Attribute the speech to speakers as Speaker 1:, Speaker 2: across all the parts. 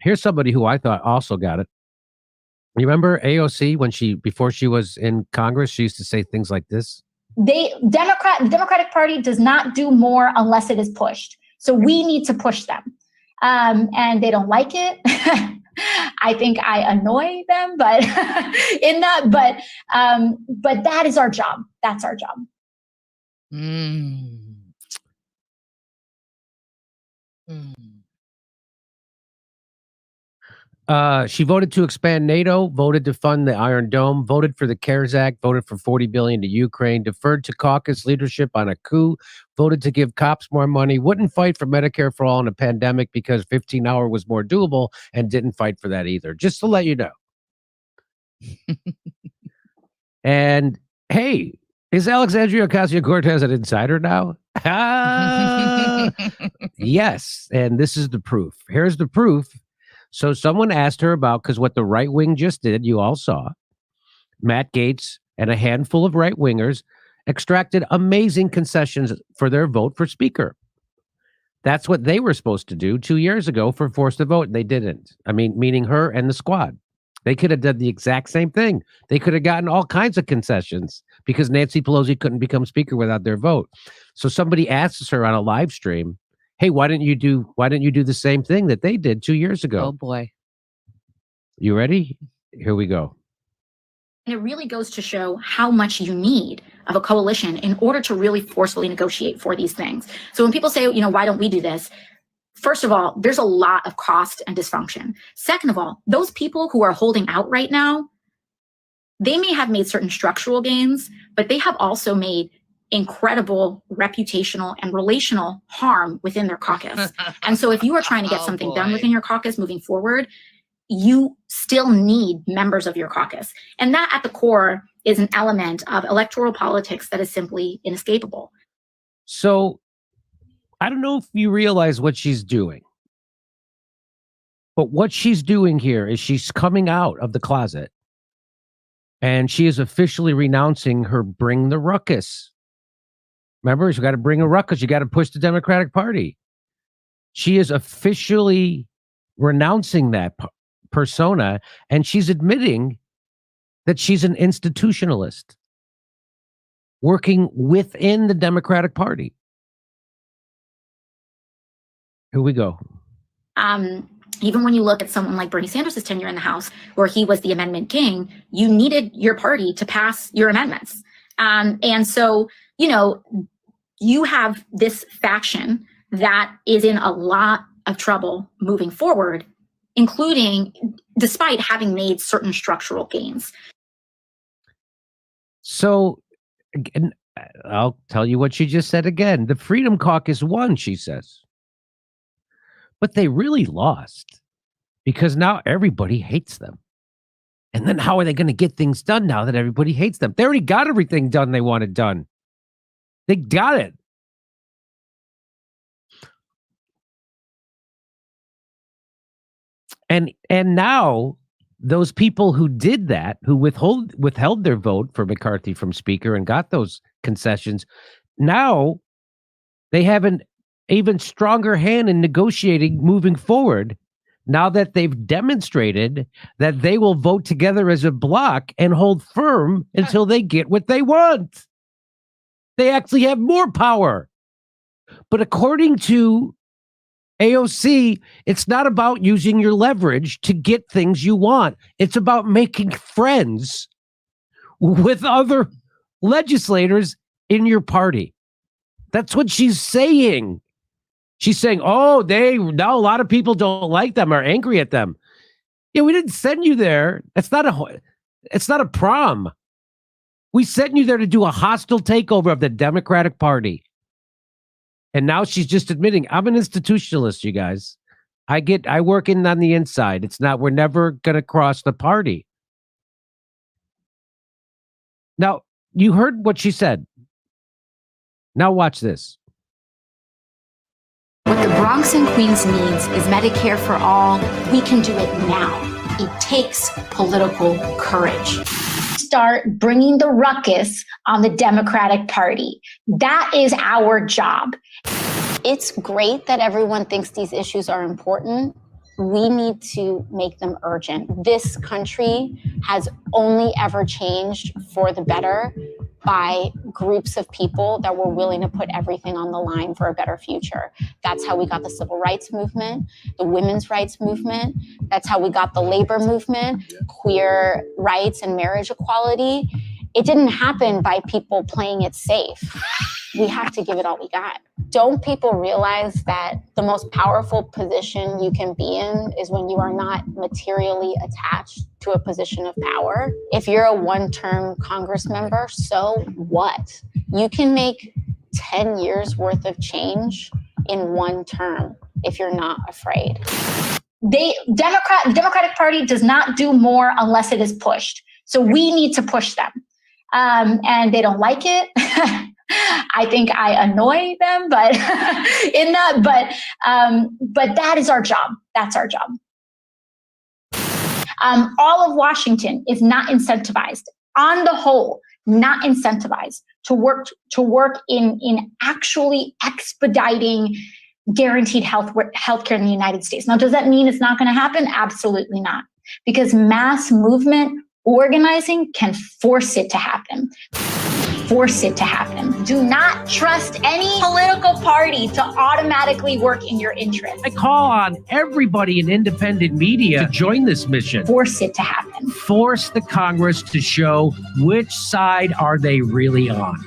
Speaker 1: Here's somebody who I thought also got it. You remember AOC when before she was in Congress, she used to say things like this?
Speaker 2: The Democratic Party does not do more unless it is pushed. So we need to push them. And they don't like it. I think I annoy them, but but that is our job. That's our job.
Speaker 1: She voted to expand NATO, voted to fund the Iron Dome, voted for the CARES Act, voted for $40 billion to Ukraine, deferred to caucus leadership on a coup, voted to give cops more money, wouldn't fight for Medicare for all in a pandemic because 15-hour was more doable, and didn't fight for that either. Just to let you know. And hey, is Alexandria Ocasio-Cortez an insider now? Yes, and this is the proof. Here's the proof. So someone asked her about, because what the right wing just did, you all saw, Matt Gaetz and a handful of right wingers extracted amazing concessions for their vote for speaker. That's what they were supposed to do 2 years ago for forced to vote. And they didn't. I mean, meaning her and the squad. They could have done the exact same thing. They could have gotten all kinds of concessions because Nancy Pelosi couldn't become speaker without their vote. So somebody asks her on a live stream, hey, why didn't you do the same thing that they did 2 years ago?
Speaker 3: Oh boy.
Speaker 1: You ready? Here we go.
Speaker 2: And it really goes to show how much you need of a coalition in order to really forcefully negotiate for these things. So when people say, why don't we do this? First of all, there's a lot of cost and dysfunction. Second of all, those people who are holding out right now, they may have made certain structural gains, but they have also made incredible reputational and relational harm within their caucus. And so if you are trying to get something done within your caucus moving forward, you still need members of your caucus. And that at the core is an element of electoral politics that is simply inescapable.
Speaker 1: So I don't know if you realize what she's doing, but what she's doing here is she's coming out of the closet and she is officially renouncing her bring the ruckus. Remember, you got to bring a ruckus. You got to push the Democratic Party. She is officially renouncing that persona, and she's admitting that she's an institutionalist working within the Democratic Party. Here we go.
Speaker 2: Even when you look at someone like Bernie Sanders' tenure in the House, where he was the amendment king, you needed your party to pass your amendments. And so, you have this faction that is in a lot of trouble moving forward, including despite having made certain structural gains.
Speaker 1: So again, I'll tell you what she just said again. The Freedom Caucus won, she says. But they really lost because now everybody hates them. And then how are they going to get things done now that everybody hates them? They already got everything done they wanted done. They got it. And now those people who did that, who withheld their vote for McCarthy from speaker and got those concessions, now they have an even stronger hand in negotiating moving forward, now that they've demonstrated that they will vote together as a bloc and hold firm until they get what they want. They actually have more power. But according to AOC, it's not about using your leverage to get things you want. It's about making friends with other legislators in your party. That's what she's saying. She's saying, now a lot of people don't like them or angry at them. Yeah, we didn't send you there. It's not a prom. We sent you there to do a hostile takeover of the Democratic Party. And now she's just admitting, I'm an institutionalist, you guys. I work in on the inside. We're never going to cross the party. Now, you heard what she said. Now watch this.
Speaker 2: What the Bronx and Queens needs is Medicare for all. We can do it now. It takes political courage. Start bringing the ruckus on the Democratic Party. That is our job.
Speaker 4: It's great that everyone thinks these issues are important,
Speaker 3: we need to make them urgent. This country has only ever changed for the better by groups of people that were willing to put everything on the line for a better future. That's how we got the civil rights movement, the women's rights movement. That's how we got the labor movement, queer rights and marriage equality. It didn't happen by people playing it safe. We have to give it all we got. Don't people realize that the most powerful position you can be in is when you are not materially attached to a position of power? If you're a one-term Congress member, so what? You can make 10 years worth of change in one term if you're not afraid.
Speaker 2: The Democratic Party does not do more unless it is pushed. So we need to push them. And they don't like it. I think I annoy them, but but that is our job. That's our job. All of Washington is not incentivized, on the whole, not incentivized to work in actually expediting guaranteed healthcare in the United States. Now, does that mean it's not going to happen? Absolutely not, because mass movement organizing can force it to happen. Force it to happen. Do not trust any political party to automatically work in your interest.
Speaker 1: I call on everybody in independent media to join this mission.
Speaker 2: Force it to happen.
Speaker 1: Force the Congress to show which side are they really on.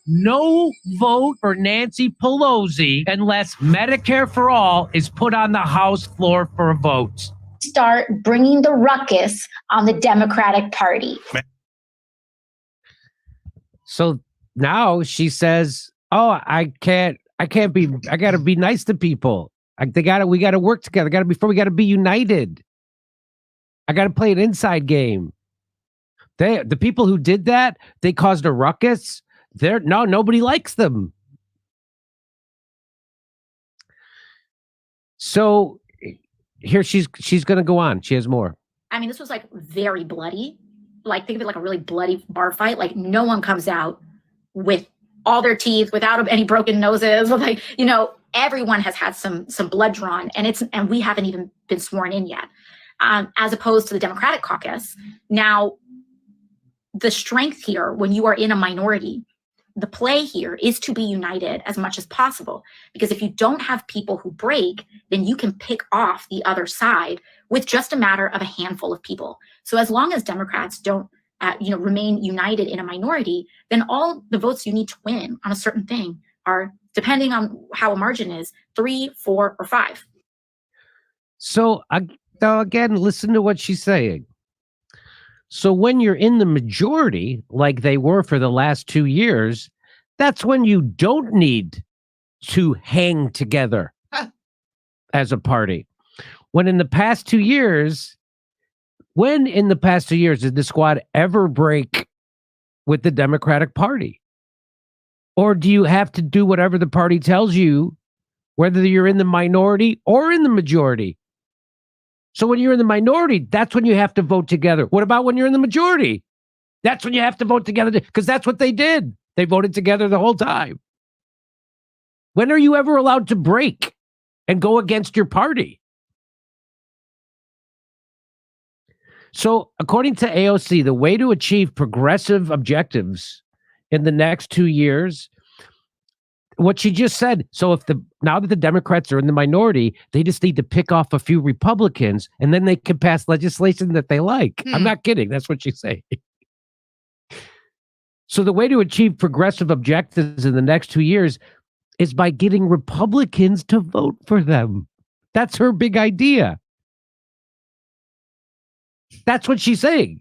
Speaker 1: No vote for Nancy Pelosi unless Medicare for all is put on the House floor for a vote.
Speaker 2: Start bringing the ruckus on the Democratic Party.
Speaker 1: So now she says, "Oh, I gotta be nice to people. We gotta work together. We gotta be united. I gotta play an inside game." The people who did that, they caused a ruckus. Nobody likes them. So here she's gonna go on. She has more.
Speaker 2: I mean, this was like very bloody. Like, think of it like a really bloody bar fight. Like, no one comes out with all their teeth, without any broken noses. Like, everyone has had some blood drawn, and we haven't even been sworn in yet. As opposed to the Democratic caucus. Now, the strength here, when you are in a minority, the play here is to be united as much as possible. Because if you don't have people who break, then you can pick off the other side with just a matter of a handful of people. So as long as Democrats don't, remain united in a minority, then all the votes you need to win on a certain thing are, depending on how a margin is, 3, 4, or 5.
Speaker 1: So again, listen to what she's saying. So when you're in the majority, like they were for the last 2 years, that's when you don't need to hang together as a party. When in the past 2 years did the squad ever break with the Democratic Party? Or do you have to do whatever the party tells you, whether you're in the minority or in the majority? So when you're in the minority, that's when you have to vote together. What about when you're in the majority? That's when you have to vote together, because that's what they did. They voted together the whole time. When are you ever allowed to break and go against your party? So according to AOC, the way to achieve progressive objectives in the next 2 years, what she just said, so now that the Democrats are in the minority, they just need to pick off a few Republicans and then they can pass legislation that they like. I'm not kidding. That's what she's saying. So the way to achieve progressive objectives in the next 2 years is by getting Republicans to vote for them. That's her big idea. That's what she's saying.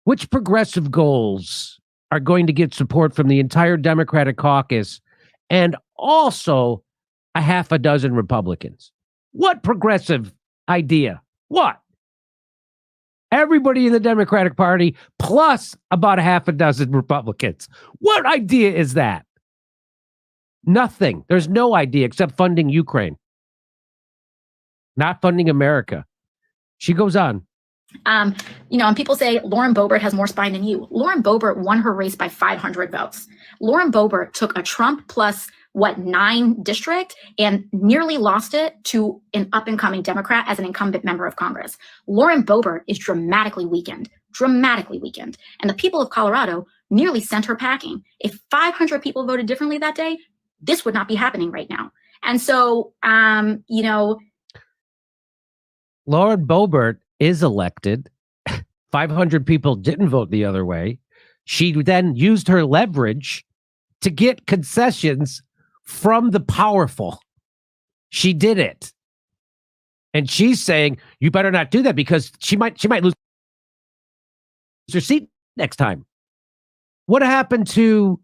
Speaker 1: Which progressive goals are going to get support from the entire Democratic caucus and also a half a dozen Republicans? What progressive idea? What? Everybody in the Democratic Party plus about a half a dozen Republicans. What idea is that? Nothing. There's no idea except funding Ukraine. Not funding America. She goes on.
Speaker 2: And people say Lauren Boebert has more spine than you. Lauren Boebert won her race by 500 votes. Lauren Boebert took a Trump plus 9 district and nearly lost it to an up-and-coming Democrat as an incumbent member of Congress. Lauren Boebert is dramatically weakened. And the people of Colorado nearly sent her packing. If 500 people voted differently that day, this would not be happening right now. And so, you know,
Speaker 1: Lauren Boebert is elected. 500 people didn't vote the other way. She then used her leverage to get concessions from the powerful. She did it. And she's saying, you better not do that because she might lose her seat next time. What happened to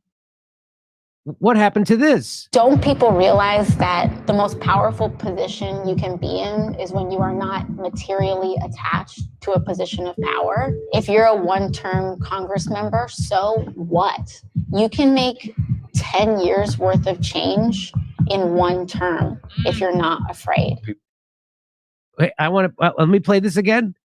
Speaker 1: this?
Speaker 3: Don't people realize that the most powerful position you can be in is when you are not materially attached to a position of power? If you're a one-term Congress member, so what? You can make 10 years worth of change in one term if you're not afraid.
Speaker 1: Wait, let me play this again.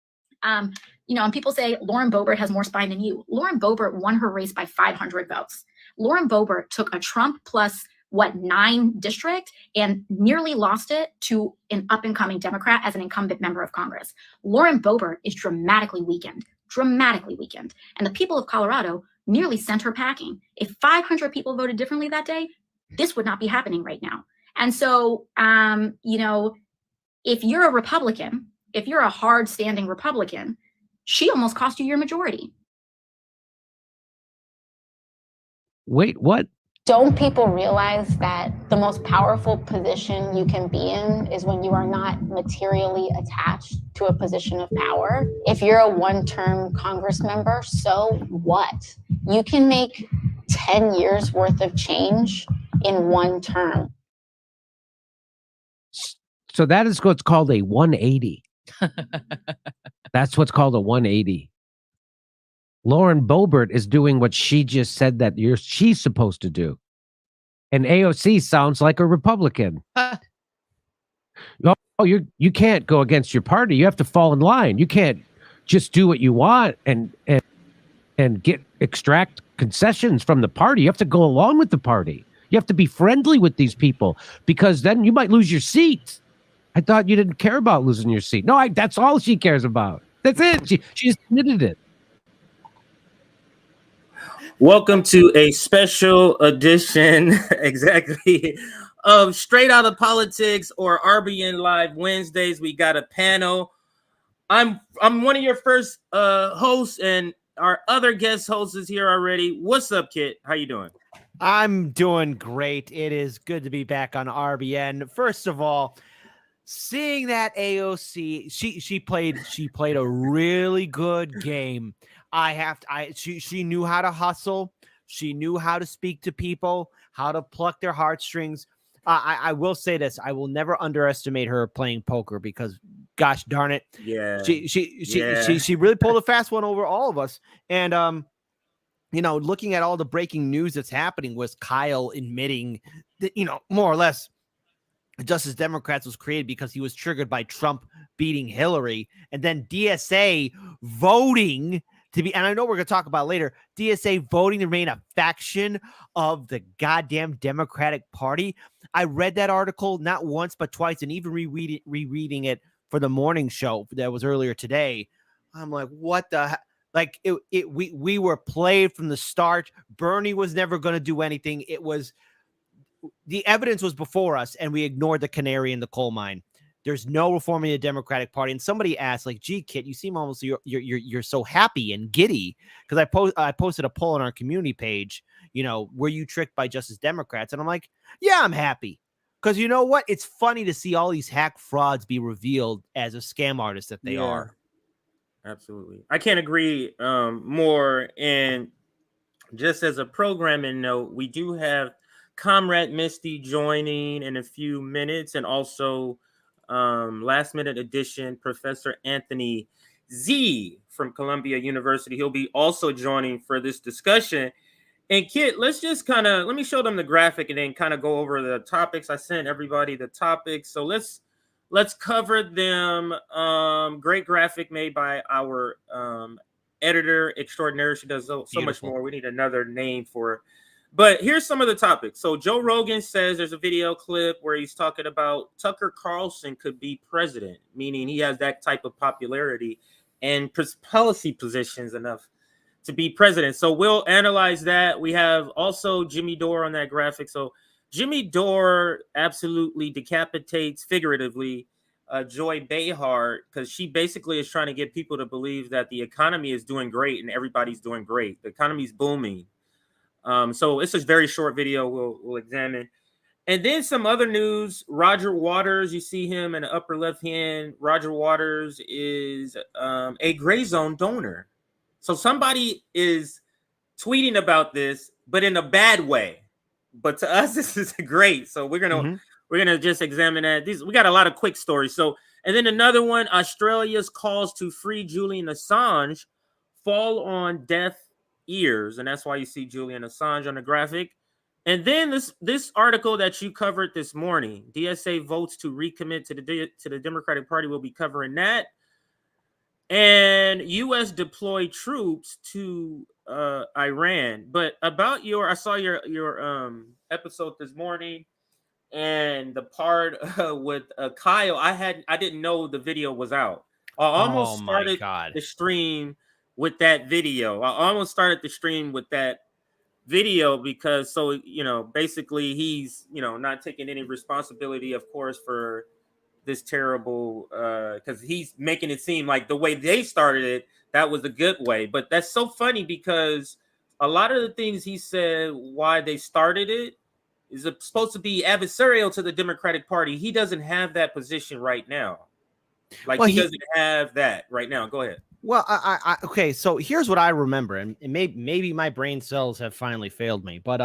Speaker 2: You know, and people say Lauren Boebert has more spine than you. Lauren Boebert won her race by 500 votes. Lauren Boebert took a Trump plus 9 district and nearly lost it to an up-and-coming Democrat as an incumbent member of Congress. Lauren Boebert is dramatically weakened. And the people of Colorado nearly sent her packing. If 500 people voted differently that day, this would not be happening right now. And so, you know, if you're a Republican, if you're a hard-standing Republican, she almost cost you your majority.
Speaker 1: Wait, what?
Speaker 3: Don't people realize that the most powerful position you can be in is when you are not materially attached to a position of power? If you're a one-term Congress member, so what? You can make 10 years worth of change in one term.
Speaker 1: So that is what's called a 180. That's what's called a 180. Lauren Boebert is doing what she just said that she's supposed to do. And AOC sounds like a Republican. You can't go against your party. You have to fall in line. You can't just do what you want and extract concessions from the party. You have to go along with the party. You have to be friendly with these people because then you might lose your seat. I thought you didn't care about losing your seat. No, that's all she cares about. That's it. She just admitted it.
Speaker 4: Welcome to a special edition, exactly, of Straight Outta Politics or RBN Live Wednesdays. We got a panel. I'm one of your first hosts, and our other guest host is here already. What's up, Kit? How you doing?
Speaker 5: I'm doing great. It is good to be back on RBN. First of all, seeing that AOC, she played a really good game. She knew how to hustle. She knew how to speak to people, how to pluck their heartstrings. I will say this: I will never underestimate her playing poker because, gosh darn it, she really pulled a fast one over all of us. And you know, looking at all the breaking news that's happening, was Kyle admitting that, you know, more or less, Justice Democrats was created because he was triggered by Trump beating Hillary, and then DSA voting to be, and I know we're going to talk about later, DSA voting to remain a faction of the goddamn Democratic Party. I read that article not once, but twice, and even rereading it for the morning show that was earlier today. I'm like, what the like we were played from the start. Bernie was never going to do anything. It was, the evidence was before us, and we ignored the canary in the coal mine. There's no reforming the Democratic Party. And somebody asked, like, gee, Kit, you seem almost you're so happy and giddy. Because I posted a poll on our community page, you know, were you tricked by Justice Democrats? And I'm like, yeah, I'm happy. Because you know what? It's funny to see all these hack frauds be revealed as a scam artist that they are.
Speaker 4: Absolutely. I can't agree more. And just as a programming note, we do have Comrade Misty joining in a few minutes, and also last minute addition, Professor Anthony Z from Columbia University. He'll be also joining for this discussion. And Kit, let me show them the graphic and then kind of go over the topics. I sent everybody the topics. So let's cover them. Great graphic made by our editor extraordinaire. She does so much more. We need another name for But here's some of the topics. So Joe Rogan says there's a video clip where he's talking about Tucker Carlson could be president, meaning he has that type of popularity and policy positions enough to be president. So we'll analyze that. We have also Jimmy Dore on that graphic. So Jimmy Dore absolutely decapitates, figuratively, Joy Behar, because she basically is trying to get people to believe that the economy is doing great and everybody's doing great. The economy's booming. So it's a very short video we'll examine. And then some other news. Roger Waters, you see him in the upper left hand. Roger Waters is a Grayzone donor. So somebody is tweeting about this, but in a bad way. But to us, this is great. So we're gonna just examine that. We got a lot of quick stories. So, and then another one: Australia's calls to free Julian Assange fall on deaf ears, and that's why you see Julian Assange on the graphic. And then this article that you covered this morning: DSA votes to recommit to the Democratic Party. We'll be covering that. And U.S. deploy troops to Iran. But about I saw your episode this morning, and the part with Kyle, I didn't know the video was out. I almost started the stream with that video. Because basically he's not taking any responsibility, of course, for this terrible, because he's making it seem like the way they started it, that was a good way. But that's so funny because a lot of the things he said why they started it is supposed to be adversarial to the Democratic Party. He doesn't have that position right now. He doesn't have that right now. Go ahead.
Speaker 5: Well, okay, so here's what I remember, and maybe my brain cells have finally failed me, but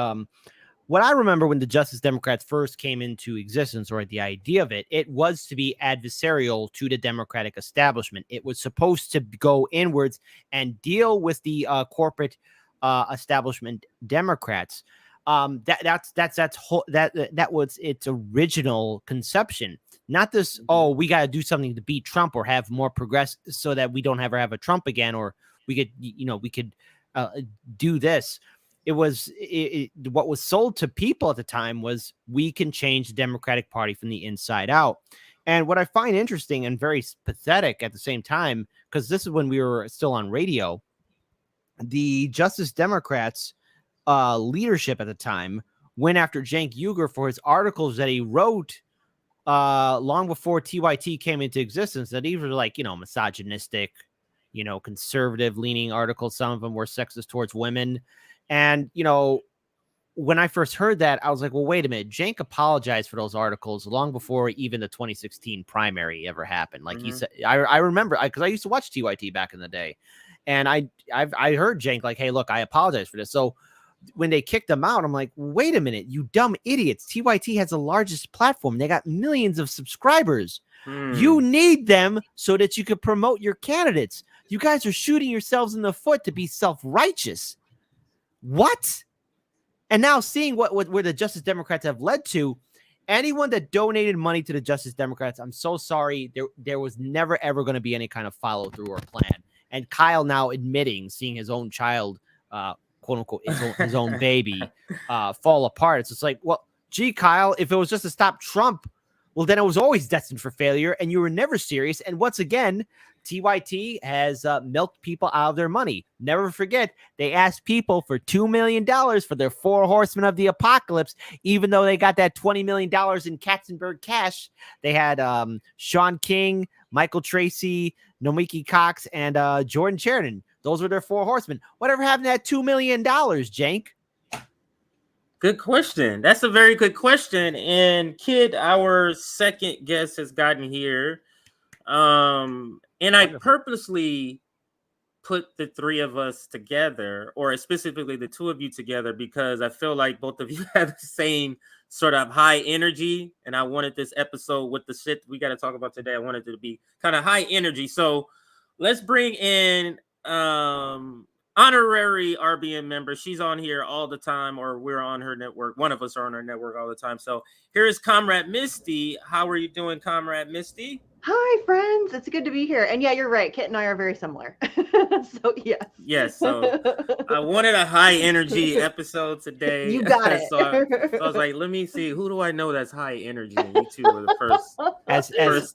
Speaker 5: what I remember when the Justice Democrats first came into existence, or the idea of it, it was to be adversarial to the Democratic establishment. It was supposed to go inwards and deal with the corporate establishment Democrats. That was its original conception. Not this, we got to do something to beat Trump or have more progress so that we don't ever have a Trump again, or we could do this. It was what was sold to people at the time was we can change the Democratic Party from the inside out. And what I find interesting and very pathetic at the same time, because this is when we were still on radio, the Justice Democrats leadership at the time went after Cenk Uygur for his articles that he wrote long before TYT came into existence, that these were misogynistic, conservative leaning articles. Some of them were sexist towards women. And, when I first heard that, I was like, well, wait a minute. Cenk apologized for those articles long before even the 2016 primary ever happened. He said, I remember, because I used to watch TYT back in the day. And I heard Cenk hey, look, I apologize for this. So when they kicked them out, I'm like, wait a minute, you dumb idiots. TYT has the largest platform. They got millions of subscribers. You need them so that you could promote your candidates. You guys are shooting yourselves in the foot to be self-righteous. What? And now seeing where the Justice Democrats have led to, anyone that donated money to the Justice Democrats, I'm so sorry. There was never, ever going to be any kind of follow through or plan. And Kyle now admitting, seeing his own child, quote unquote, his own baby fall apart. It's just like, well, gee, Kyle, if it was just to stop Trump, well, then it was always destined for failure and you were never serious. And once again, TYT has milked people out of their money. Never forget, they asked people for $2 million for their 4 horsemen of the apocalypse, even though they got that $20 million in Katzenberg cash. They had Sean King, Michael Tracy, Nomiki Cox, and Jordan Sheridan. Those were their 4 horsemen. Whatever happened to that $2 million, Cenk?
Speaker 4: Good question. That's a very good question. And Kid, our second guest, has gotten here. And I purposely put the 3 of us together, or specifically the 2 of you together, because I feel like both of you have the same sort of high energy. And I wanted this episode with the shit we got to talk about today, I wanted it to be kind of high energy. So let's bring in honorary RBN member. She's on here all the time, or we're on her network. One of us are on her network all the time. So here is Comrade Misty. How are you doing, Comrade Misty?
Speaker 6: Hi, friends. It's good to be here. And yeah, you're right. Kit and I are very similar. So yes.
Speaker 4: Yes. So I wanted a high energy episode today.
Speaker 6: You got it.
Speaker 4: So I was like, let me see, who do I know that's high energy? And you two were the first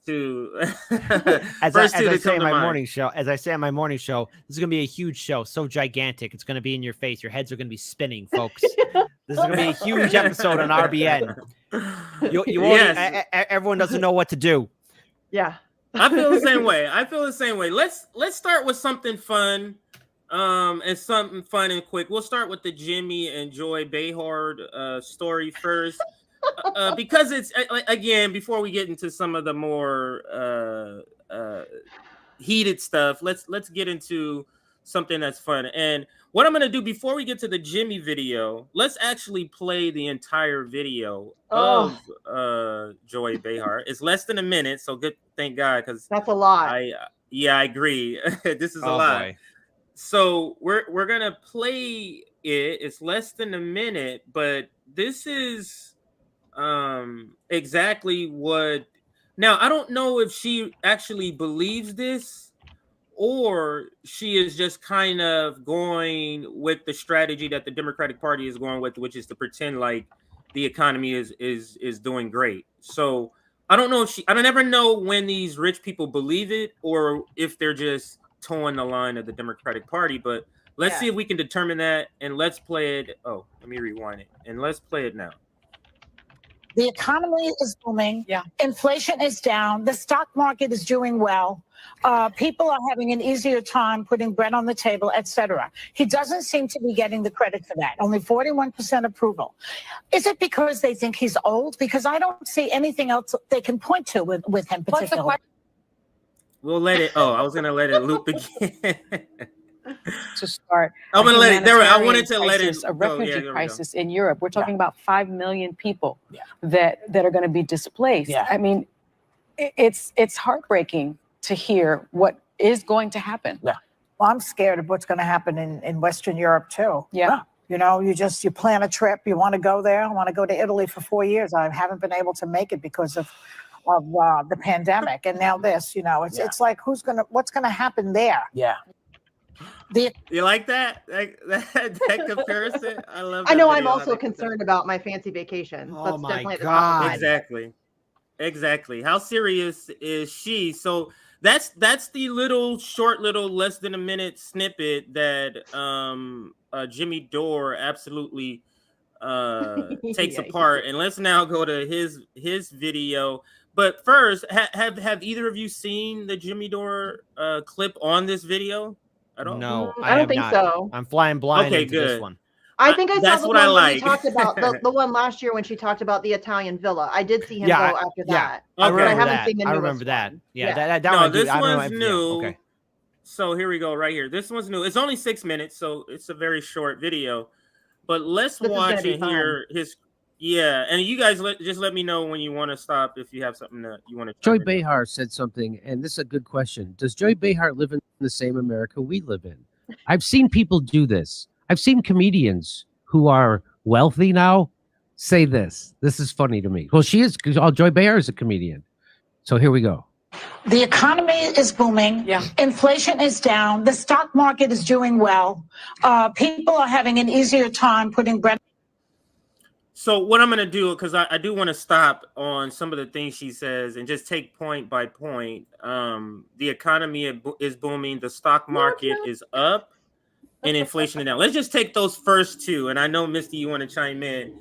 Speaker 4: two.
Speaker 5: As
Speaker 4: first
Speaker 5: I
Speaker 4: two to
Speaker 5: say
Speaker 4: come
Speaker 5: in
Speaker 4: to
Speaker 5: my
Speaker 4: mind.
Speaker 5: morning show, this is gonna be a huge show, so gigantic, it's gonna be in your face. Your heads are gonna be spinning, folks. This is gonna be a huge episode on RBN.
Speaker 4: Yes.
Speaker 5: Everyone doesn't know what to do.
Speaker 6: Yeah.
Speaker 4: I feel the same way. Let's start with something fun, and something fun and quick. We'll start with the Jimmy and Joy Behar story first, because it's again, before we get into some of the more heated stuff. Let's get into something that's fun. And what I'm gonna do before we get to the Jimmy video, let's actually play the entire video of Joy Behar. It's less than a minute, so good. Thank God, because
Speaker 6: That's a lot.
Speaker 4: I agree. This is a lot.
Speaker 5: Boy.
Speaker 4: So we're gonna play it. It's less than a minute, but this is exactly what. Now I don't know if she actually believes this, or she is just kind of going with the strategy that the Democratic Party is going with, which is to pretend like the economy is doing great. So I don't know if I don't ever know when these rich people believe it or if they're just towing the line of the Democratic Party. But let's see if we can determine that, and let's play it. Oh, let me rewind it, and let's play it now.
Speaker 7: The economy is booming. Yeah. Inflation is down. The stock market is doing well. People are having an easier time putting bread on the table, etc. He doesn't seem to be getting the credit for that. Only 41% approval. Is it because they think he's old? Because I don't see anything else they can point to with him particularly.
Speaker 4: We'll let it. Oh, I was gonna let it loop again.
Speaker 8: To start,
Speaker 4: I'm gonna let it. There, I wanted to let it.
Speaker 8: A refugee crisis in Europe. We're talking about 5 million people that are going to be displaced.
Speaker 7: Yeah.
Speaker 8: I mean, it's heartbreaking to hear what is going to happen.
Speaker 7: Yeah. Well, I'm scared of what's going to happen in Western Europe too.
Speaker 8: Yeah.
Speaker 7: You know, you plan a trip, you want to go there. I want to go to Italy for 4 years. I haven't been able to make it because of the pandemic. And now this, it's like, what's going to happen there?
Speaker 1: Yeah.
Speaker 4: You like that? Like that comparison? I love.
Speaker 6: I know. I'm
Speaker 4: video.
Speaker 6: also concerned about my fancy vacation.
Speaker 5: Oh
Speaker 6: That's
Speaker 5: my
Speaker 6: definitely at the top
Speaker 5: God.
Speaker 6: of my list.
Speaker 4: Exactly. How serious is she? So that's the short little less than a minute snippet that Jimmy Dore absolutely takes apart. And let's now go to his video. But first, have either of you seen the Jimmy Dore clip on this video at all?
Speaker 5: No,
Speaker 6: I don't think
Speaker 5: not.
Speaker 6: so.
Speaker 5: I'm flying blind
Speaker 4: Okay,
Speaker 5: into this
Speaker 4: good.
Speaker 5: one.
Speaker 6: I think I saw
Speaker 4: That's
Speaker 6: the
Speaker 4: what
Speaker 6: one
Speaker 4: I
Speaker 6: when he
Speaker 4: like.
Speaker 6: talked about the one last year when she talked about the Italian villa. I did see him go after that.
Speaker 5: I
Speaker 6: But
Speaker 5: remember
Speaker 6: I haven't
Speaker 5: that.
Speaker 6: seen the
Speaker 5: I
Speaker 6: newest
Speaker 5: remember that.
Speaker 6: one.
Speaker 5: Yeah,
Speaker 6: Yeah.
Speaker 5: that
Speaker 4: No,
Speaker 5: one.
Speaker 4: this
Speaker 5: I don't know
Speaker 4: one's
Speaker 5: if-
Speaker 4: new.
Speaker 5: okay.
Speaker 4: So here we go, right here. This one's new. It's only 6 minutes, so it's a very short video. But let's
Speaker 6: This is
Speaker 4: watch
Speaker 6: gonna be
Speaker 4: and hear his. Yeah, and you guys just let me know when you want to stop if you have something that you want to.
Speaker 1: Joy Behar said something, and this is a good question. Does Joy Behar live in the same America we live in? I've seen people do this. I've seen comedians who are wealthy now say this. This is funny to me. Well, she is. Joy Behar is a comedian. So here we go.
Speaker 7: The economy is booming. Yeah. Inflation is down. The stock market is doing well. People are having an easier time putting bread.
Speaker 4: So what I'm going to do, because I do want to stop on some of the things she says and just take point by point. The economy is booming. The stock market is up and inflation is down. Let's just take those first two. And I know, Misty, you want to chime in.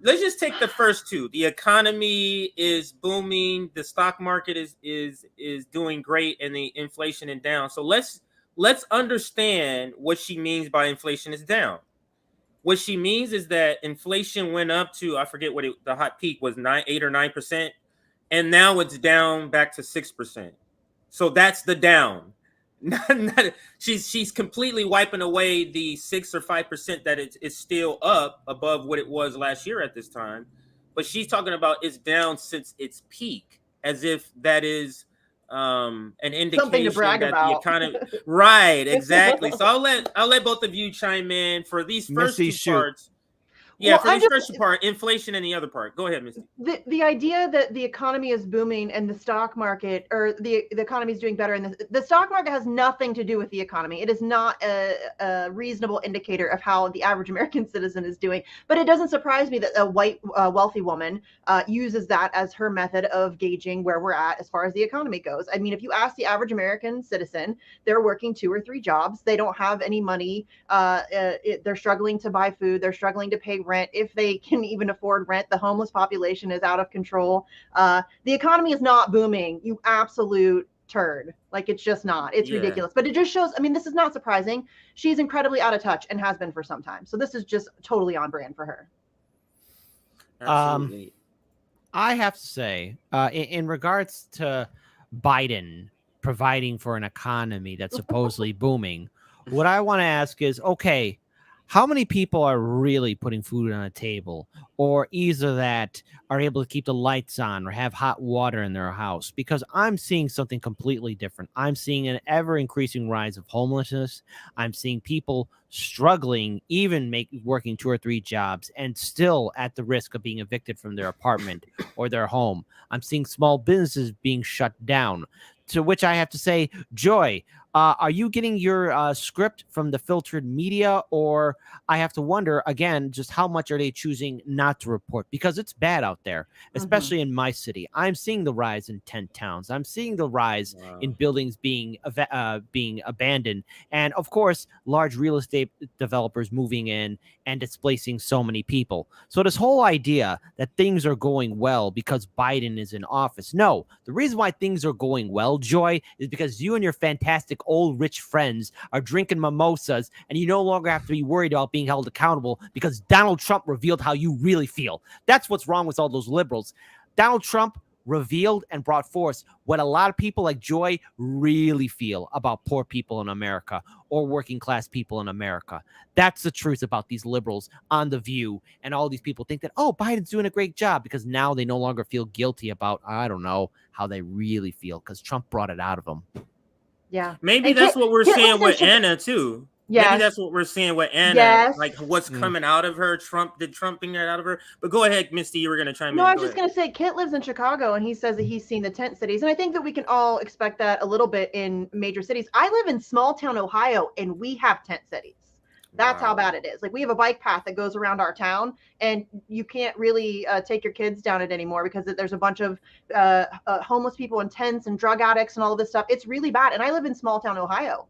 Speaker 4: Let's just take the first two. The economy is booming. The stock market is doing great, and the inflation is down. So let's understand what she means by inflation is down. What she means is that inflation went up to, I forget what the hot peak was, 8 or 9%, and now it's down back to 6%. So that's the down. She's completely wiping away the 6 or 5% that it's still up above what it was last year at this time. But she's talking about it's down since its peak, as if that is an indication
Speaker 6: Something to brag
Speaker 4: that
Speaker 6: about.
Speaker 4: the economy. Right, exactly. So I'll let both of you chime in for these first
Speaker 5: Missy,
Speaker 4: two
Speaker 5: shoot.
Speaker 4: parts. Yeah,
Speaker 6: Well,
Speaker 4: for the first part, inflation, and the other part. Go ahead, Misty.
Speaker 6: The idea that the economy is booming and the stock market, or the economy is doing better, and the stock market has nothing to do with the economy. It is not a reasonable indicator of how the average American citizen is doing. But it doesn't surprise me that a white wealthy woman uses that as her method of gauging where we're at as far as the economy goes. I mean, if you ask the average American citizen, they're working 2 or 3 jobs. They don't have any money. They're struggling to buy food. They're struggling to pay rent, if they can even afford rent. The homeless population is out of control. The economy is not booming, you absolute turd. Like, it's just not. It's ridiculous. But it just shows, I mean, this is not surprising. She's incredibly out of touch and has been for some time. So this is just totally on brand for her.
Speaker 4: Absolutely.
Speaker 5: I have to say, in regards to Biden providing for an economy that's supposedly booming, what I want to ask is, okay, how many people are really putting food on a table, or either that are able to keep the lights on or have hot water in their house? Because I'm seeing something completely different. I'm seeing an ever increasing rise of homelessness. I'm seeing people struggling, even working 2 or 3 jobs and still at the risk of being evicted from their apartment or their home. I'm seeing small businesses being shut down. To which I have to say, Joy, are you getting your script from the filtered media? Or I have to wonder, again, just how much are they choosing not to report? Because it's bad out there, especially in my city. I'm seeing the rise in tent towns. I'm seeing the rise in buildings being abandoned. And, of course, large real estate developers moving in and displacing so many people. So this whole idea that things are going well because Biden is in office. No, the reason why things are going well, Joy, is because you and your fantastic old rich friends are drinking mimosas, and you no longer have to be worried about being held accountable because Donald Trump revealed how you really feel. That's what's wrong with all those liberals. Donald Trump revealed and brought forth what a lot of people like Joy really feel about poor people in America or working class people in America. That's the truth about these liberals on The View, and all these people think that, oh, Biden's doing a great job because now they no longer feel guilty about, I don't know, how they really feel because Trump brought it out of them.
Speaker 6: Yeah.
Speaker 4: Maybe that's what we're seeing with Anna too.
Speaker 6: Yes.
Speaker 4: Maybe that's what we're seeing with Anna.
Speaker 6: Yes.
Speaker 4: Like what's coming out of her. Trump bring that out of her. But go ahead, Misty, you were gonna chime in.
Speaker 6: No, I was just gonna say Kit lives in Chicago and he says that he's seen the tent cities. And I think that we can all expect that a little bit in major cities. I live in small town Ohio and we have tent cities. That's how bad it is. Like, we have a bike path that goes around our town, and you can't really take your kids down it anymore because there's a bunch of homeless people in tents and drug addicts and all of this stuff. It's really bad. And I live in small town Ohio.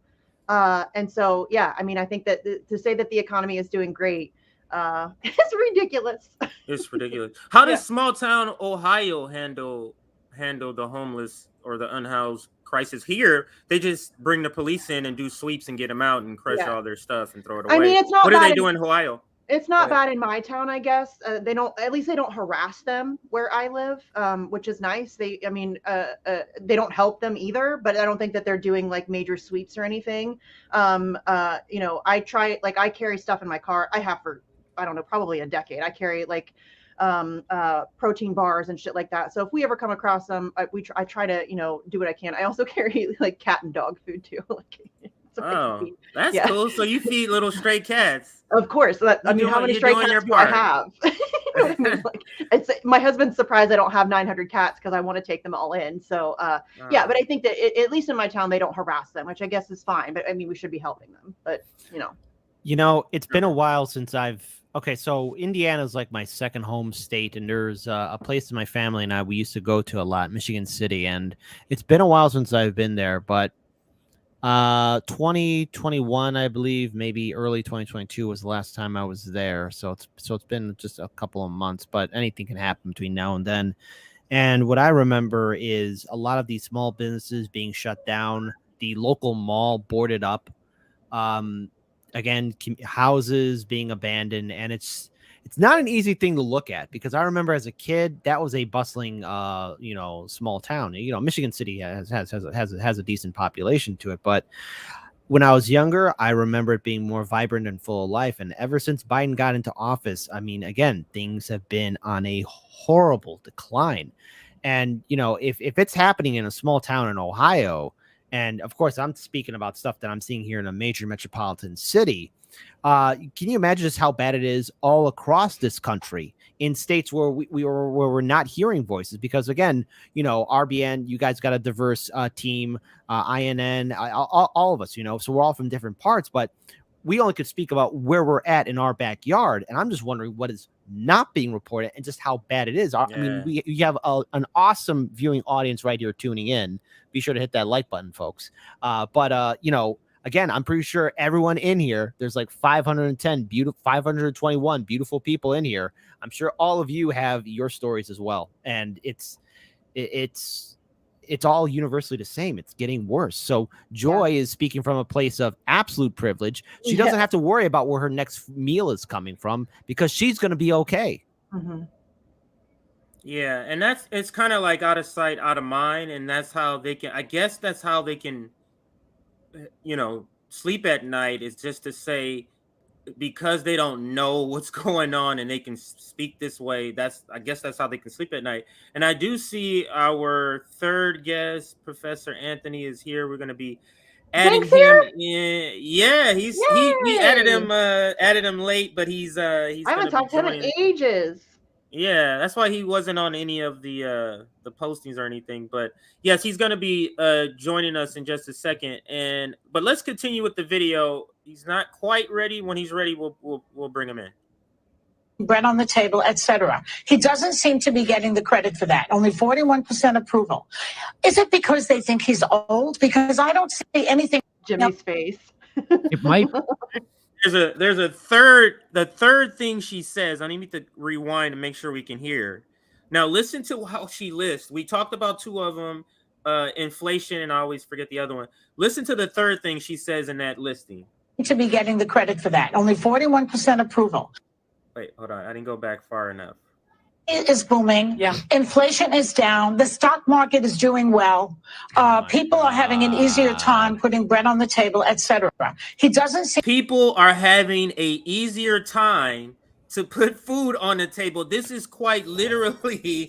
Speaker 6: And so, yeah, I mean, I think that to say that the economy is doing great, it's ridiculous.
Speaker 4: It's ridiculous. How does small town Ohio handle the homeless or the unhoused crisis? Here they just bring the police in and do sweeps and get them out and crush all their stuff and throw it away.
Speaker 6: I mean, it's not
Speaker 4: what
Speaker 6: bad
Speaker 4: do they do in Ohio?
Speaker 6: It's not bad in my town, I guess. They don't harass them where I live, which is nice. They don't help them either, but I don't think that they're doing like major sweeps or anything. I carry stuff in my car. I have for, I don't know, probably a decade. I carry like protein bars and shit like that. So if we ever come across them, I try to, do what I can. I also carry like cat and dog food too.
Speaker 4: That's cool. So you feed little stray cats.
Speaker 6: Of course. How many stray cats do I have? My husband's surprised I don't have 900 cats because I want to take them all in. So but I think that at least in my town they don't harass them, which I guess is fine. But I mean, we should be helping them. But
Speaker 5: it's been a while since so Indiana's like my second home state, and there's a place my family and we used to go to a lot, Michigan City, and it's been a while since I've been there, but 2021, I believe, maybe early 2022 was the last time I was there. So it's been just a couple of months, but anything can happen between now and then. And what I remember is a lot of these small businesses being shut down, the local mall boarded up, again, houses being abandoned, and it's not an easy thing to look at, because I remember as a kid that was a bustling small town. Michigan City has a decent population to it, but when I was younger, I remember it being more vibrant and full of life. And ever since Biden got into office, I mean, again, things have been on a horrible decline. And if it's happening in a small town in Ohio, and of course I'm speaking about stuff that I'm seeing here in a major metropolitan city, Can you imagine just how bad it is all across this country in states where where we're not hearing voices? Because again, you know, RBN, you guys got a diverse team, INN, all of us, you know, so we're all from different parts, but we only could speak about where we're at in our backyard. And I'm just wondering what is not being reported and just how bad it is. I mean, we have an awesome viewing audience right here tuning in. Be sure to hit that like button, folks. You know, again, I'm pretty sure everyone in here, there's like 521 beautiful people in here. I'm sure all of you have your stories as well. And it's all universally the same. It's getting worse. So Joy is speaking from a place of absolute privilege. She doesn't have to worry about where her next meal is coming from because she's going to be okay.
Speaker 6: Mm-hmm.
Speaker 4: Yeah, and it's kind of like out of sight, out of mind, and that's how they can. I guess that's how they can, you know, sleep at night, is just to say, because they don't know what's going on and they can speak this way. I guess that's how they can sleep at night. And I do see our third guest, Professor Anthony, is here. We're going to be adding him in. Yeah, we added him late, but he's
Speaker 6: I haven't talked to him in ages.
Speaker 4: Yeah, that's why he wasn't on any of the postings or anything. But yes, he's going to be joining us in just a second. But let's continue with the video. He's not quite ready. When he's ready, we'll bring him in.
Speaker 7: Bread on the table, etc. He doesn't seem to be getting the credit for that. Only 41% approval. Is it because they think he's old? Because I don't see anything.
Speaker 6: Jimmy's face.
Speaker 1: It might.
Speaker 4: There's a third thing she says. I need to rewind to make sure we can hear. Now listen to how she lists. We talked about two of them, inflation, and I always forget the other one. Listen to the third thing she says in that listing.
Speaker 7: To be getting the credit for that. Only 41% approval.
Speaker 4: Wait, hold on. I didn't go back far enough.
Speaker 7: It is booming. Yeah. Inflation is down. The stock market is doing well. People are having an easier time putting bread on the table, etc. He doesn't see.
Speaker 4: People are having a easier time to put food on the table. This is quite literally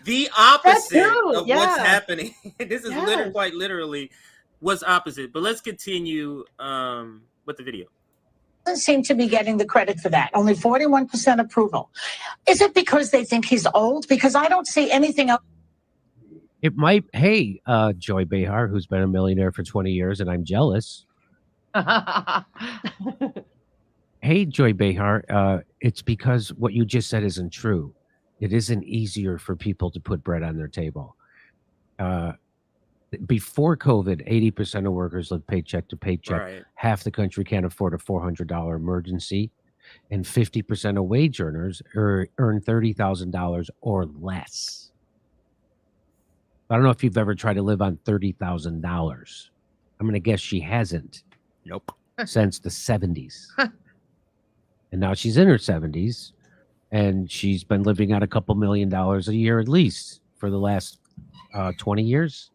Speaker 4: the opposite of what's happening. This is literally quite literally what's opposite. But let's continue with the video.
Speaker 7: Doesn't seem to be getting the credit for that. Only 41% approval. Is it because they think he's old? Because I don't see anything else.
Speaker 1: It might. Hey, Joy Behar, who's been a millionaire for 20 years, and I'm jealous. Hey, Joy Behar, it's because what you just said isn't true. It isn't easier for people to put bread on their table. Before COVID, 80% of workers live paycheck to paycheck.
Speaker 4: Right.
Speaker 1: Half the country can't afford a $400 emergency, and 50% of wage earners earn $30,000 or less. I don't know if you've ever tried to live on $30,000. I'm going to guess she hasn't.
Speaker 5: Nope.
Speaker 1: Since the 70s. And now she's in her 70s, and she's been living on a couple $1 million a year at least for the last 20 years.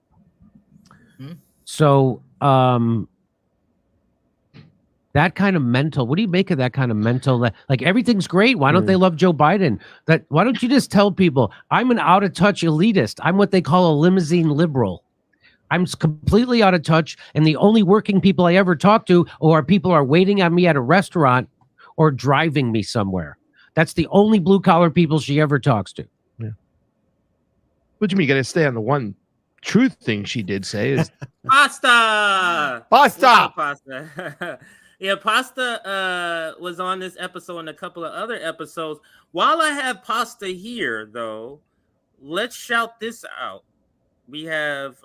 Speaker 1: So that kind of mental, what do you make of that kind of mental, like everything's great, why don't they love Joe Biden? Why don't you just tell people, I'm an out of touch elitist, I'm what they call a limousine liberal, I'm completely out of touch, and the only working people I ever talk to are people who are waiting on me at a restaurant or driving me somewhere. That's the only blue collar people she ever talks to.
Speaker 9: Yeah. What do you mean? You got to stay on the one truth thing she did say is
Speaker 4: Pasta. Yeah, Pasta was on this episode and a couple of other episodes. While I have Pasta here, though, let's shout this out. We have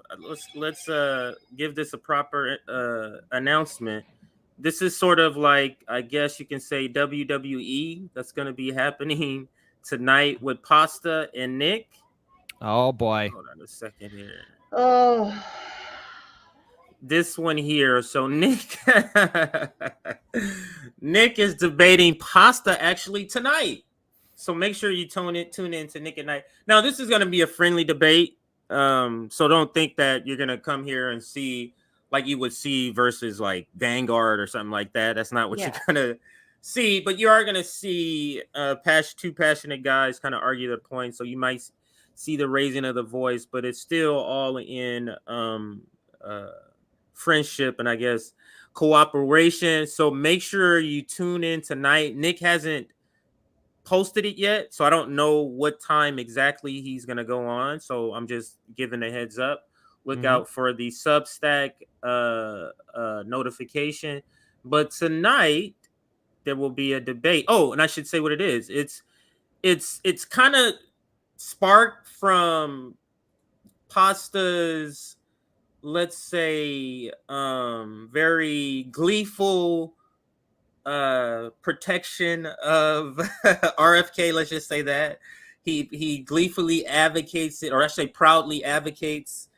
Speaker 4: let's give this a proper announcement. This is sort of like, I guess you can say, WWE that's going to be happening tonight with Pasta and Nick.
Speaker 5: Oh boy.
Speaker 4: Hold on a second here.
Speaker 6: Oh.
Speaker 4: This one here. So Nick is debating Pasta actually tonight. So make sure you tune in to Nick at night. Now, this is going to be a friendly debate. So don't think that you're going to come here and see like you would see versus like Vanguard or something like that. That's not what you're going to see, but you are going to see two passionate guys kind of argue their points. So you might see the raising of the voice, but it's still all in friendship and I guess cooperation. So make sure you tune in tonight. Nick hasn't posted it yet, so I don't know what time exactly he's gonna go on. So I'm just giving a heads up. Look out for the Substack notification. But tonight there will be a debate. Oh, and I should say what it is. It's kind of sparked from Pasta's, let's say, very gleeful protection of RFK. Let's just say that he gleefully advocates it, or actually proudly advocates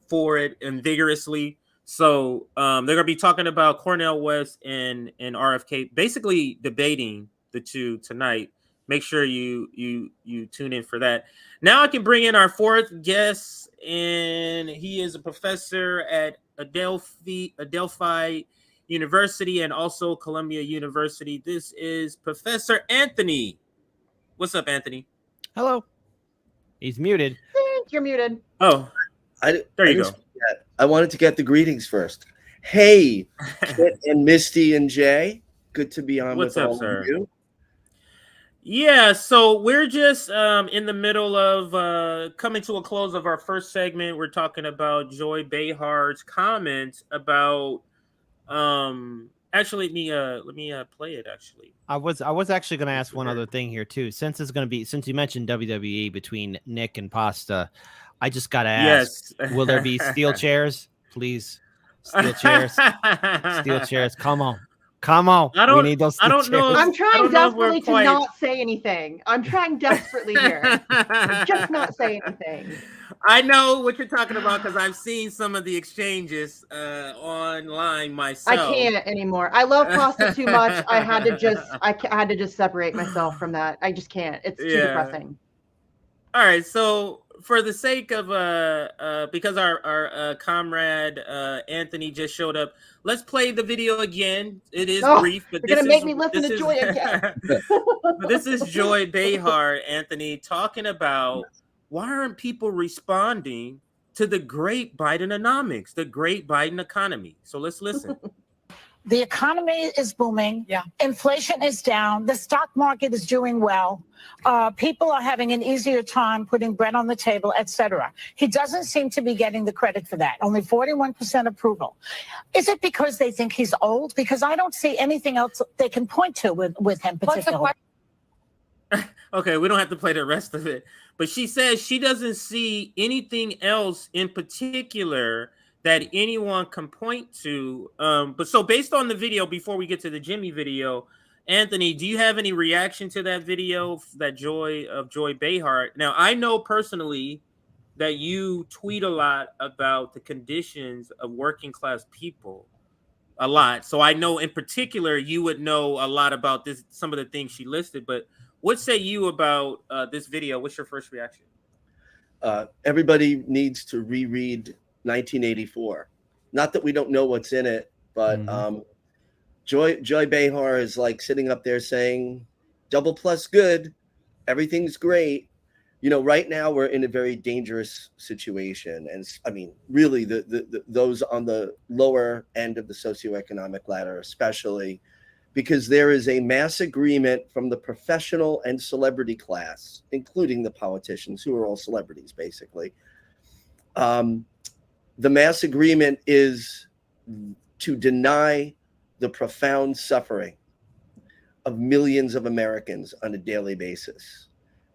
Speaker 4: for it and vigorously. So they're gonna be talking about Cornel West and RFK, basically debating the two tonight. Make sure you tune in for that. Now I can bring in our fourth guest, and he is a professor at Adelphi University and also Columbia University. This is Professor Anthony. What's up, Anthony?
Speaker 5: Hello. He's muted.
Speaker 6: You're muted.
Speaker 4: Oh, there you go.
Speaker 10: I wanted to get the greetings first. Hey, Kit and Misty and Jay, good to be on
Speaker 4: What's
Speaker 10: with
Speaker 4: up,
Speaker 10: all
Speaker 4: sir?
Speaker 10: of you.
Speaker 4: Yeah, so we're just in the middle of coming to a close of our first segment. We're talking about Joy Behar's comments about actually let me play it actually.
Speaker 5: I was actually going to ask one other thing here too. Since you mentioned WWE between Nick and Pasta, I just got to ask,
Speaker 4: Yes.
Speaker 5: will there be steel chairs? Please. Steel chairs. Steel chairs. Come on. We need those steel chairs.
Speaker 6: I'm trying desperately to
Speaker 4: quite...
Speaker 6: not say anything. I'm trying desperately here. Just not say anything.
Speaker 4: I know what you're talking about because I've seen some of the exchanges online myself.
Speaker 6: I can't anymore. I love pasta too much. I had to just separate myself from that. I just can't. It's too depressing.
Speaker 4: All right, so for the sake of because our comrade Anthony just showed up, let's play the video again. It is brief, but
Speaker 6: you're gonna make me listen to Joy again.
Speaker 4: But this is Joy Behar, Anthony, talking about why aren't people responding to the great Bidenomics, the great Biden economy. So let's listen.
Speaker 7: The economy is booming. Yeah. Inflation is down. The stock market is doing well. People are having an easier time putting bread on the table, etc. He doesn't seem to be getting the credit for that. Only 41% approval. Is it because they think he's old? Because I don't see anything else they can point to with him particularly.
Speaker 4: Okay, we don't have to play the rest of it. But she says she doesn't see anything else in particular that anyone can point to. But so based on the video, before we get to the Jimmy video, Anthony, do you have any reaction to that video, that Joy Behar? Now, I know personally that you tweet a lot about the conditions of working class people, a lot. So I know in particular you would know a lot about this, some of the things she listed. But what say you about this video? What's your first reaction?
Speaker 10: Everybody needs to reread 1984. Not that we don't know what's in it, but Joy Behar is like sitting up there saying, double plus good, everything's great. You know, right now we're in a very dangerous situation. And I mean, really, the those on the lower end of the socioeconomic ladder, especially, because there is a mass agreement from the professional and celebrity class, including the politicians who are all celebrities, basically. The mass agreement is to deny the profound suffering of millions of Americans on a daily basis.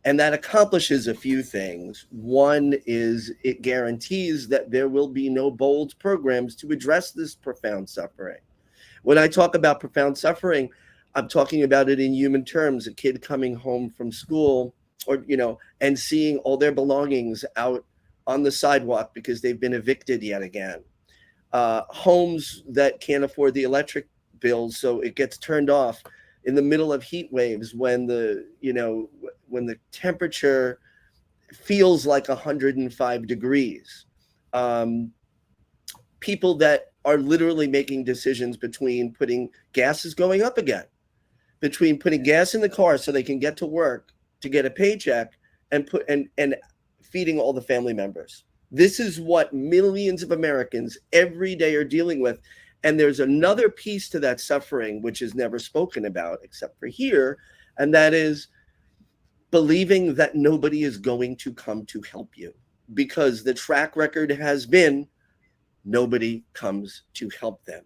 Speaker 10: And that accomplishes a few things. One is it guarantees that there will be no bold programs to address this profound suffering. When I talk about profound suffering, I'm talking about it in human terms, a kid coming home from school or, you know, and seeing all their belongings out on the sidewalk because they've been evicted yet again. Homes that can't afford the electric bills, so it gets turned off in the middle of heat waves when the temperature feels like 105 degrees. People that are literally making decisions between putting gas is going up again, between putting gas in the car so they can get to work to get a paycheck and feeding all the family members. This is what millions of Americans every day are dealing with. And there's another piece to that suffering, which is never spoken about except for here. And that is believing that nobody is going to come to help you, because the track record has been nobody comes to help them.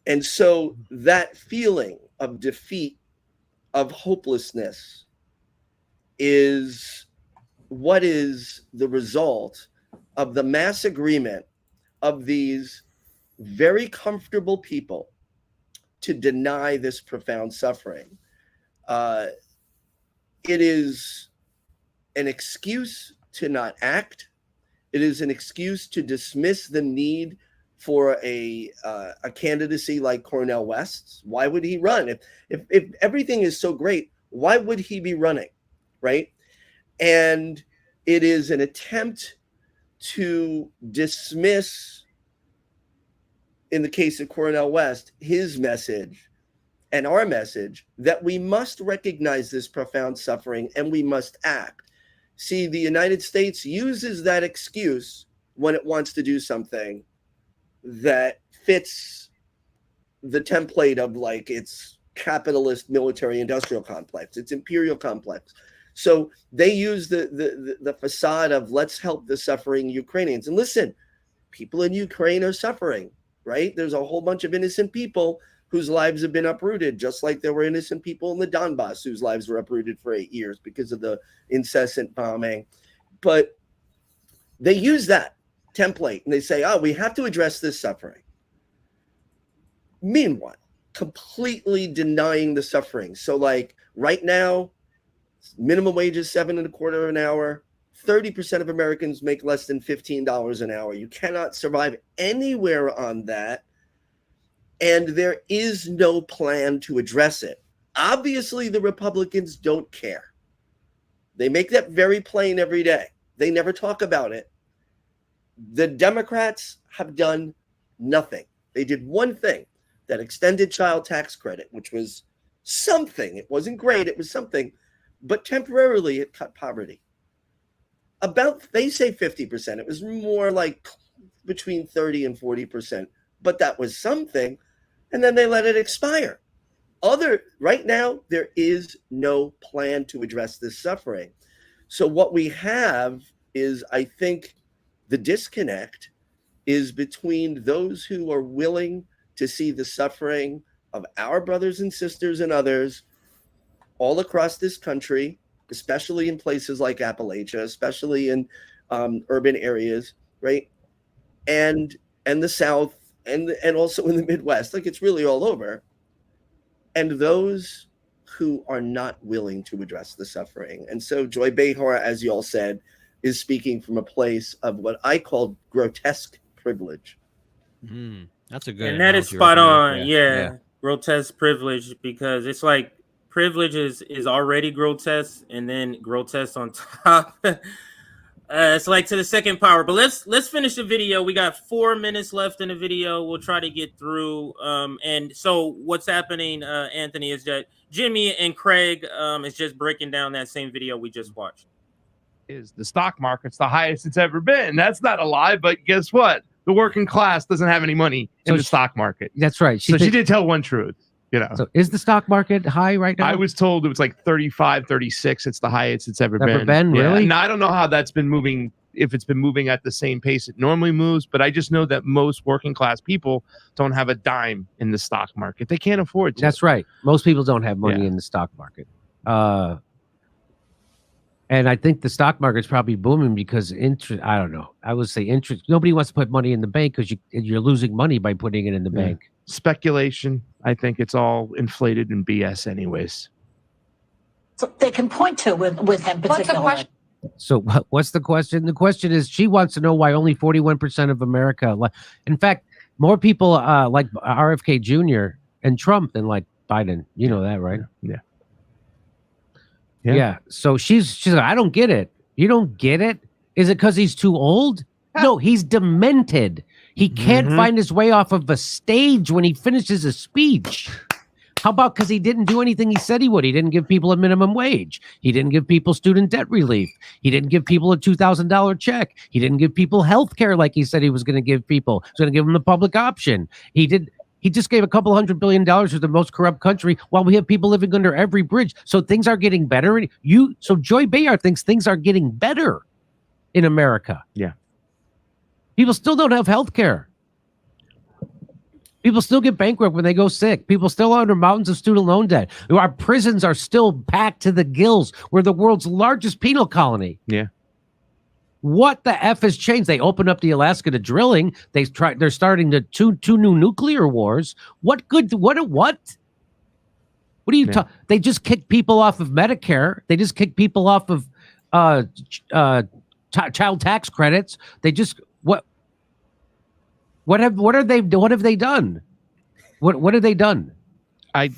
Speaker 10: And so that feeling of defeat, of hopelessness, is what is the result of the mass agreement of these very comfortable people to deny this profound suffering. It is an excuse to not act. It is an excuse to dismiss the need for a candidacy like Cornel West's. Why would he run? If everything is so great, why would he be running, right? And it is an attempt to dismiss, in the case of Cornel West, his message and our message that we must recognize this profound suffering and we must act. See, the United States uses that excuse when it wants to do something that fits the template of like its capitalist military industrial complex, its imperial complex. So they use the facade of let's help the suffering Ukrainians. And listen, people in Ukraine are suffering, right? There's a whole bunch of innocent people whose lives have been uprooted, just like there were innocent people in the Donbass whose lives were uprooted for 8 years because of the incessant bombing. But they use that template and they say, oh, we have to address this suffering. Meanwhile, completely denying the suffering. So like right now, minimum wage is $7.25 an hour. 30% of Americans make less than $15 an hour. You cannot survive anywhere on that. And there is no plan to address it. Obviously, the Republicans don't care. They make that very plain every day. They never talk about it. The Democrats have done nothing. They did one thing, that extended child tax credit, which was something. It wasn't great. It was something. But temporarily, it cut poverty. They say 50%. It was more like between 30 and 40%. But that was something. And then they let it expire. Right now, there is no plan to address this suffering. So what we have is, I think, the disconnect is between those who are willing to see the suffering of our brothers and sisters and others all across this country, especially in places like Appalachia, especially in urban areas, right? And the South, and also in the Midwest, like it's really all over. And those who are not willing to address the suffering. And so Joy Behar, as you all said, is speaking from a place of what I call grotesque privilege.
Speaker 5: That's a good.
Speaker 4: And that is spot on. Yeah. Grotesque privilege, because it's like privilege is already grotesque, and then grotesque on top. It's like to the second power. But let's finish the video. We got 4 minutes left in the video. We'll try to get through. And so what's happening, Anthony, is that Jimmy and Craig is just breaking down that same video we just watched.
Speaker 9: Is the stock market's the highest it's ever been. That's not a lie, but guess what? The working class doesn't have any money in the stock market.
Speaker 1: That's right.
Speaker 9: She did tell one truth. You know.
Speaker 1: So is the stock market high right now?
Speaker 9: I was told it was like 35, 36. It's the highest it's ever been.
Speaker 1: Really?
Speaker 9: And I don't know how that's been moving, if it's been moving at the same pace it normally moves, but I just know that most working class people don't have a dime in the stock market. They can't afford to.
Speaker 1: That's right. Most people don't have money in the stock market. And I think the stock market's probably booming because interest, I don't know. I would say interest. Nobody wants to put money in the bank because you're losing money by putting it in the bank.
Speaker 9: Speculation. I think it's all inflated in BS anyways.
Speaker 7: So they can point to with him particularly.
Speaker 1: So what's the question? The question is, she wants to know why only 41% of America, in fact, more people like RFK Jr. and Trump than like Biden. You know that, right? Yeah. So she's like, I don't get it. You don't get it? Is it because he's too old? No, he's demented. He can't find his way off of a stage when he finishes a speech. How about because he didn't do anything he said he would? He didn't give people a minimum wage. He didn't give people student debt relief. He didn't give people a $2,000 check. He didn't give people health care like he said he was going to give people. He was going to give them the public option. He just gave a couple $100 billion to the most corrupt country while we have people living under every bridge. So things are getting better. So Joy Behar thinks things are getting better in America.
Speaker 9: Yeah.
Speaker 1: People still don't have health care. People still get bankrupt when they go sick. People still are under mountains of student loan debt. Our prisons are still packed to the gills. We're the world's largest penal colony.
Speaker 9: Yeah.
Speaker 1: What the F has changed? They opened up the Alaska to drilling. They're starting to two new nuclear wars. What good? What? What do you talk? They just kick people off of Medicare. They just kick people off of child tax credits. They just what have they done? What have they done?
Speaker 9: I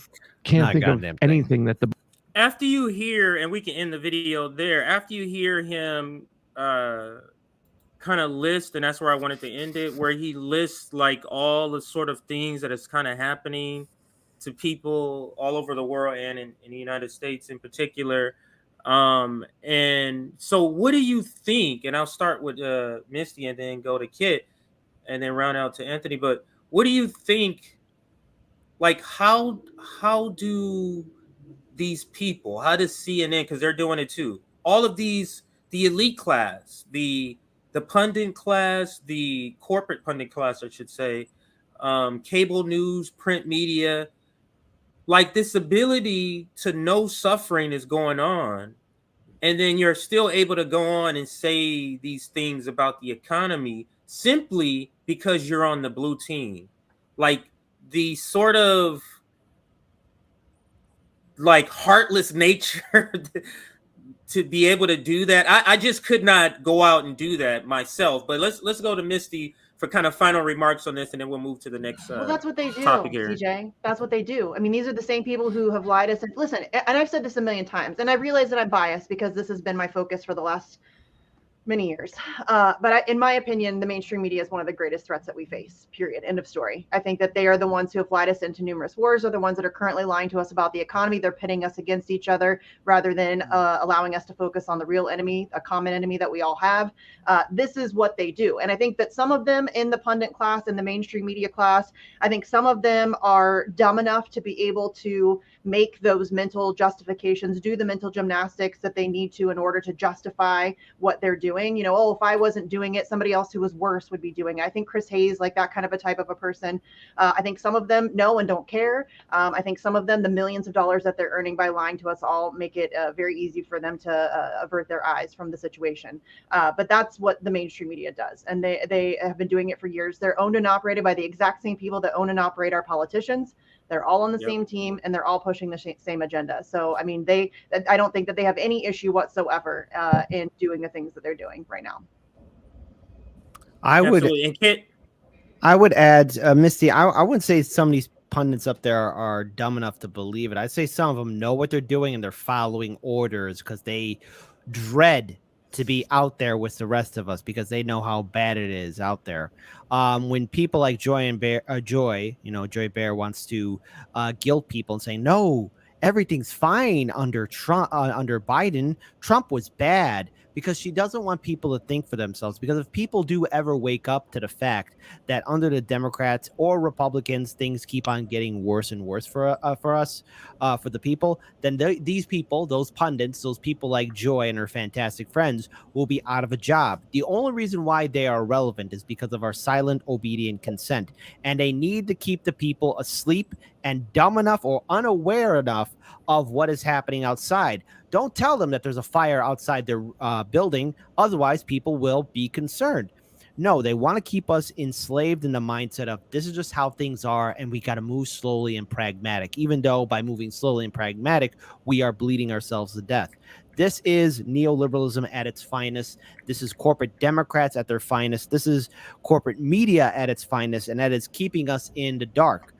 Speaker 9: can't
Speaker 5: Not
Speaker 9: think of
Speaker 5: goddamn thing.
Speaker 9: anything that the
Speaker 4: After you hear, and we can end the video there, after you hear him kind of list, and that's where I wanted to end it, where he lists like all the sort of things that is kind of happening to people all over the world and in the United States in particular. And so what do you think? And I'll start with Misty and then go to Kit and then round out to Anthony. But what do you think? Like, how do these people, how does CNN, because they're doing it too, all of these, the elite class, the pundit class, the corporate pundit class, I should say, cable news, print media, like this ability to know suffering is going on, and then you're still able to go on and say these things about the economy simply because you're on the blue team. Like the sort of like heartless nature to be able to do that. I just could not go out and do that myself. But let's go to Misty for kind of final remarks on this, and then we'll move to the next
Speaker 6: well, that's what they do,
Speaker 4: topic here.
Speaker 6: CJ. That's what they do. I mean, these are the same people who have lied us. And listen, and I've said this a million times, and I realize that I'm biased because this has been my focus for the last many years. But in my opinion, the mainstream media is one of the greatest threats that we face, period. End of story. I think that they are the ones who have lied us into numerous wars, are the ones that are currently lying to us about the economy. They're pitting us against each other rather than allowing us to focus on the real enemy, a common enemy that we all have. This is what they do. And I think that some of them in the pundit class and the mainstream media class, I think some of them are dumb enough to be able to make those mental justifications, do the mental gymnastics that they need to in order to justify what they're doing. You know, oh, if I wasn't doing it, somebody else who was worse would be doing it. I think Chris Hayes, like that kind of a type of a person. I think some of them know and don't care. I think some of them, the millions of dollars that they're earning by lying to us all, make it very easy for them to avert their eyes from the situation. But that's what the mainstream media does. And they have been doing it for years. They're owned and operated by the exact same people that own and operate our politicians. They're all on the same team, and they're all pushing the same agenda. So, I mean, I don't think that they have any issue whatsoever in doing the things that they're doing right now.
Speaker 11: I would add, Misty, I wouldn't say some of these pundits up there are dumb enough to believe it. I'd say some of them know what they're doing and they're following orders because they dread to be out there with the rest of us because they know how bad it is out there. When people like Joy Behar wants to guilt people and say, no, everything's fine under Trump, under Biden. Trump was bad, because she doesn't want people to think for themselves. Because if people do ever wake up to the fact that under the Democrats or Republicans, things keep on getting worse and worse for us, for the people, then these people, those pundits, those people like Joy and her fantastic friends will be out of a job. The only reason why they are relevant is because of our silent, obedient consent. And they need to keep the people asleep and dumb enough or unaware enough of what is happening outside. Don't tell them that there's a fire outside their building. Otherwise, people will be concerned. No, they want to keep us enslaved in the mindset of this is just how things are, and we got to move slowly and pragmatic, even though by moving slowly and pragmatic, we are bleeding ourselves to death. This is neoliberalism at its finest. This is corporate Democrats at their finest. This is corporate media at its finest, and that is keeping us in the dark.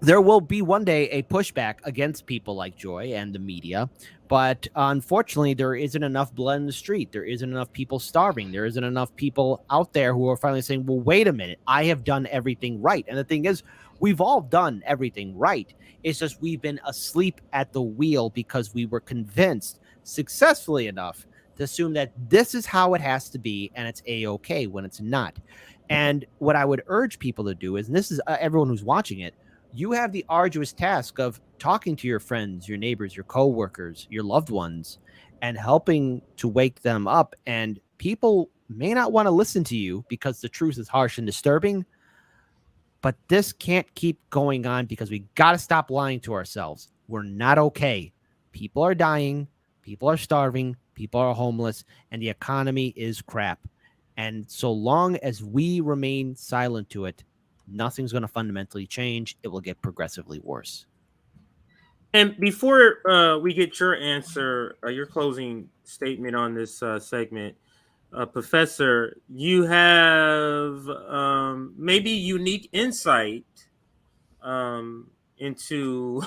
Speaker 11: There will be one day a pushback against people like Joy and the media, But unfortunately, there isn't enough blood in the street. There isn't enough people starving. There isn't enough people out there who are finally saying, well, wait a minute, I have done everything right. And the thing is, we've all done everything right. It's just we've been asleep at the wheel because we were convinced successfully enough to assume that this is how it has to be and it's A-okay when it's not. And what I would urge people to do is, and this is everyone who's watching it, you have the arduous task of talking to your friends, your neighbors, your coworkers, your loved ones, and helping to wake them up. And people may not want to listen to you because the truth is harsh and disturbing, but this can't keep going on because we got to stop lying to ourselves. We're not okay. People are dying. People are starving. People are homeless. And the economy is crap. And so long as we remain silent to it, nothing's going to fundamentally change. It will get progressively worse.
Speaker 4: And before we get your answer, your closing statement on this segment, Professor, you have maybe unique insight into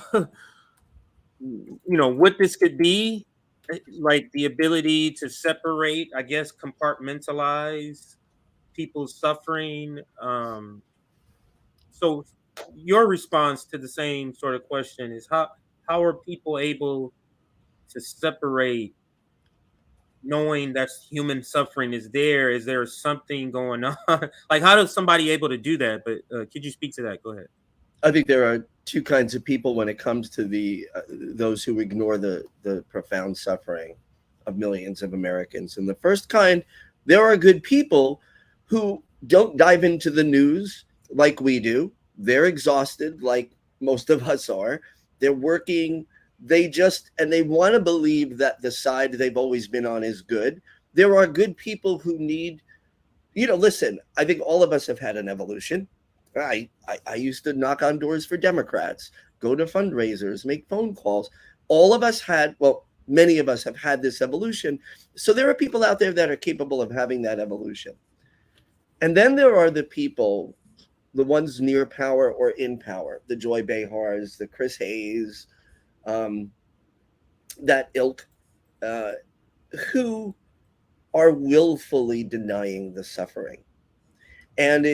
Speaker 4: what this could be, like the ability to separate, I guess, compartmentalize people's suffering. So your response to the same sort of question is how are people able to separate, knowing that human suffering is there? Is there something going on? Like, how is somebody able to do that? But could you speak to that? Go ahead.
Speaker 10: I think there are two kinds of people when it comes to the those who ignore the profound suffering of millions of Americans. And the first kind, there are good people who don't dive into the news like we do. They're exhausted, like most of us are. They're working. They want to believe that the side they've always been on is good. There are good people who need, listen, I think all of us have had an evolution. I used to knock on doors for Democrats, go to fundraisers, make phone calls. All of us many of us have had this evolution. So there are people out there that are capable of having that evolution. And then there are the people, the ones near power or in power, the Joy Behars, the Chris Hayes, that ilk, who are willfully denying the suffering. And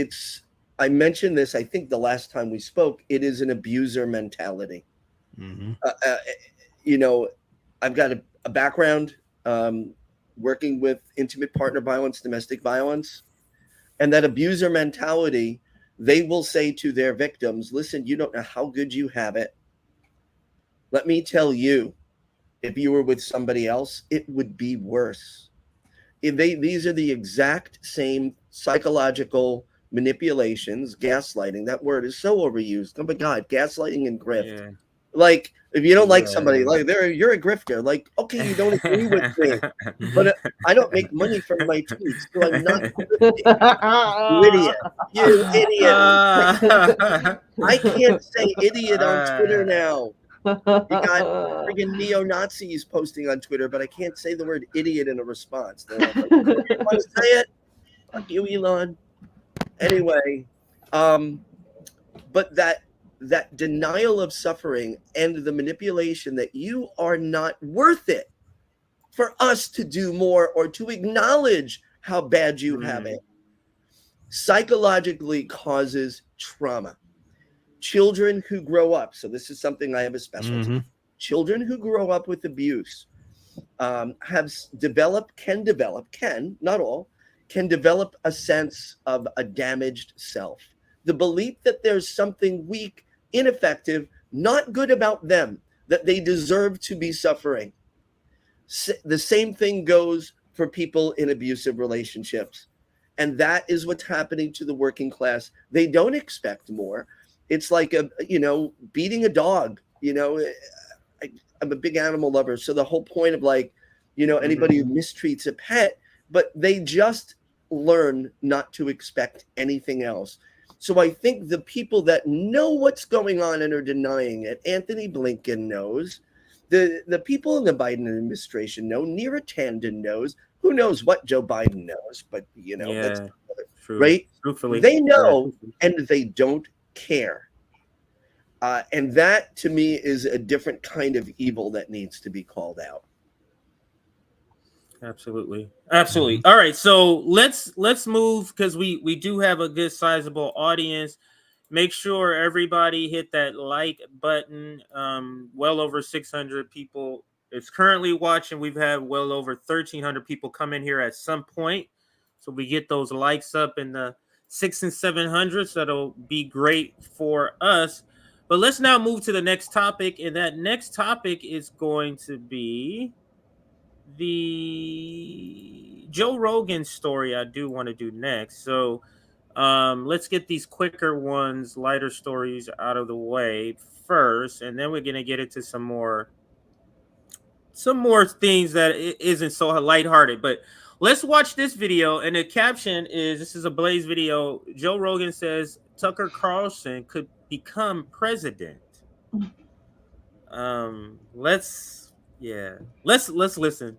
Speaker 10: I mentioned this, I think the last time we spoke, it is an abuser mentality. Mm-hmm. I've got a background working with intimate partner violence, domestic violence, and that abuser mentality, they will say to their victims, listen, you don't know how good you have it. Let me tell you, if you were with somebody else, it would be worse. These are the exact same psychological manipulations, gaslighting. That word is so overused. Oh my God, gaslighting and grift. Yeah. Like, if you don't like somebody, like you're a grifter. Like, okay, you don't agree with me, but I don't make money from my tweets, so I'm not. You idiot! I can't say idiot on Twitter now. You got friggin' neo-Nazis posting on Twitter, but I can't say the word idiot in a response. They're like, you want to say it? Fuck you, Elon. Anyway, but that denial of suffering and the manipulation that you are not worth it for us to do more or to acknowledge how bad you have it psychologically causes trauma. Children who grow up, so this is something I have a specialty. Children who grow up with abuse can develop a sense of a damaged self. The belief that there's something weak, ineffective, not good about them, that they deserve to be suffering. The same thing goes for people in abusive relationships. And that is what's happening to the working class. They don't expect more. It's like beating a dog. I'm a big animal lover. So the whole point of anybody who mistreats a pet, but they just learn not to expect anything else. So I think the people that know what's going on and are denying it, Anthony Blinken knows, the people in the Biden administration know, Neera Tanden knows, who knows what Joe Biden knows, but that's
Speaker 4: true.
Speaker 10: Right?
Speaker 4: Truthfully,
Speaker 10: they know and they don't care. And that, to me, is a different kind of evil that needs to be called out.
Speaker 4: Absolutely. All right, so let's move, because we do have a good sizable audience. Make sure everybody hit that like button. Well over 600 people is currently watching. We've had well over 1,300 people come in here at some point, so we get those likes up in the 600 and 700s. That'll be great for us. But let's now move to the next topic, and that next topic is going to be the Joe Rogan story. I do want to do next. So let's get these quicker ones, lighter stories out of the way first, and then we're going to get into some more things that isn't so lighthearted. But let's watch this video, and the caption is, this is a Blaze video. Joe Rogan says Tucker Carlson could become president. Let's listen.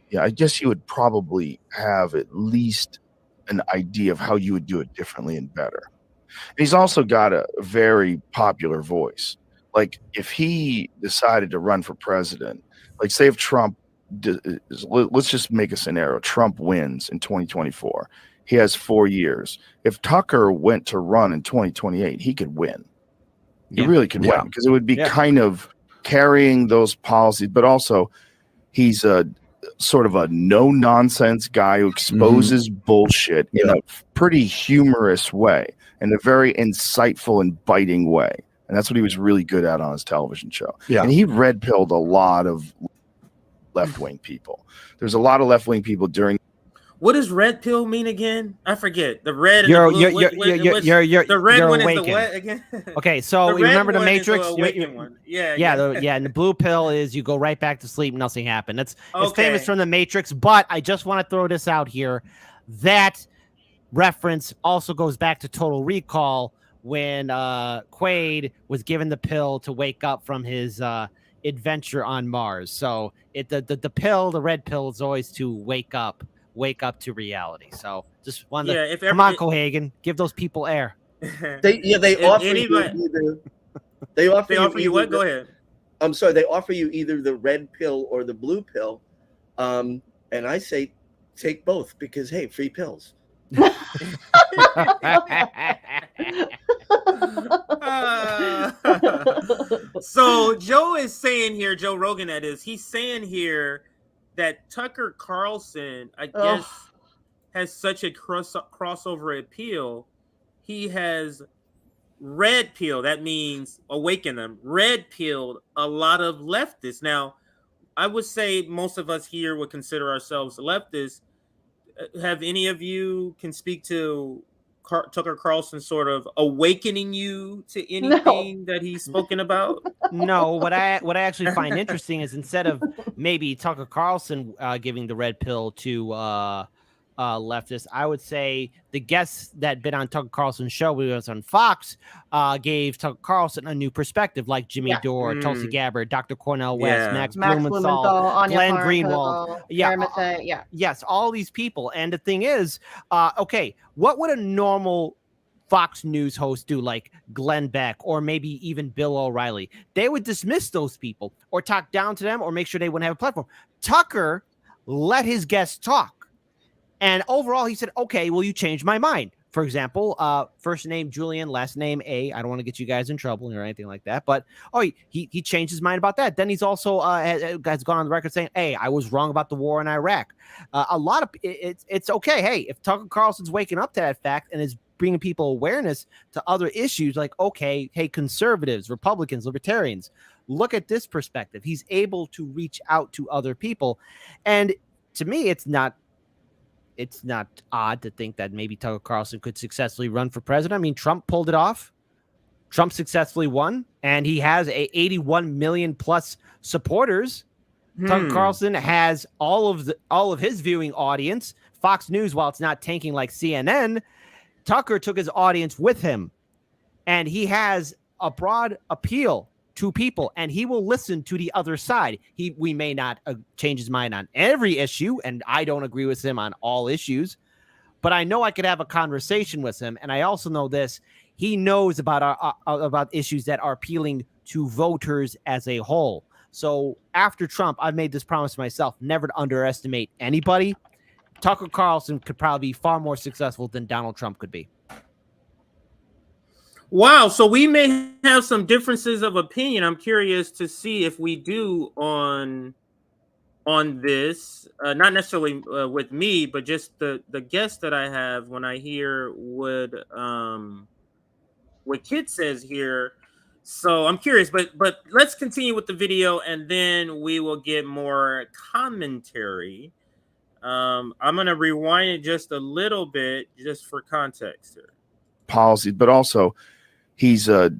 Speaker 12: Yeah, I guess you would probably have at least an idea of how you would do it differently and better. And he's also got a very popular voice. Like, if he decided to run for president, like, say if Trump, let's just make a scenario, Trump wins in 2024. He has 4 years. If Tucker went to run in 2028, he could win. He really could win, because it would be kind of carrying those policies, but also he's a sort of a no-nonsense guy who exposes bullshit in a pretty humorous way, in a very insightful and biting way. And that's what he was really good at on his television show. Yeah. And he red-pilled a lot of left-wing people. There's a lot of left-wing people during.
Speaker 4: What does red pill mean again? I forget. The red.
Speaker 5: You're
Speaker 4: the red one
Speaker 5: awakened.
Speaker 4: is the what again?
Speaker 5: Okay, so
Speaker 4: the
Speaker 5: remember the
Speaker 4: one
Speaker 5: Matrix?
Speaker 4: is the awakened one.
Speaker 5: And the blue pill is you go right back to sleep, nothing happened. It's famous from the Matrix, but I just want to throw this out here. That reference also goes back to Total Recall, when Quaid was given the pill to wake up from his adventure on Mars. So the pill, the red pill, is always to wake up to reality. So just wanted to come on, Cohagen, give those people air.
Speaker 10: They offer you what?
Speaker 4: Go ahead.
Speaker 10: I'm sorry, they offer you either the red pill or the blue pill. And I say take both, because hey, free pills.
Speaker 4: So Joe is saying here, Joe Rogan that is, he's saying here that Tucker Carlson, I guess, has such a crossover appeal. He has red pill. That means awaken them. Red pilled a lot of leftists. Now, I would say most of us here would consider ourselves leftists. Have any of you can speak to Tucker Carlson sort of awakening you to anything that he's spoken about?
Speaker 5: No, what I actually find interesting is, instead of maybe Tucker Carlson giving the red pill to leftists, I would say the guests that been on Tucker Carlson's show, we was on Fox, gave Tucker Carlson a new perspective, like Jimmy Dore, Tulsi Gabbard, Dr. Cornel West, Max Blumenthal, Glenn Greenwald, yes, all these people. And the thing is, what would a normal Fox News host do, like Glenn Beck or maybe even Bill O'Reilly? They would dismiss those people or talk down to them or make sure they wouldn't have a platform. Tucker let his guests talk. And overall, he said, okay, well, you changed my mind. For example, first name Julian, last name A. I don't want to get you guys in trouble or anything like that. But, he changed his mind about that. Then he's also has gone on the record saying, hey, I was wrong about the war in Iraq. A lot of it's okay. Hey, if Tucker Carlson's waking up to that fact and is bringing people awareness to other issues, like, okay, hey, conservatives, Republicans, libertarians, look at this perspective. He's able to reach out to other people. And to me, it's not odd to think that maybe Tucker Carlson could successfully run for president. I mean, Trump pulled it off. Trump successfully won, and he has 81 million plus supporters. Tucker Carlson has all of his viewing audience. Fox News, while it's not tanking like CNN, Tucker took his audience with him, and he has a broad appeal to people, and he will listen to the other side. We may not change his mind on every issue, and I don't agree with him on all issues, but I know I could have a conversation with him. And I also know this: He knows about issues that are appealing to voters as a whole. So after Trump, I've made this promise to myself, never to underestimate anybody. Tucker Carlson could probably be far more successful than Donald Trump could be.
Speaker 4: Wow. So we may have some differences of opinion. I'm curious to see if we do on this, not necessarily with me, but just the guest that I have. When I hear what Kit says here, so I'm curious. But let's continue with the video, and then we will get more commentary. I'm gonna rewind it just a little bit, just for context here.
Speaker 12: Policy, but also he's a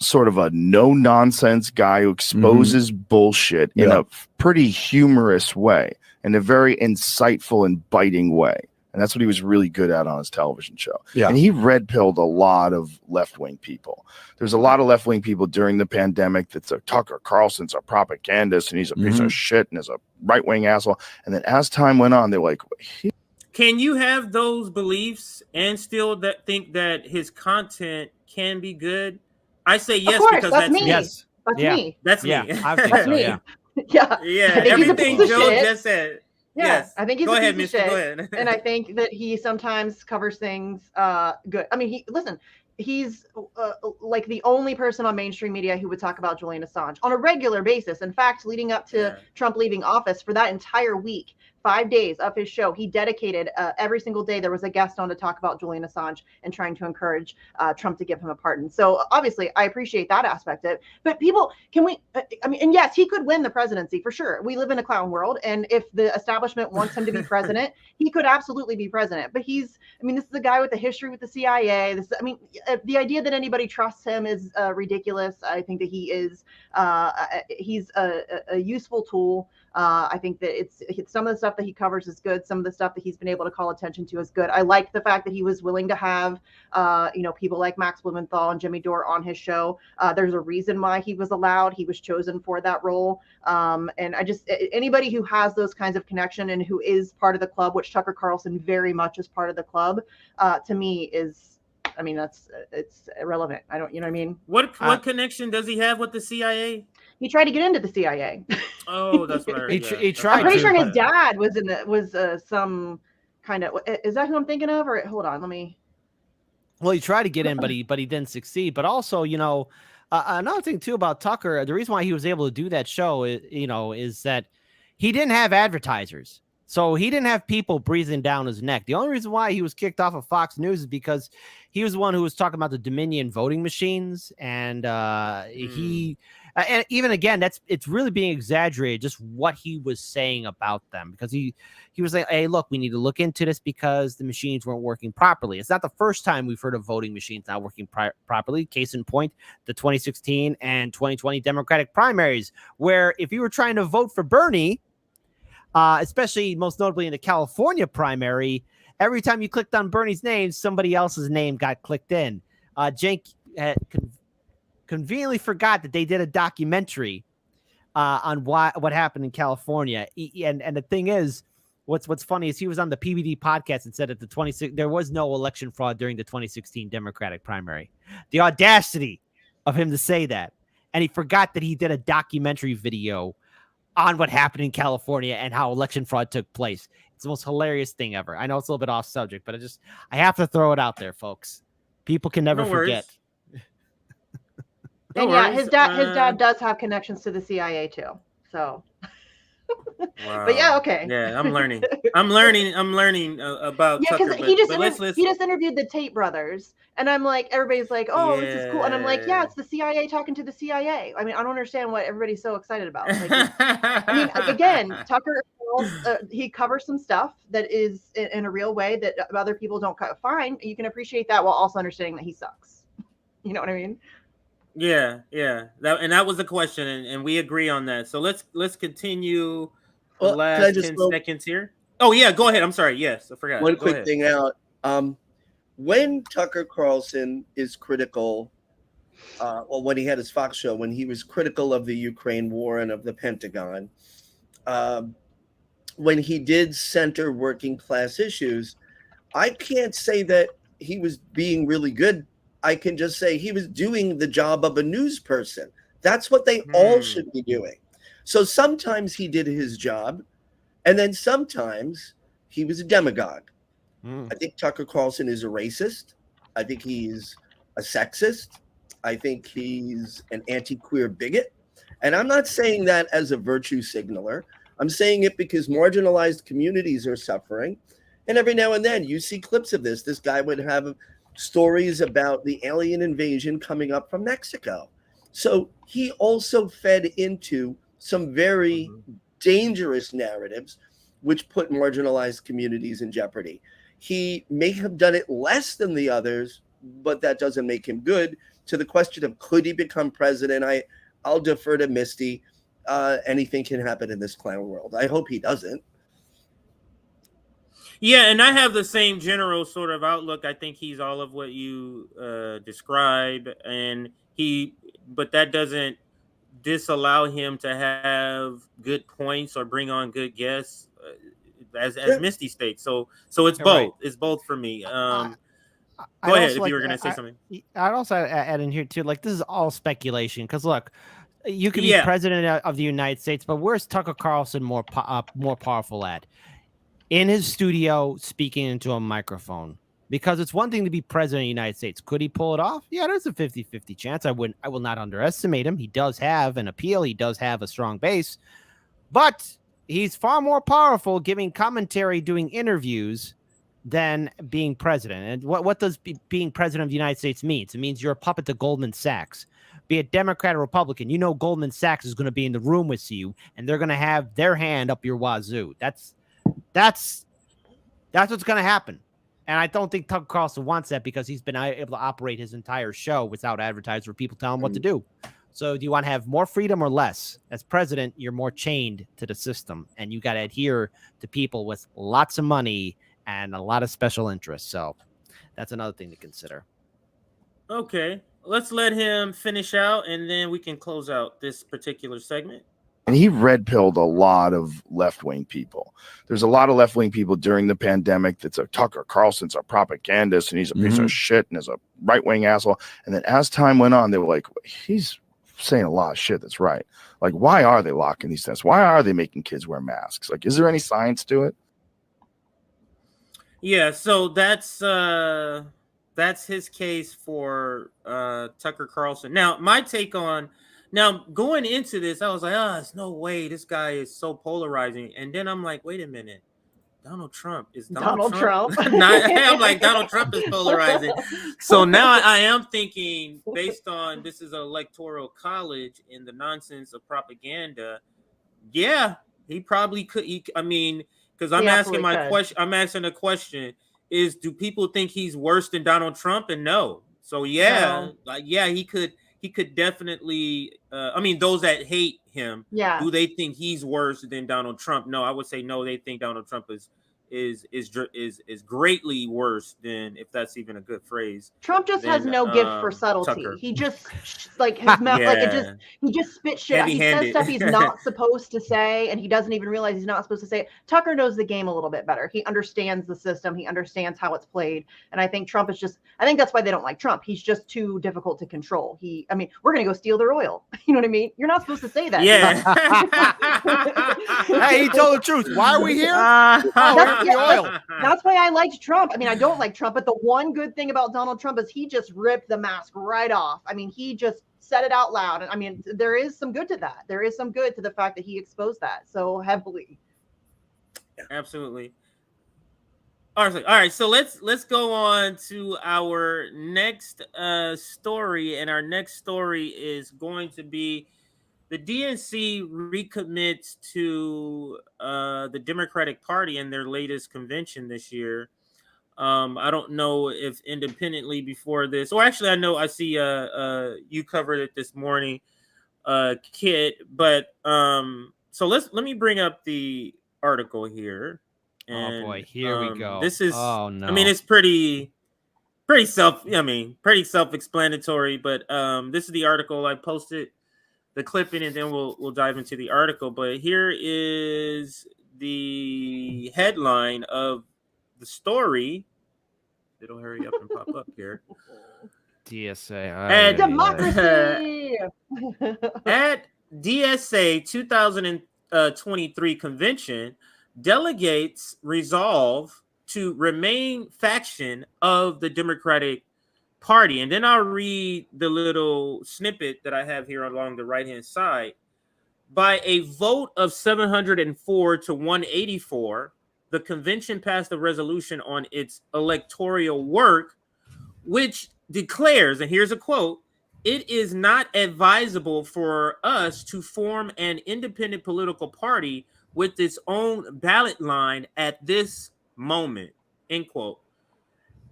Speaker 12: sort of a no-nonsense guy who exposes bullshit in a pretty humorous way, in a very insightful and biting way. And that's what he was really good at on his television show. Yeah. And he red-pilled a lot of left-wing people. There's a lot of left-wing people during the pandemic that said Tucker Carlson's a propagandist and he's a piece of shit and is a right-wing asshole. And then as time went on, they're like,
Speaker 4: can you have those beliefs and still think that his content can be good? I say yes, because that's me.
Speaker 6: Yes. That's me.
Speaker 4: That's me.
Speaker 5: I think so, yeah.
Speaker 6: Yeah.
Speaker 4: Everything Joe just said.
Speaker 6: Yeah,
Speaker 4: yes.
Speaker 6: I think he's
Speaker 4: go
Speaker 6: a
Speaker 4: ahead,
Speaker 6: piece of
Speaker 4: Mister.
Speaker 6: shit,
Speaker 4: Go ahead.
Speaker 6: and I think that he sometimes covers things good. I mean, he's like the only person on mainstream media who would talk about Julian Assange on a regular basis. In fact, leading up to Trump leaving office, for that entire week, 5 days of his show, he dedicated every single day there was a guest on to talk about Julian Assange and trying to encourage Trump to give him a pardon. So obviously I appreciate that aspect of it, but people, and yes, he could win the presidency for sure. We live in a clown world, and if the establishment wants him to be president, he could absolutely be president. But this is a guy with a history with the CIA. The idea that anybody trusts him is ridiculous. I think that he's a useful tool. I think that it's some of the stuff that he covers is good. Some of the stuff that he's been able to call attention to is good. I like the fact that he was willing to have, people like Max Blumenthal and Jimmy Dore on his show. There's a reason why he was allowed. He was chosen for that role. And anybody who has those kinds of connection and who is part of the club, which Tucker Carlson very much is part of the club, to me it's irrelevant. I don't, you know what I mean?
Speaker 4: What connection does he have with the CIA?
Speaker 6: He tried to get into the CIA.
Speaker 4: Oh, that's what I heard.
Speaker 5: He tried.
Speaker 6: I'm pretty sure his dad was some kind of. Is that who I'm thinking of? Or hold on, let me.
Speaker 5: Well, he tried to get in, but he didn't succeed. But also, another thing too about Tucker, the reason why he was able to do that show, is that he didn't have advertisers. So he didn't have people breathing down his neck. The only reason why he was kicked off of Fox News is because he was the one who was talking about the Dominion voting machines, and and even again, it's really being exaggerated just what he was saying about them, because he was like, hey, look, we need to look into this because the machines weren't working properly. It's not the first time we've heard of voting machines not working properly. Case in point, the 2016 and 2020 Democratic primaries, where if you were trying to vote for Bernie, especially most notably in the California primary, every time you clicked on Bernie's name, somebody else's name got clicked in. Jake conveniently forgot that they did a documentary on what happened in California. And the thing is, what's funny is he was on the PBD podcast and said that there was no election fraud during the 2016 Democratic primary. The audacity of him to say that. And he forgot that he did a documentary video on what happened in California and how election fraud took place. It's the most hilarious thing ever. I know it's a little bit off subject, but I have to throw it out there, folks. People can never forget.
Speaker 6: And yeah, his dad does have connections to the CIA too. So,
Speaker 4: wow.
Speaker 6: But yeah, okay.
Speaker 4: Yeah, I'm learning about Tucker.
Speaker 6: Yeah, because he just interviewed the Tate brothers, and I'm like, everybody's like, oh, this is cool, and I'm like, yeah, it's the CIA talking to the CIA. I mean, I don't understand what everybody's so excited about. Like, again, Tucker, he covers some stuff that is in a real way that other people don't find. You can appreciate that while also understanding that he sucks. You know what I mean?
Speaker 4: Yeah. That was the question, and we agree on that. So let's continue. The last 10 seconds here. Oh yeah, go ahead. I'm sorry. Yes, I forgot.
Speaker 10: One quick thing out. When Tucker Carlson is critical, or when he had his Fox show, when he was critical of the Ukraine war and of the Pentagon, when he did center working class issues, I can't say that he was being really good I can just say he was doing the job of a news person. That's what they all should be doing. So sometimes he did his job, and then sometimes he was a demagogue. I think Tucker Carlson is a racist. I think he's a sexist. I think he's an anti-queer bigot. And I'm not saying that as a virtue signaler. I'm saying it because marginalized communities are suffering. And every now and then you see clips of this. This guy would have stories about the alien invasion coming up from Mexico. So he also fed into some very dangerous narratives which put marginalized communities in jeopardy. He may have done it less than the others, but that doesn't make him good. To the question of could he become president, I'll defer to Misty. Anything can happen in this clown world. I hope he doesn't.
Speaker 4: Yeah, and I have the same general sort of outlook. I think he's all of what you describe, but that doesn't disallow him to have good points or bring on good guests, as Misty states. So it's both. Right. It's both for me. Go ahead if you were going to say something.
Speaker 11: I'd also add in here too, like this is all speculation because look, you can be president of the United States, but where's Tucker Carlson more powerful at? In his studio, speaking into a microphone. Because it's one thing to be president of the United States. Could he pull it off? Yeah, there's a 50-50 chance. I will not underestimate him. He does have an appeal. He does have a strong base. But he's far more powerful giving commentary, doing interviews than being president. And what does being president of the United States mean? It means you're a puppet to Goldman Sachs. Be it Democrat or Republican, you know Goldman Sachs is going to be in the room with you, and they're going to have their hand up your wazoo. That's what's going to happen. And I don't think Tucker Carlson wants that because he's been able to operate his entire show without advertisers or people telling him what to do. So do you want to have more freedom or less? As president, you're more chained to the system, and you got to adhere to people with lots of money and a lot of special interests. So that's another thing to consider.
Speaker 4: Okay, let's let him finish out, and then we can close out this particular segment.
Speaker 12: And he red-pilled a lot of left-wing people. There's a lot of left-wing people during the pandemic that's a Tucker Carlson's a propagandist and he's a piece of shit and is a right-wing asshole. And then as time went on, they were like, he's saying a lot of shit that's right. Like, why are they locking these tests? Why are they making kids wear masks? Like, is there any science to it?
Speaker 4: Yeah, so that's his case for Tucker Carlson. Now, my take on going into this, I was like, there's no way this guy is so polarizing. And then I'm like, wait a minute. Donald Trump is Donald Trump. I'm like, Donald Trump is polarizing. So now I am thinking, based on this is an electoral college in the nonsense of propaganda. Yeah, he probably could. Because I'm asking question. I'm asking a question: do people think he's worse than Donald Trump? And no. So he could. He could definitely. Those that hate him. Yeah. Do they think he's worse than Donald Trump? No, I would say no. They think Donald Trump is greatly worse than, if that's even a good phrase.
Speaker 6: Trump just has no gift for subtlety. Tucker. He just like his mouth, he just spits shit out. He says stuff he's not supposed to say, and he doesn't even realize he's not supposed to say it. Tucker knows the game a little bit better. He understands the system. He understands how it's played. And I think Trump is I think that's why they don't like Trump. He's just too difficult to control. We're gonna go steal their oil. You know what I mean? You're not supposed to say that.
Speaker 4: Yeah.
Speaker 11: Hey, he told the truth. Why are we here?
Speaker 6: That's why I liked Trump. I don't like Trump, but the one good thing about Donald Trump is he just ripped the mask right off. He just said it out loud. And there is some good to that. There is some good to the fact that he exposed that so heavily.
Speaker 4: Absolutely. All right. So let's go on to our next story. And our next story is going to be the DNC recommits to the Democratic Party in their latest convention this year. I don't know if independently before this, or actually I see you covered it this morning, Kit. But so let me bring up the article here. And,
Speaker 11: oh boy, here we go.
Speaker 4: This is it's pretty self-explanatory, but this is the article. I posted the clipping and then we'll dive into the article. But here is the headline of the story. It'll hurry up and pop up here.
Speaker 5: DSA.
Speaker 6: Democracy.
Speaker 4: At DSA 2023 convention, delegates resolve to remain faction of the Democratic Party. And then I'll read the little snippet that I have here along the right-hand side. By a vote of 704 to 184, the convention passed a resolution on its electoral work, which declares, and here's a quote, "It is not advisable for us to form an independent political party with its own ballot line at this moment," end quote.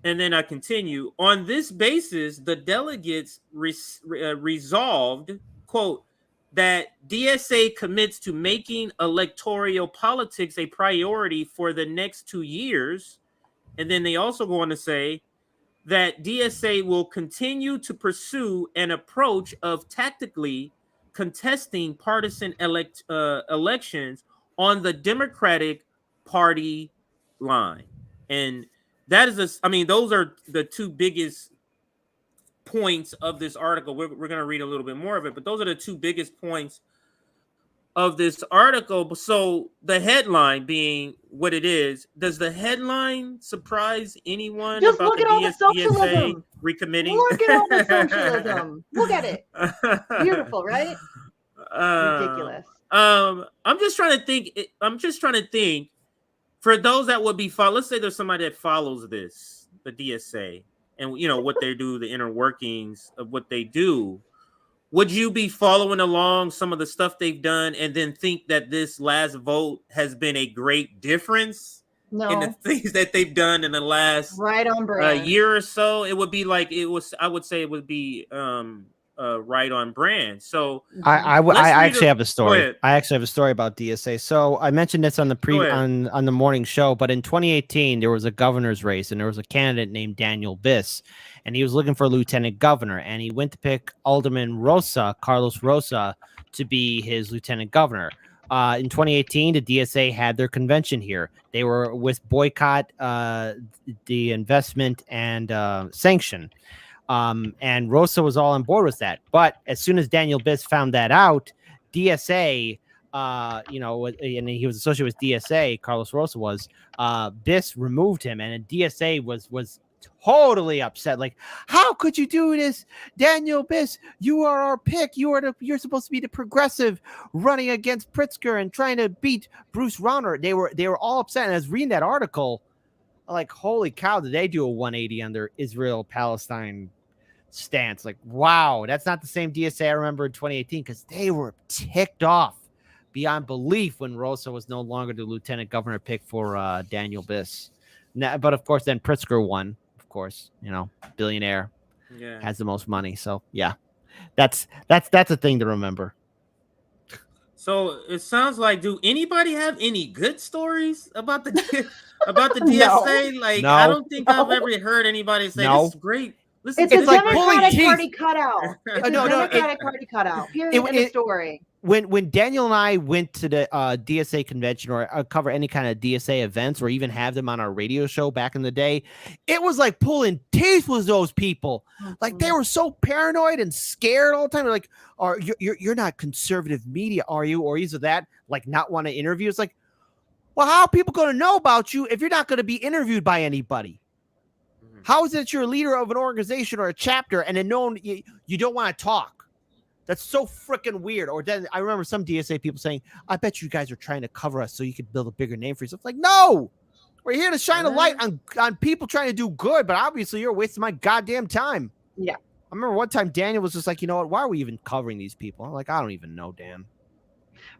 Speaker 4: And then I continue. On this basis, the delegates resolved, quote, that DSA commits to making electoral politics a priority for the next 2 years. And then they also go on to say that DSA will continue to pursue an approach of tactically contesting partisan elections on the Democratic Party line. And that is, those are the two biggest points of this article. We're going to read a little bit more of it, but those are the two biggest points of this article. So the headline being what it is, does the headline surprise anyone?
Speaker 6: Just
Speaker 4: about
Speaker 6: look
Speaker 4: the
Speaker 6: at all the socialism.
Speaker 4: recommitting?
Speaker 6: Look at all the socialism. Look at it. Beautiful, right? Ridiculous.
Speaker 4: I'm just trying to think. For those that would be let's say there's somebody that follows the DSA, and what they do, the inner workings of what they do. Would you be following along some of the stuff they've done and then think that this last vote has been a great difference in the things that they've done in the last
Speaker 6: right on brand
Speaker 4: year or so? It would be like I would say it would be right on brand. So
Speaker 11: I actually have a story. I actually have a story about DSA. So I mentioned this on the on the morning show, but in 2018 there was a governor's race and there was a candidate named Daniel Biss, and he was looking for lieutenant governor, and he went to pick Alderman Carlos Rosa, to be his lieutenant governor. In 2018, the DSA had their convention here. They were with boycott, the investment, and sanction. And Rosa was all on board with that. But as soon as Daniel Biss found that out, DSA, and he was associated with DSA, Carlos Rosa was, Biss removed him, and DSA was totally upset. Like, how could you do this, Daniel Biss? You are our pick. You're supposed to be the progressive running against Pritzker and trying to beat Bruce Rauner. They were all upset. And I was reading that article, like, holy cow, did they do a 180 on their Israel-Palestine stance? Like, wow, that's not the same DSA I remember in 2018, because they were ticked off beyond belief when Rosa was no longer the lieutenant governor pick for Daniel Biss. But of course, then Pritzker won. Of course, billionaire, has the most money. So yeah, that's a thing to remember.
Speaker 4: So it sounds like, do anybody have any good stories about the DSA?
Speaker 6: No.
Speaker 4: Like, no. I don't think I've ever heard anybody say this is great. Listen,
Speaker 6: it's a
Speaker 11: like
Speaker 6: Democratic Party cutout. It's a Democratic Party cutout. Period. End of story.
Speaker 11: When Daniel and I went to the DSA convention or cover any kind of DSA events or even have them on our radio show back in the day, it was like pulling teeth with those people. Like, they were so paranoid and scared all the time. They're like, you're not conservative media, are you? Or either that, like, not want to interview. It's like, well, how are people going to know about you if you're not going to be interviewed by anybody? How is it you're a leader of an organization or a chapter and then you don't want to talk? That's so freaking weird. Or then I remember some DSA people saying, I bet you guys are trying to cover us so you could build a bigger name for yourself. Like, no, we're here to shine a light on people trying to do good, but obviously you're wasting my goddamn time.
Speaker 6: Yeah.
Speaker 11: I remember one time Daniel was just like, you know what? Why are we even covering these people? I'm like, I don't even know, Dan.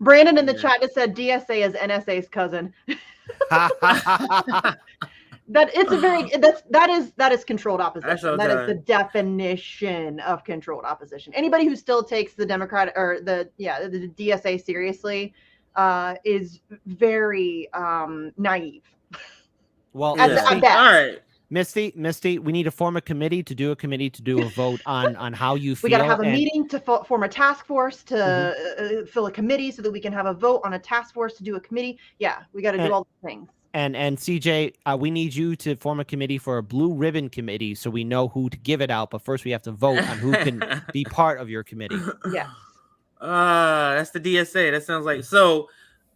Speaker 6: Brandon in the chat just said DSA is NSA's cousin. That is controlled opposition. That is the definition of controlled opposition. Anybody who still takes the Democratic or the DSA seriously is very naive.
Speaker 11: Well,
Speaker 6: at best.
Speaker 4: All right.
Speaker 11: Misty, we need to form a committee to do a vote on how you feel.
Speaker 6: We got to have a meeting to form a task force to fill a committee so that we can have a vote on a task force to do a committee. Yeah, we got to do all the things.
Speaker 11: And CJ, we need you to form a committee for a blue ribbon committee so we know who to give it out. But first, we have to vote on who can be part of your committee.
Speaker 6: Yeah.
Speaker 4: That's the DSA. That sounds like so.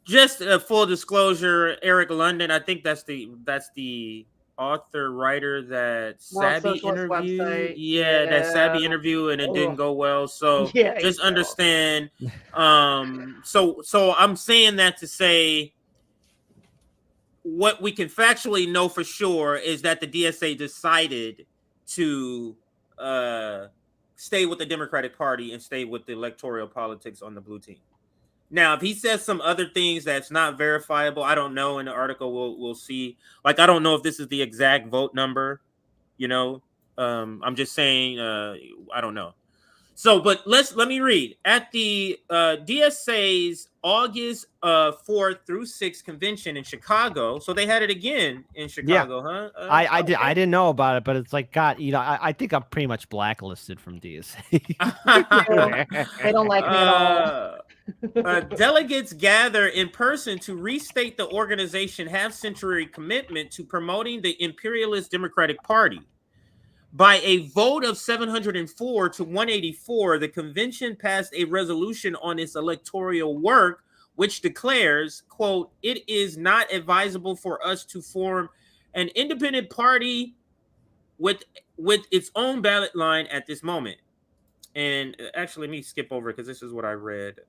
Speaker 4: Just a full disclosure, Eric London. I think that's the author writer that Sabby interview. Yeah, that Sabby interview, and it didn't go well. So just understand. So I'm saying that to say what we can factually know for sure is that the DSA decided to stay with the Democratic Party and stay with the electoral politics on the blue team. Now, if he says some other things that's not verifiable, I don't know. In the article, we'll see. Like, I don't know if this is the exact vote number. You know, I'm just saying, I don't know. So, but let me read. At the DSA's August 4th through 6th convention in Chicago. So they had it again in Chicago, huh?
Speaker 11: I didn't know about it, but it's like, God, you know, I think I'm pretty much blacklisted from DSA.
Speaker 6: They don't like me at all.
Speaker 4: Delegates gather in person to restate the organization's half-century commitment to promoting the imperialist Democratic Party. By a vote of 704 to 184, the convention passed a resolution on its electoral work, which declares, quote, "It is not advisable for us to form an independent party with its own ballot line at this moment." And actually, let me skip over because this is what I read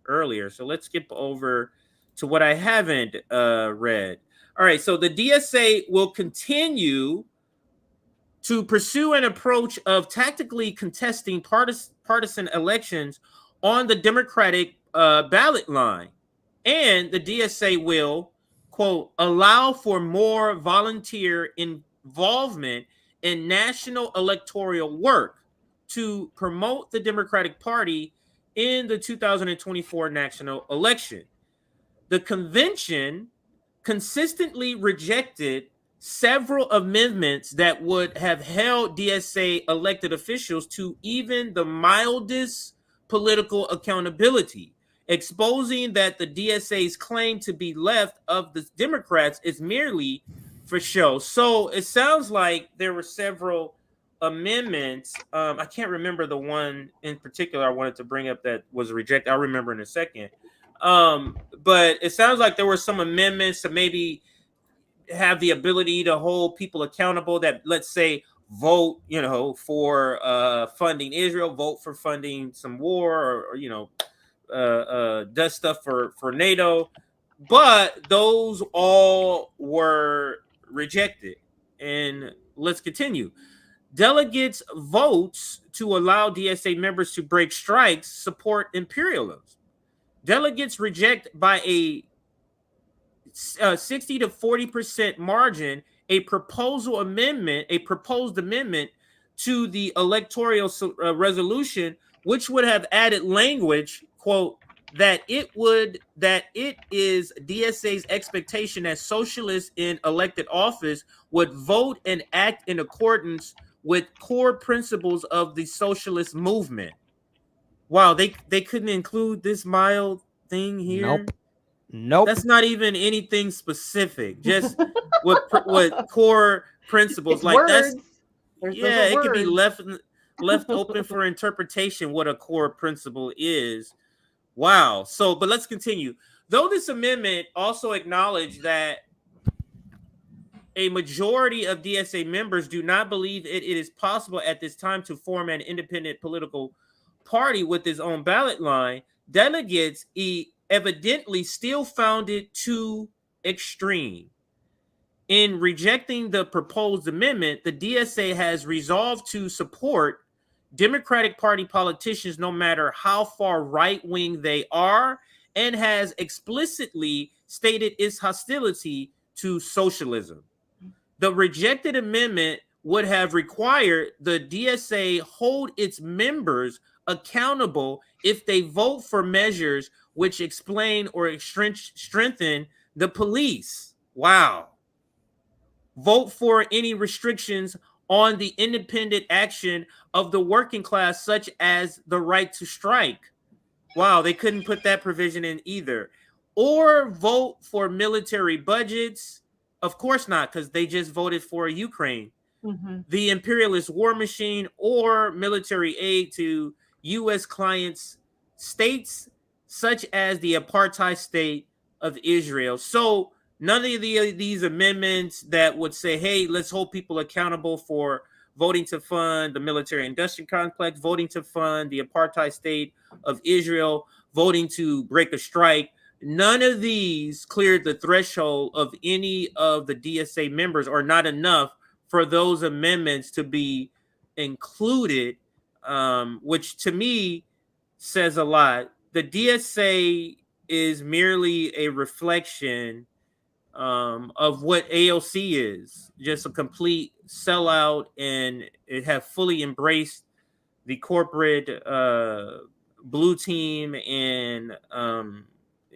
Speaker 4: earlier. So let's skip over to what I haven't read. All right. So the DSA will continue to pursue an approach of tactically contesting partisan elections on the Democratic ballot line. And the DSA will, quote, "allow for more volunteer involvement in national electoral work to promote the Democratic Party in the 2024 national election." The convention consistently rejected several amendments that would have held DSA elected officials to even the mildest political accountability, exposing that the DSA's claim to be left of the Democrats is merely for show. So it sounds like there were several amendments. I can't remember the one in particular I wanted to bring up that was rejected. I'll remember in a second. But it sounds like there were some amendments to maybe have the ability to hold people accountable that, let's say, vote, you know, for funding Israel, vote for funding some war, or you know, does stuff for NATO. But those all were rejected. And let's continue. Delegates votes to allow DSA members to break strikes support imperialism. Delegates reject by a 60 to 40% margin a proposed amendment to the electoral resolution, which would have added language, quote, that it is DSA's expectation that socialists in elected office would vote and act in accordance with core principles of the socialist movement. Wow, they couldn't include this mild thing here.
Speaker 11: Nope.
Speaker 4: That's not even anything specific. Just what core principles.
Speaker 6: It's
Speaker 4: like
Speaker 6: words.
Speaker 4: That's it could be left open for interpretation what a core principle is. Wow. So, but let's continue. Though this amendment also acknowledged that a majority of DSA members do not believe it is possible at this time to form an independent political party with its own ballot line, delegates evidently still found it too extreme. In rejecting the proposed amendment, the DSA has resolved to support Democratic Party politicians no matter how far right-wing they are, and has explicitly stated its hostility to socialism. The rejected amendment would have required the DSA hold its members accountable if they vote for measures which explain or strengthen the police. Wow. Vote for any restrictions on the independent action of the working class, such as the right to strike. Wow, they couldn't put that provision in either. Or vote for military budgets, Of course not, because they just voted for Ukraine.
Speaker 6: Mm-hmm.
Speaker 4: The imperialist war machine or military aid to U.S. clients, states such as the apartheid state of Israel. So none of these amendments that would say, hey, let's hold people accountable for voting to fund the military industrial complex, voting to fund the apartheid state of Israel, voting to break a strike. None of these cleared the threshold of any of the DSA members, or not enough for those amendments to be included, which to me says a lot. The DSA is merely a reflection of what AOC is, just a complete sellout, and it have fully embraced the corporate blue team. And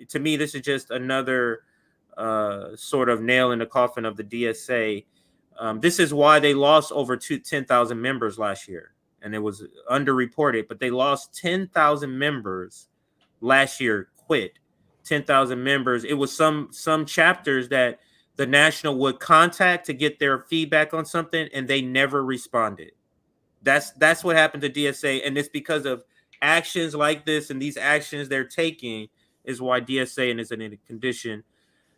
Speaker 4: to me, this is just another sort of nail in the coffin of the DSA. This is why they lost over 10,000 members last year, and it was underreported, but they lost 10,000 members last year, quit 10,000 members. It was some chapters that the National would contact to get their feedback on something, and they never responded. That's what happened to DSA, and it's because of actions like this, and these actions they're taking is why DSA is in a condition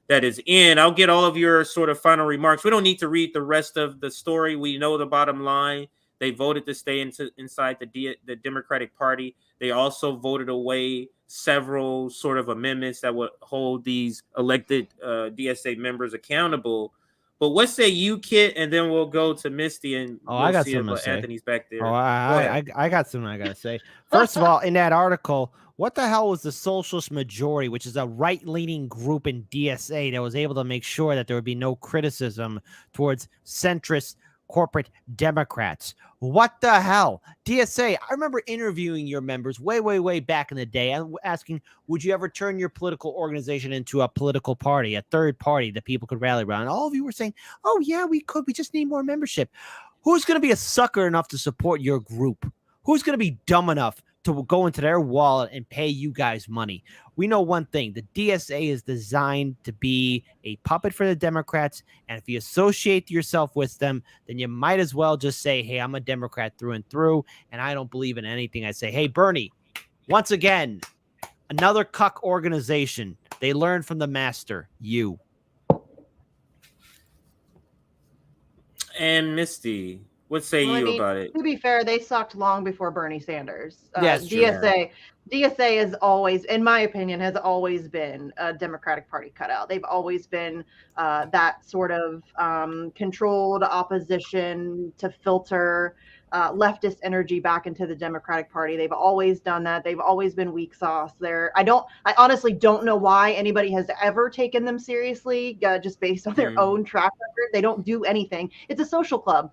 Speaker 4: that is in. I'll get all of your sort of final remarks. We don't need to read the rest of the story. We know the bottom line. They voted to stay inside the Democratic Party. They also voted away several sort of amendments that would hold these elected DSA members accountable. But what say you, Kit, and then we'll go to Misty, and
Speaker 11: I got something to say.
Speaker 4: Anthony's back there.
Speaker 11: I got something I got to say. First of all, in that article, what the hell was the Socialist Majority, which is a right-leaning group in DSA that was able to make sure that there would be no criticism towards centrist corporate Democrats? What the hell? DSA, I remember interviewing your members way back in the day and asking, would you ever turn your political organization into a political party, a third party that people could rally around? All of you were saying, oh, yeah, we could. We just need more membership. Who's going to be a sucker enough to support your group? Who's going to be dumb enough to go into their wallet and pay you guys money? We know one thing. The DSA is designed to be a puppet for the Democrats. And if you associate yourself with them, then you might as well just say, hey, I'm a Democrat through and through, and I don't believe in anything I say. Hey, Bernie, once again, another cuck organization. They learned from the master, you.
Speaker 4: And Misty, what say you about it?
Speaker 6: To be fair, they sucked long before Bernie Sanders.
Speaker 11: Yes,
Speaker 6: DSA is always, in my opinion, has always been a Democratic Party cutout. They've always been that sort of controlled opposition to filter leftist energy back into the Democratic Party. They've always done that. They've always been weak sauce there. I honestly don't know why anybody has ever taken them seriously, just based on their own track record. They don't do anything. It's a social club.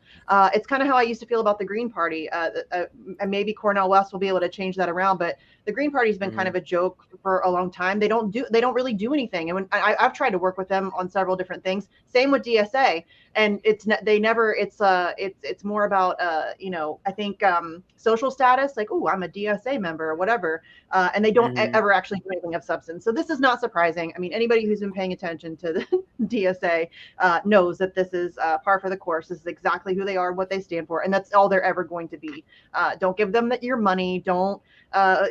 Speaker 6: It's kind of how I used to feel about the Green Party. And maybe Cornel West will be able to change that around, but the Green Party has been kind of a joke for a long time. They don't really do anything. And when I've tried to work with them on several different things, same with DSA, and it's more about I think social status, like, oh, I'm a DSA member or whatever, and they don't ever actually do anything of substance. So this is not surprising. I mean, anybody who's been paying attention to the DSA knows that this is par for the course. This is exactly who they are, what they stand for, and that's all they're ever going to be. Don't give them your money. Don't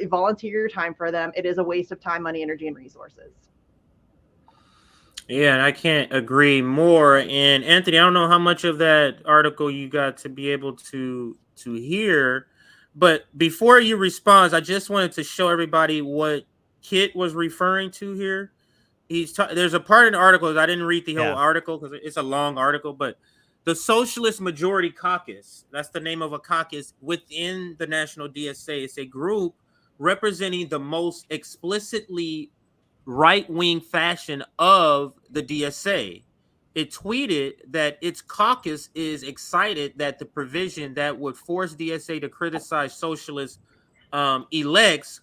Speaker 6: volunteer your time for them. It is a waste of time, money, energy, and resources.
Speaker 4: Yeah, and I can't agree more. And Anthony, I don't know how much of that article you got to be able to hear, but before you respond, I just wanted to show everybody what Kit was referring to here. There's a part in the article, I didn't read the whole article because it's a long article, but the Socialist Majority Caucus, that's the name of a caucus within the National DSA. It's a group representing the most explicitly right-wing fashion of the DSA. It tweeted that its caucus is excited that the provision that would force DSA to criticize socialist elects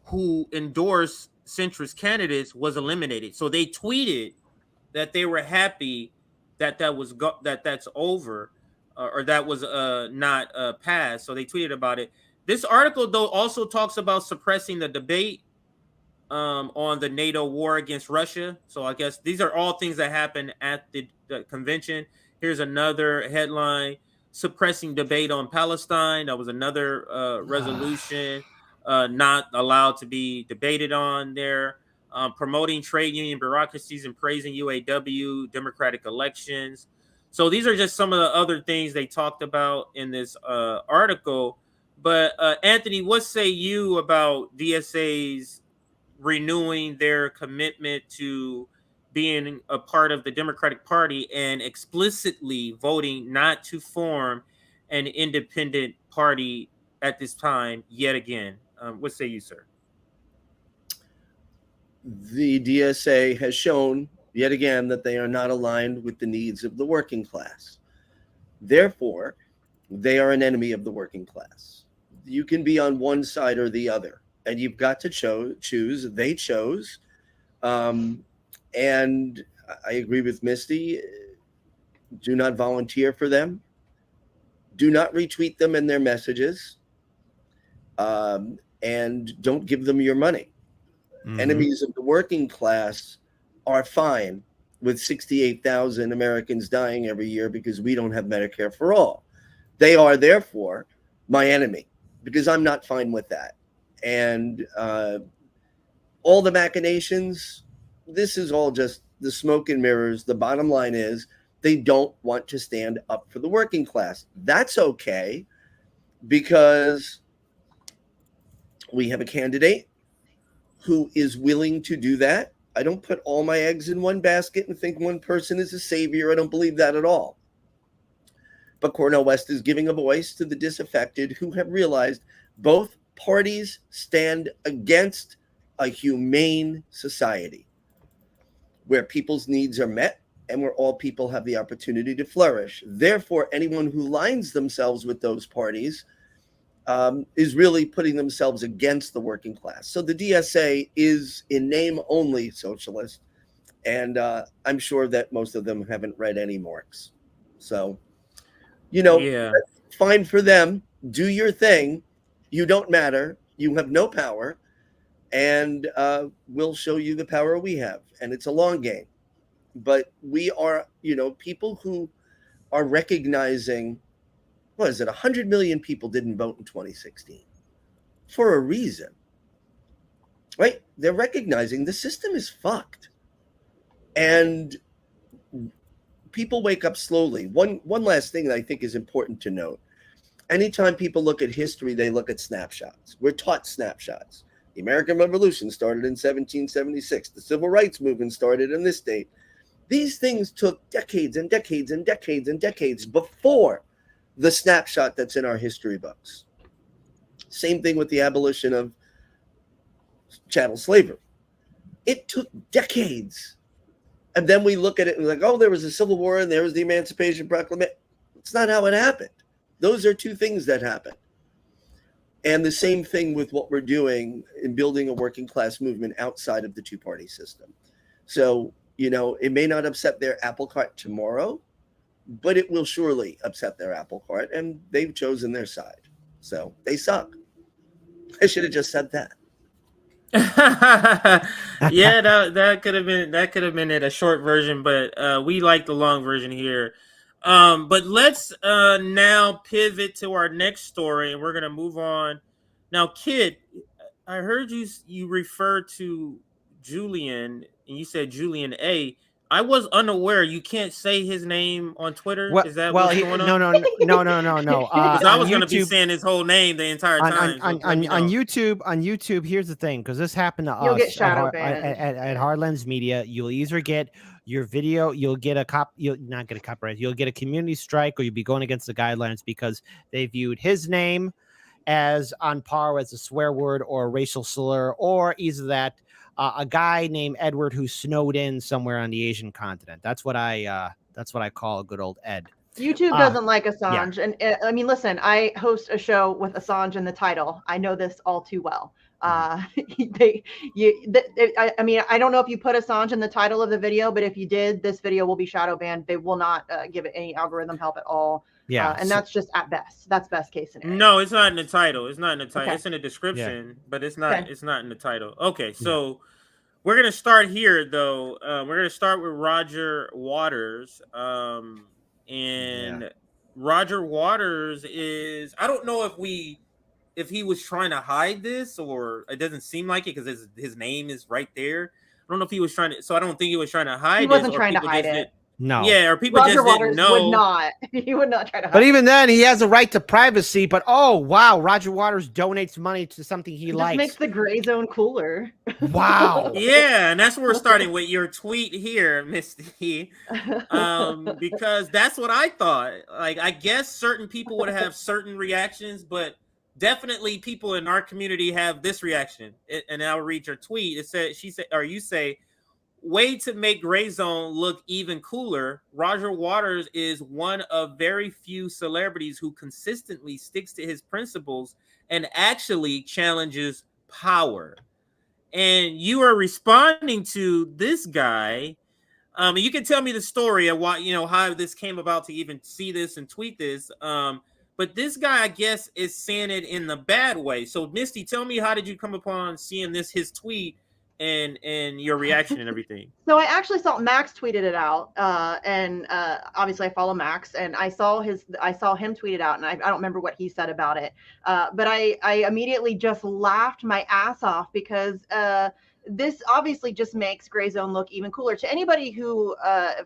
Speaker 4: who endorse centrist candidates was eliminated. So they tweeted that they were happy that that's over, or that was not passed. So they tweeted about it. This article, though, also talks about suppressing the debate. on the NATO war against Russia. So I guess these are all things that happened at the convention. Here's another headline: suppressing debate on Palestine. That was another resolution not allowed to be debated on there. Promoting trade union bureaucracies and praising UAW democratic elections. So these are just some of the other things they talked about in this article. But Anthony, what say you about DSA's renewing their commitment to being a part of the Democratic Party and explicitly voting not to form an independent party at this time yet again? What say you, sir?
Speaker 10: The DSA has shown yet again that they are not aligned with the needs of the working class. Therefore, they are an enemy of the working class. You can be on one side or the other, and you've got to choose. They chose. And I agree with Misty. Do not volunteer for them. Do not retweet them in their messages. And don't give them your money. Mm-hmm. Enemies of the working class are fine with 68,000 Americans dying every year because we don't have Medicare for all. They are therefore my enemy because I'm not fine with that. And all the machinations, this is all just the smoke and mirrors. The bottom line is they don't want to stand up for the working class. That's okay because we have a candidate who is willing to do that. I don't put all my eggs in one basket and think one person is a savior. I don't believe that at all. But Cornel West is giving a voice to the disaffected who have realized both parties stand against a humane society where people's needs are met and where all people have the opportunity to flourish. Therefore, anyone who lines themselves with those parties is really putting themselves against the working class. So the DSA is in name only socialist, and I'm sure that most of them haven't read any Marx. So, fine for them. Do your thing. You don't matter. You have no power, and we'll show you the power we have. And it's a long game. But we are, people who are recognizing, what is it, 100 million people didn't vote in 2016 for a reason, right? They're recognizing the system is fucked. And people wake up slowly. One last thing that I think is important to note. Anytime people look at history, they look at snapshots. We're taught snapshots. The American Revolution started in 1776. The Civil Rights Movement started in this date. These things took decades and decades and decades and decades before the snapshot that's in our history books. Same thing with the abolition of chattel slavery. It took decades. And then we look at it and we're like, oh, there was a Civil War and there was the Emancipation Proclamation. It's not how it happened. Those are two things that happened. And the same thing with what we're doing in building a working class movement outside of the two-party system. So, it may not upset their apple cart tomorrow, but it will surely upset their apple cart, and they've chosen their side. So they suck. I should have just said that.
Speaker 4: Yeah, that could have been it, a short version, but we like the long version here. But let's now pivot to our next story, and we're gonna move on. Now, Kid, I heard you refer to Julian, and you said Julian A. I was unaware. You can't say his name on Twitter. Is that what's going on?
Speaker 11: No.
Speaker 4: Because I was going to be saying his whole name the entire time.
Speaker 11: On YouTube, here's the thing, because this happened to us.
Speaker 6: You'll get shadow banned
Speaker 11: at Hardlands Media. You'll either get your video, you'll get you'll not get a copyright. You'll get a community strike, or you'll be going against the guidelines because they viewed his name as on par with a swear word or a racial slur, or either that. A guy named Edward who snowed in somewhere on the Asian continent. That's what I call a good old Ed.
Speaker 6: YouTube doesn't like Assange, and I mean, listen, I host a show with Assange in the title. I know this all too well. I mean, I don't know if you put Assange in the title of the video, but if you did, this video will be shadow banned. They will not give it any algorithm help at all.
Speaker 11: Yeah,
Speaker 6: and that's just at best. That's best case scenario.
Speaker 4: No, it's not in the title. It's not in the title.
Speaker 6: Okay.
Speaker 4: It's in the description, but it's not.
Speaker 6: Okay.
Speaker 4: It's not in the title. Okay, so we're gonna start here, though. We're gonna start with Roger Waters, and Roger Waters is. I don't know if he was trying to hide this, or it doesn't seem like it because his name is right there. I don't know if he was trying to. So I don't think he was trying to hide.
Speaker 6: He wasn't
Speaker 4: it,
Speaker 6: trying to hide it.
Speaker 11: No.
Speaker 4: Yeah, or people
Speaker 6: Roger
Speaker 4: just
Speaker 6: Waters
Speaker 4: didn't know.
Speaker 6: would not. He would not try to hide.
Speaker 11: But even then, he has a right to privacy. But oh wow, Roger Waters donates money to something he
Speaker 6: It
Speaker 11: likes.
Speaker 6: just makes the gray zone cooler.
Speaker 11: Wow.
Speaker 4: Yeah, and that's where we're starting with your tweet here, Misty. Because that's what I thought. Like, I guess certain people would have certain reactions, but definitely people in our community have this reaction. And I'll read your tweet. It said, you say, way to make Grayzone look even cooler. Roger Waters is one of very few celebrities who consistently sticks to his principles and actually challenges power. And you are responding to this guy. You can tell me the story of what, how this came about to even see this and tweet this. But this guy, I guess, is saying it in the bad way. So, Misty, tell me, how did you come upon seeing his tweet and your reaction and everything?
Speaker 6: So I actually saw Max tweeted it out, and obviously I follow Max, and I saw him tweet it out, and I don't remember what he said about it, but I immediately just laughed my ass off because this obviously just makes Grayzone look even cooler. To anybody who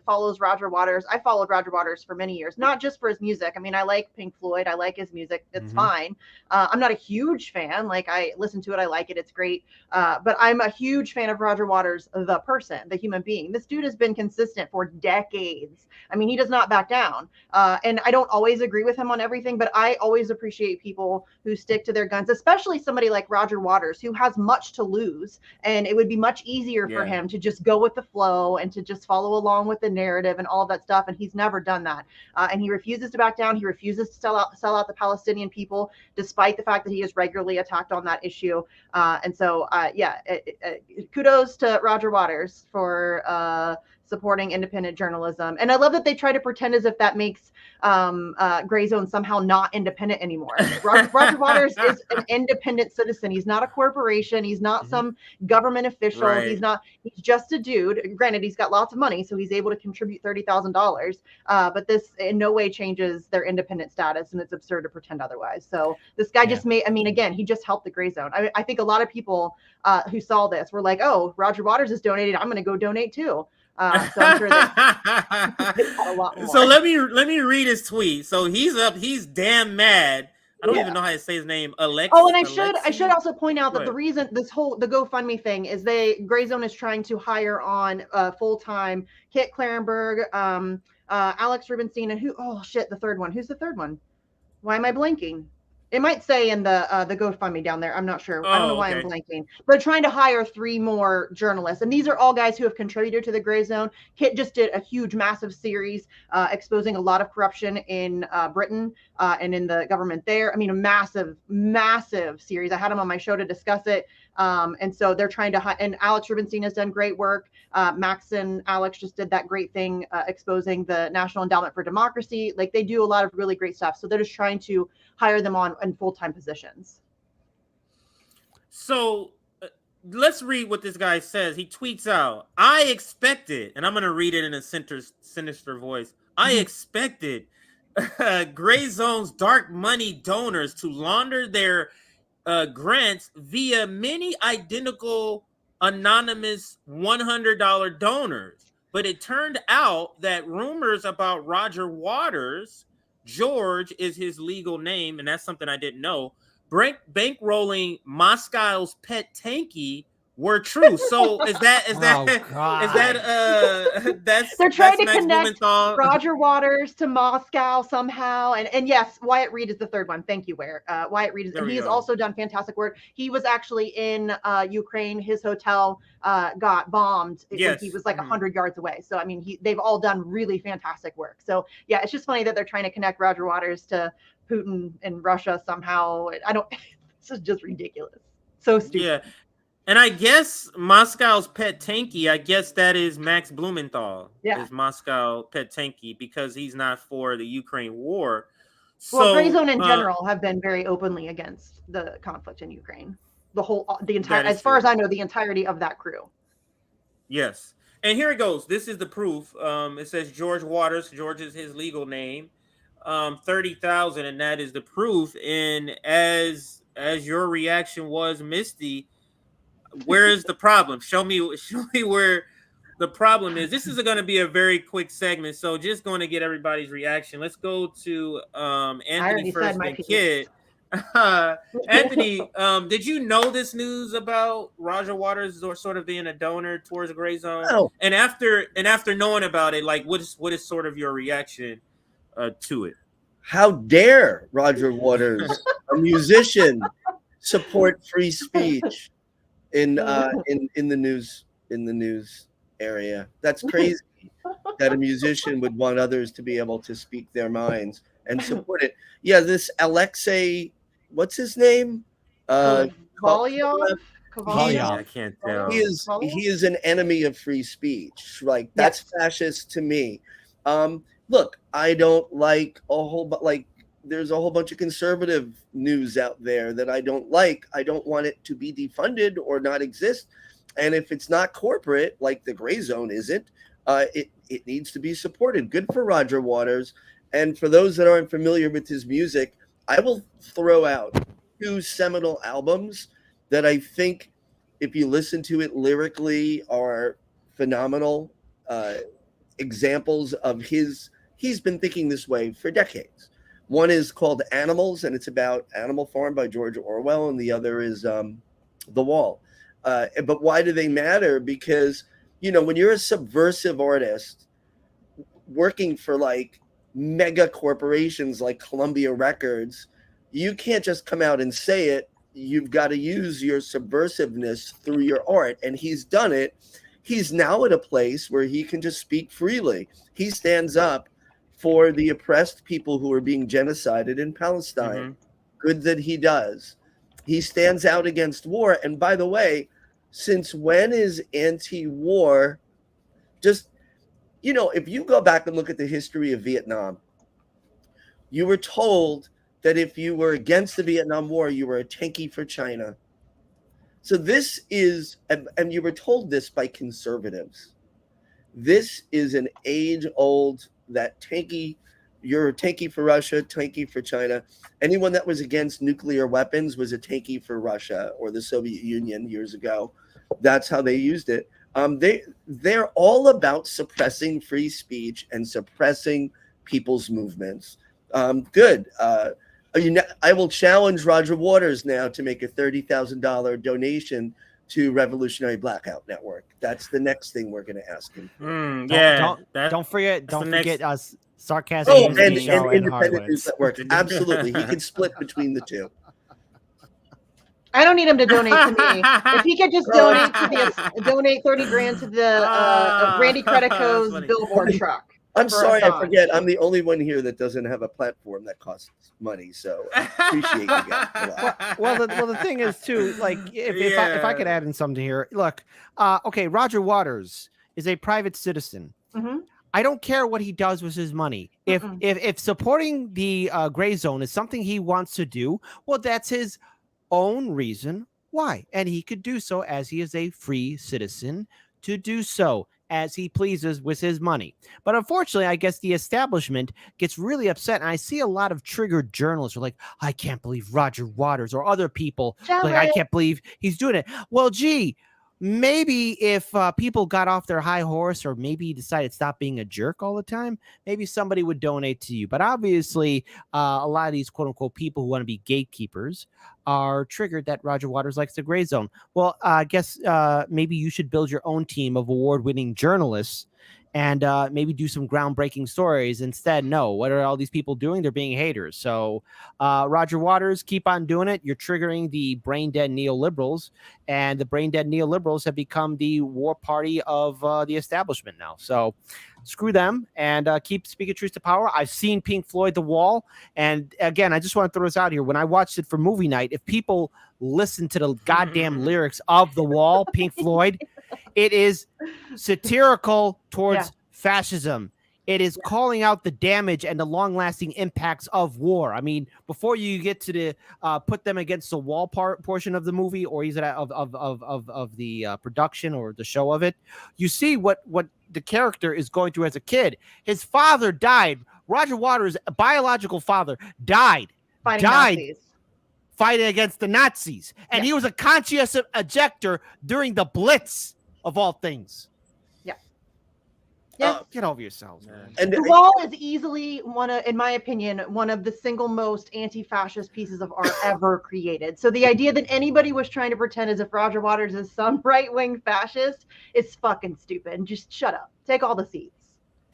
Speaker 6: follows Roger Waters, I followed Roger Waters for many years, not just for his music. I mean, I like Pink Floyd. I like his music. It's fine. I'm not a huge fan. Like, I listen to it. I like it. It's great. But I'm a huge fan of Roger Waters, the person, the human being. This dude has been consistent for decades. I mean, he does not back down. And I don't always agree with him on everything, but I always appreciate people who stick to their guns, especially somebody like Roger Waters, who has much to lose. And it would be much easier for him to just go with the flow and to just follow along with the narrative and all of that stuff. And he's never done that. And he refuses to back down. He refuses to sell out the Palestinian people, despite the fact that he is regularly attacked on that issue. And so, kudos to Roger Waters for supporting independent journalism. And I love that they try to pretend as if that makes Grayzone somehow not independent anymore. Roger Waters is an independent citizen. He's not a corporation. He's not some government official.
Speaker 4: Right.
Speaker 6: He's just a dude. Granted, he's got lots of money, so he's able to contribute $30,000. But this in no way changes their independent status, and it's absurd to pretend otherwise. So this guy just again, he just helped the Grayzone. I think a lot of people who saw this were like, oh, Roger Waters is donated, I'm going to go donate too. So I'm sure a lot more.
Speaker 4: So let me read his tweet. So he's damn mad. I don't even know how to say his name. Alex.
Speaker 6: Oh, and I should also point out that the reason the GoFundMe thing is Grayzone is trying to hire on full-time Kit Clarenberg, Alex Rubenstein, and the third one. Who's the third one? Why am I blanking? It might say in the GoFundMe down there. I'm not sure. I don't know why I'm blanking. They're trying to hire 3 more journalists. And these are all guys who have contributed to the Grayzone. Kit just did a huge, massive series exposing a lot of corruption in Britain and in the government there. I mean, a massive, massive series. I had him on my show to discuss it. And so they're trying to and Alex Rubenstein has done great work. Max and Alex just did that great thing exposing the National Endowment for Democracy. Like, they do a lot of really great stuff. So they're just trying to hire them on in full-time positions.
Speaker 4: So let's read what this guy says. He tweets out, I expected, and I'm going to read it in a sinister voice. I expected Grayzone's dark money donors to launder their grants via many identical anonymous $100 donors. But it turned out that rumors about Roger Waters, George is his legal name, and that's something I didn't know, bankrolling Moscow's pet tanky were true. So that's
Speaker 6: they're trying to connect Roger Waters to Moscow somehow. And yes, Wyatt Reed is the third one. Thank you, Ware. Wyatt Reed he has also done fantastic work. He was actually in Ukraine. His hotel got bombed.
Speaker 4: Yes.
Speaker 6: He was like 100 yards away. So I mean, they've all done really fantastic work. So yeah, it's just funny that they're trying to connect Roger Waters to Putin and Russia somehow. This is just ridiculous. So stupid.
Speaker 4: Yeah. And I guess Moscow's pet tanky, I guess that is Max Blumenthal.
Speaker 6: Yeah.
Speaker 4: Is Moscow pet tanky because he's not for the Ukraine war.
Speaker 6: Well,
Speaker 4: So,
Speaker 6: Grayzone in general have been very openly against the conflict in Ukraine. The entire, as far as I know, the entirety of that crew.
Speaker 4: Yes. And here it goes. This is the proof. It says George Waters. George is his legal name. 30,000, and that is the proof. And as your reaction was, Misty, where is the problem? Show me where the problem is. This is going to be a very quick segment, so just going to get everybody's reaction. Let's go to Anthony first, then Kid. Anthony, did you know this news about Roger Waters or sort of being a donor towards Grayzone?
Speaker 10: No.
Speaker 4: And after knowing about it, like what is sort of your reaction to it?
Speaker 10: How dare Roger Waters, a musician, support free speech in the news area? That's crazy that a musician would want others to be able to speak their minds and support it. Yeah, this Alexei, what's his name?
Speaker 6: Kovalyov?
Speaker 4: I can't tell.
Speaker 10: He is an enemy of free speech. Like, that's fascist to me. Look, I don't like there's a whole bunch of conservative news out there that I don't like. I don't want it to be defunded or not exist. And if it's not corporate, like the Grayzone isn't, it needs to be supported. Good for Roger Waters. And for those that aren't familiar with his music, I will throw out 2 seminal albums that I think, if you listen to it lyrically, are phenomenal examples of he's been thinking this way for decades. One is called Animals, and it's about Animal Farm by George Orwell, and the other is The Wall. But why do they matter? Because, when you're a subversive artist working for like mega corporations like Columbia Records, you can't just come out and say it. You've got to use your subversiveness through your art. And he's done it. He's now at a place where he can just speak freely. He stands up for the oppressed people who are being genocided in Palestine. Mm-hmm. Good that he does. He stands out against war. And by the way, since when is anti-war just, if you go back and look at the history of Vietnam, you were told that if you were against the Vietnam War, you were a tanky for China. So this is, and you were told this by conservatives. This is an age-old, that tanky, you're a tanky for Russia, tanky for China. Anyone that was against nuclear weapons was a tanky for Russia or the Soviet Union years ago. That's how they used it. They're all about suppressing free speech and suppressing people's movements. Good. I will challenge Roger Waters now to make a $30,000 donation to Revolutionary Blackout Network. That's the next thing we're going to ask him.
Speaker 5: Don't forget us sarcasm.
Speaker 10: And Independent News Network. Absolutely, he can split between the two.
Speaker 6: I don't need him to donate to me. If he could just donate 30 grand to the Randy Credico's billboard truck.
Speaker 10: I'm sorry, I forget. I'm the only one here that doesn't have a platform that costs money. So appreciate you guys a lot.
Speaker 11: Well, the thing is too, like if I could add in something here, look, okay, Roger Waters is a private citizen.
Speaker 6: Mm-hmm.
Speaker 11: I don't care what he does with his money. If supporting the Grayzone is something he wants to do, well, that's his own reason why, and he could do so as he is a free citizen to do so as he pleases with his money. But unfortunately, I guess the establishment gets really upset, and I see a lot of triggered journalists who are like, I can't believe Roger Waters, or other people like, I can't believe he's doing it. Well, gee, maybe if people got off their high horse, or maybe decided to stop being a jerk all the time, maybe somebody would donate to you. But obviously, a lot of these quote unquote people who want to be gatekeepers are triggered that Roger Waters likes the Grayzone. Well, I guess maybe you should build your own team of award-winning journalists
Speaker 5: and maybe do some groundbreaking stories. Instead, no. What are all these people doing? They're being haters. So, Roger Waters, keep on doing it. You're triggering the brain dead neoliberals, and the brain dead neoliberals have become the war party of the establishment now. So, screw them and keep speaking truth to power. I've seen Pink Floyd The Wall, and again, I just want to throw this out here. When I watched it for movie night, if people listen to the goddamn lyrics of The Wall, Pink Floyd, it is satirical towards fascism. It is calling out the damage and the long-lasting impacts of war. I mean, before you get to the put them against the wall portion of the movie, or is it of the production or the show of it, you see what the character is going through as a kid. His father died. Roger Waters' biological father died fighting against the Nazis, and he was a conscientious objector during the Blitz of all things.
Speaker 6: Yeah,
Speaker 5: get over yourselves, man.
Speaker 10: And
Speaker 6: The Wall is easily in my opinion, one of the single most anti-fascist pieces of art ever created. So the idea that anybody was trying to pretend as if Roger Waters is some right-wing fascist is fucking stupid. And just shut up. Take all the seats.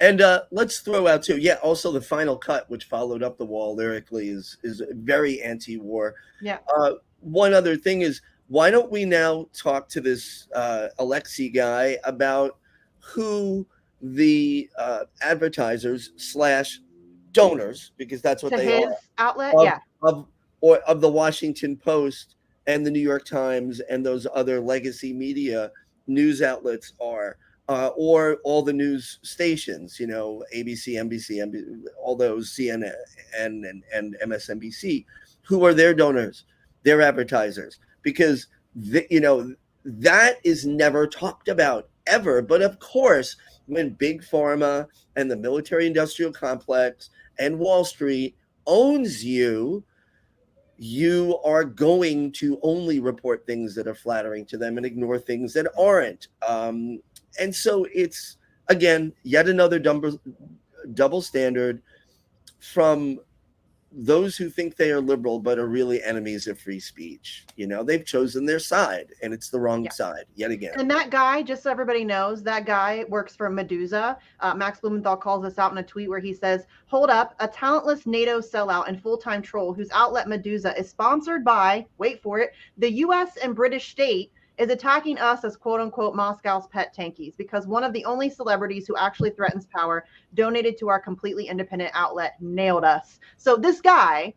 Speaker 10: And let's throw out too. Yeah, also the final cut, which followed up The Wall lyrically, is very anti-war.
Speaker 6: Yeah.
Speaker 10: One other thing is, why don't we now talk to this Alexei guy about who the advertisers / donors, because that's what
Speaker 6: To
Speaker 10: they
Speaker 6: his
Speaker 10: are,
Speaker 6: outlet,
Speaker 10: of the Washington Post and the New York Times and those other legacy media news outlets are, or all the news stations, you know, ABC, NBC, all those, CNN and MSNBC, who are their donors, their advertisers, because that is never talked about ever. But of course, when Big Pharma and the military industrial complex and Wall Street owns you, you are going to only report things that are flattering to them and ignore things that aren't. And so it's, again, yet another double standard from those who think they are liberal but are really enemies of free speech. You know, they've chosen their side, and it's the wrong side yet again.
Speaker 6: And that guy, just so everybody knows, that guy works for Medusa. Max Blumenthal calls this out in a tweet where he says, "Hold up, a talentless NATO sellout and full-time troll whose outlet Medusa is sponsored by, wait for it, the U.S. and British state, is attacking us as quote-unquote Moscow's pet tankies because one of the only celebrities who actually threatens power donated to our completely independent outlet, nailed us." So this guy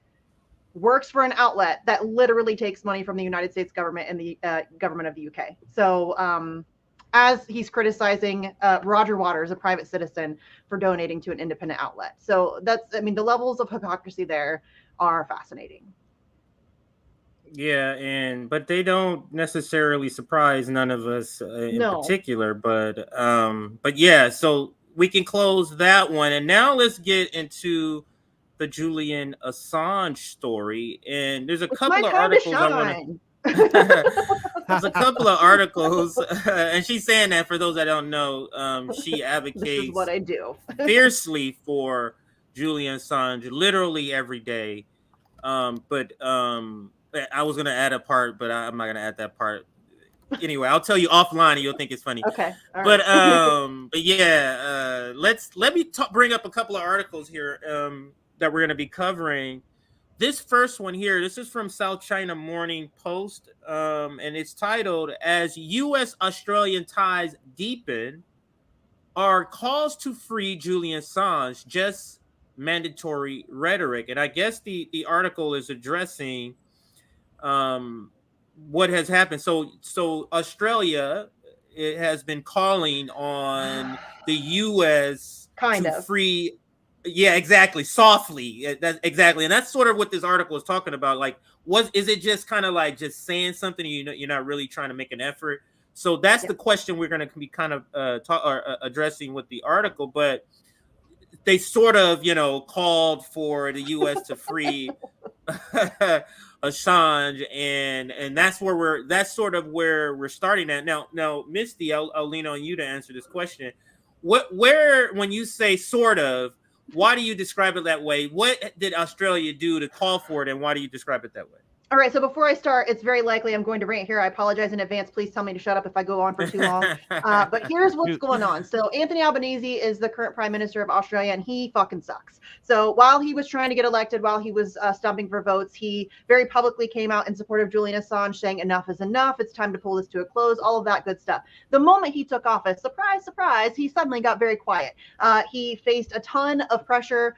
Speaker 6: works for an outlet that literally takes money from the United States government and the government of the UK. So as he's criticizing Roger Waters, a private citizen, for donating to an independent outlet. So that's, I mean, the levels of hypocrisy there are fascinating.
Speaker 4: Yeah, but they don't necessarily surprise none of us in particular. But yeah, so we can close that one, and now let's get into the Julian Assange story. And there's a couple of articles I want to. There's a couple of articles, and she's saying that for those that don't know, she advocates
Speaker 6: this is what I do.
Speaker 4: fiercely for Julian Assange literally every day. I was gonna add a part, but I'm not gonna add that part. Anyway, I'll tell you offline, and you'll think it's funny.
Speaker 6: Okay. All
Speaker 4: but
Speaker 6: right.
Speaker 4: but yeah, let me bring up a couple of articles here that we're gonna be covering. This first one here, this is from South China Morning Post, and it's titled "As U.S.-Australian Ties Deepen, Are Calls to Free Julian Assange Just Mandatory Rhetoric?" And I guess the article is addressing what has happened. So Australia, it has been calling on the U.S. to free. Yeah, exactly. Softly. That's exactly. And that's sort of what this article is talking about. Like, is it just kind of like just saying something, you're not really trying to make an effort? So that's the question we're going to be kind of addressing with the article. But they sort of, called for the U.S. to free Assange, and that's sort of where we're starting at now. Misty, I'll lean on you to answer this question. When you say sort of, why do you describe it that way? What did Australia do to call for it, and why do you describe it that way?
Speaker 6: All right, so before I start, it's very likely I'm going to rant here. I apologize in advance. Please tell me to shut up if I go on for too long. But here's what's going on. So Anthony Albanese is the current Prime Minister of Australia, and he fucking sucks. So while he was trying to get elected, while he was stumping for votes, he very publicly came out in support of Julian Assange, saying enough is enough. It's time to pull this to a close, all of that good stuff. The moment he took office, surprise, surprise, he suddenly got very quiet. He faced a ton of pressure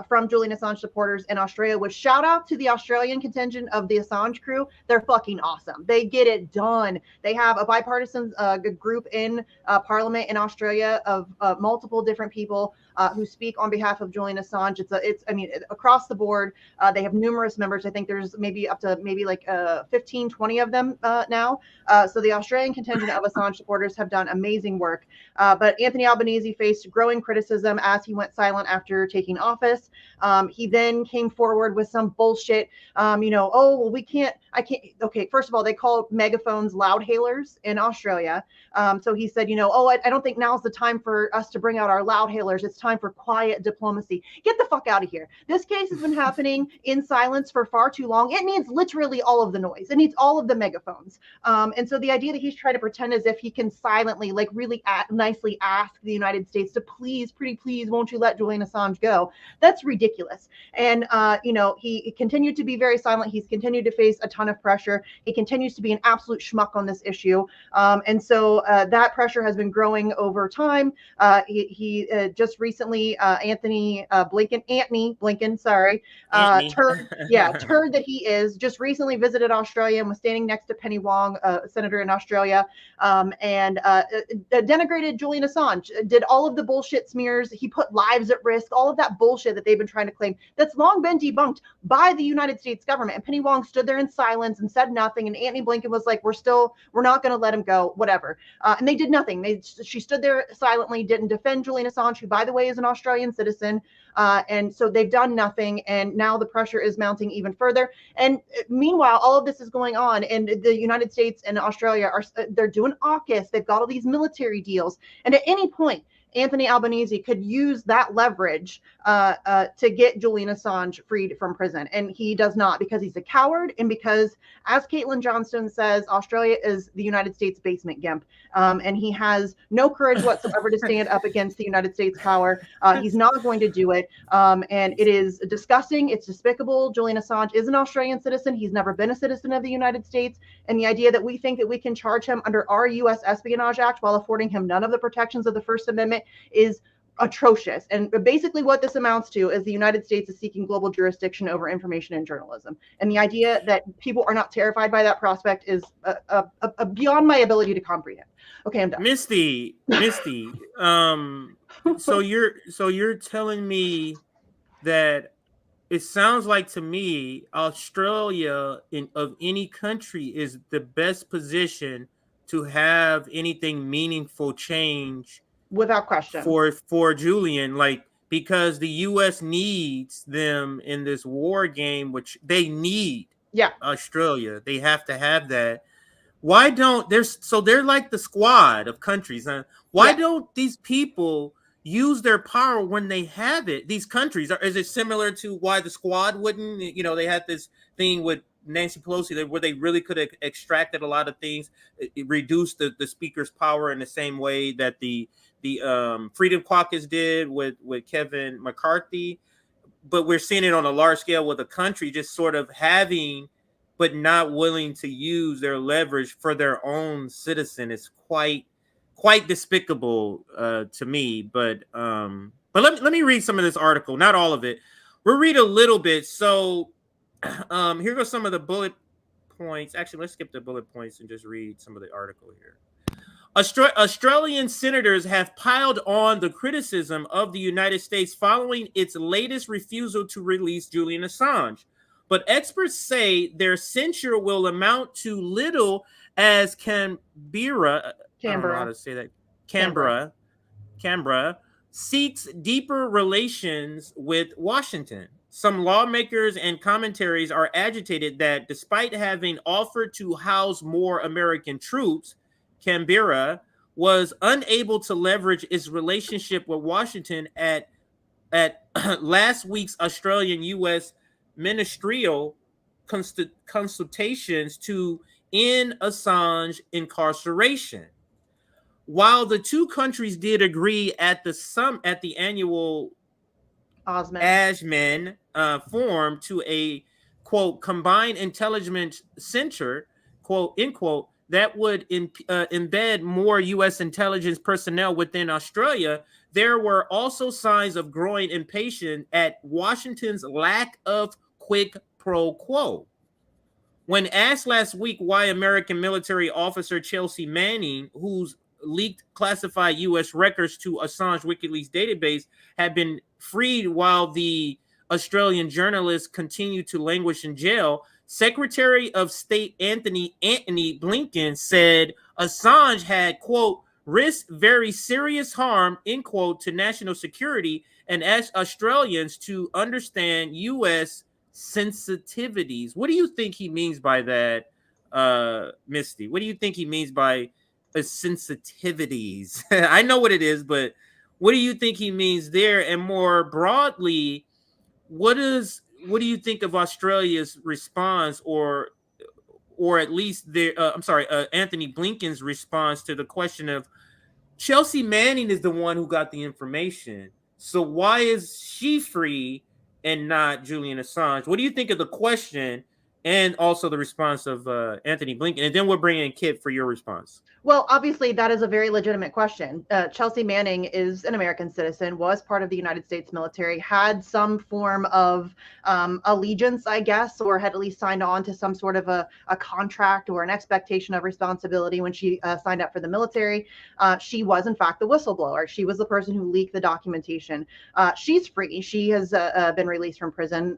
Speaker 6: from Julian Assange supporters in Australia, which shout out to the Australian contingent of the Assange crew. They're fucking awesome. They get it done. They have a bipartisan group in Parliament in Australia of multiple different people who speak on behalf of Julian Assange. I mean, across the board, they have numerous members. I think there's maybe up to like 15, 20 of them now. So the Australian contingent of Assange supporters have done amazing work. But Anthony Albanese faced growing criticism as he went silent after taking office. He then came forward with some bullshit, oh, well, I can't. Okay, first of all, they call megaphones loudhailers in Australia. So he said, I don't think now's the time for us to bring out our loudhailers. It's time for quiet diplomacy. Get the fuck out of here. This case has been happening in silence for far too long. It needs literally all of the noise. It needs all of the megaphones. And so the idea that he's trying to pretend as if he can silently, like really nicely ask the United States to please, pretty please, won't you let Julian Assange go? That's ridiculous. And, he continued to be very silent. He's continued to face a ton of pressure. He continues to be an absolute schmuck on this issue. And so that pressure has been growing over time. He just recently, Antony Blinken, sorry, turd that he is, just recently visited Australia and was standing next to Penny Wong, a senator in Australia, and denigrated Julian Assange, did all of the bullshit smears. He put lives at risk, all of that bullshit that they've been trying to claim that's long been debunked by the United States government. And Penny Wong stood there in silence and said nothing. And Antony Blinken was like, we're not going to let him go, whatever. And they did nothing. She stood there silently, didn't defend Julian Assange, who, by the way, is an Australian citizen. And so they've done nothing. And now the pressure is mounting even further. And meanwhile, all of this is going on. And the United States and Australia they're doing AUKUS. They've got all these military deals. And at any point, Anthony Albanese could use that leverage to get Julian Assange freed from prison. And he does not, because he's a coward and because, as Caitlin Johnston says, Australia is the United States basement gimp. And he has no courage whatsoever to stand up against the United States power. He's not going to do it. And it is disgusting. It's despicable. Julian Assange is an Australian citizen. He's never been a citizen of the United States. And the idea that we think that we can charge him under our U.S. Espionage Act while affording him none of the protections of the First Amendment is atrocious. And basically what this amounts to is the United States is seeking global jurisdiction over information and journalism. And the idea that people are not terrified by that prospect is beyond my ability to comprehend. Okay, I'm done.
Speaker 4: Misty, so you're telling me that it sounds like to me Australia of any country is the best position to have anything meaningful change
Speaker 6: without question
Speaker 4: for Julian, like, because the US needs them in this war game, which they need. Australia, they have to have that. Why don't they're like the squad of countries, huh? Why don't these people use their power when they have it? These countries, is it similar to why the squad wouldn't? They had this thing with Nancy Pelosi where they really could have extracted a lot of things, reduced the speaker's power in the same way that the Freedom Caucus did with Kevin McCarthy. But we're seeing it on a large scale with a country just sort of having, but not willing to use their leverage for their own citizen. It's quite despicable to me. But let me read some of this article, not all of it. We'll read a little bit. So here goes some of the bullet points. Actually, let's skip the bullet points and just read some of the article here. Australian senators have piled on the criticism of the United States following its latest refusal to release Julian Assange. But experts say their censure will amount to little as Canberra seeks deeper relations with Washington. Some lawmakers and commentaries are agitated that despite having offered to house more American troops, Canberra was unable to leverage its relationship with Washington at last week's Australian-U.S. ministerial consultations to end Assange incarceration. While the two countries did agree at the annual ASMAN forum to a quote combined intelligence center, quote end quote, that would embed more U.S. intelligence personnel within Australia, there were also signs of growing impatience at Washington's lack of quid pro quo. When asked last week why American military officer Chelsea Manning, whose leaked classified U.S. records to Assange WikiLeaks database had been freed while the Australian journalist continued to languish in jail, Secretary of State Anthony Blinken said Assange had, quote, risked very serious harm, end quote, to national security, and asked Australians to understand U.S. sensitivities. What do you think he means by that, Misty? What do you think he means by sensitivities? I know what it is, but what do you think he means there? And more broadly, what do you think of Australia's response, or at least Anthony Blinken's response to the question of Chelsea Manning is the one who got the information, so why is she free and not Julian Assange? What do you think of the question and also the response of Anthony Blinken? And then we'll bring in Kit for your response.
Speaker 6: Well, obviously, that is a very legitimate question. Chelsea Manning is an American citizen, was part of the United States military, had some form of allegiance, I guess, or had at least signed on to some sort of a contract or an expectation of responsibility when she signed up for the military. She was, in fact, the whistleblower. She was the person who leaked the documentation. She's free. She has been released from prison.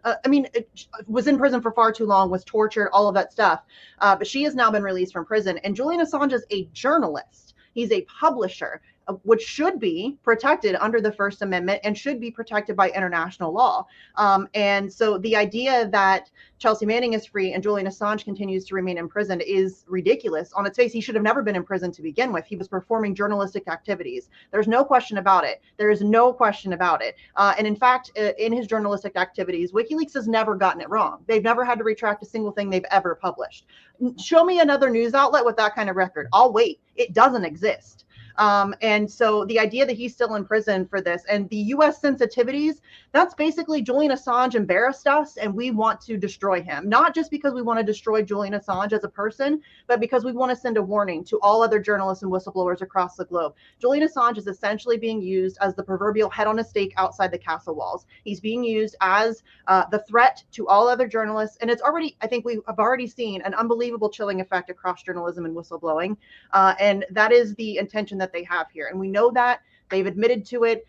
Speaker 6: Was in prison for far too long, was tortured, all of that stuff. But she has now been released from prison. And Julian Assange is a journalist. He's a publisher, which should be protected under the First Amendment and should be protected by international law. And so the idea that Chelsea Manning is free and Julian Assange continues to remain in prison is ridiculous. On its face, he should have never been in prison to begin with. He was performing journalistic activities. There's no question about it. There is no question about it. And in fact, in his journalistic activities, WikiLeaks has never gotten it wrong. They've never had to retract a single thing they've ever published. Show me another news outlet with that kind of record. I'll wait. It doesn't exist. And so the idea that he's still in prison for this and the U.S. sensitivities, that's basically Julian Assange embarrassed us and we want to destroy him. Not just because we want to destroy Julian Assange as a person, but because we want to send a warning to all other journalists and whistleblowers across the globe. Julian Assange is essentially being used as the proverbial head on a stake outside the castle walls. He's being used as the threat to all other journalists. And it's already, I think we have already seen an unbelievable chilling effect across journalism and whistleblowing. And that is the intention that they have here. And we know that they've admitted to it.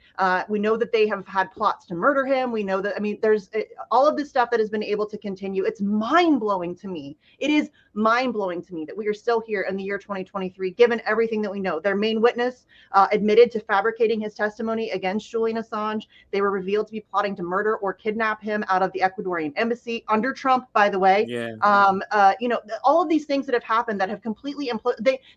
Speaker 6: We know that they have had plots to murder him. We know that, there's all of this stuff that has been able to continue. It's mind-blowing to me. It is mind-blowing to me that we are still here in the year 2023, given everything that we know. Their main witness admitted to fabricating his testimony against Julian Assange. They were revealed to be plotting to murder or kidnap him out of the Ecuadorian embassy under Trump, by the way.
Speaker 4: Yeah.
Speaker 6: All of these things that have happened that have completely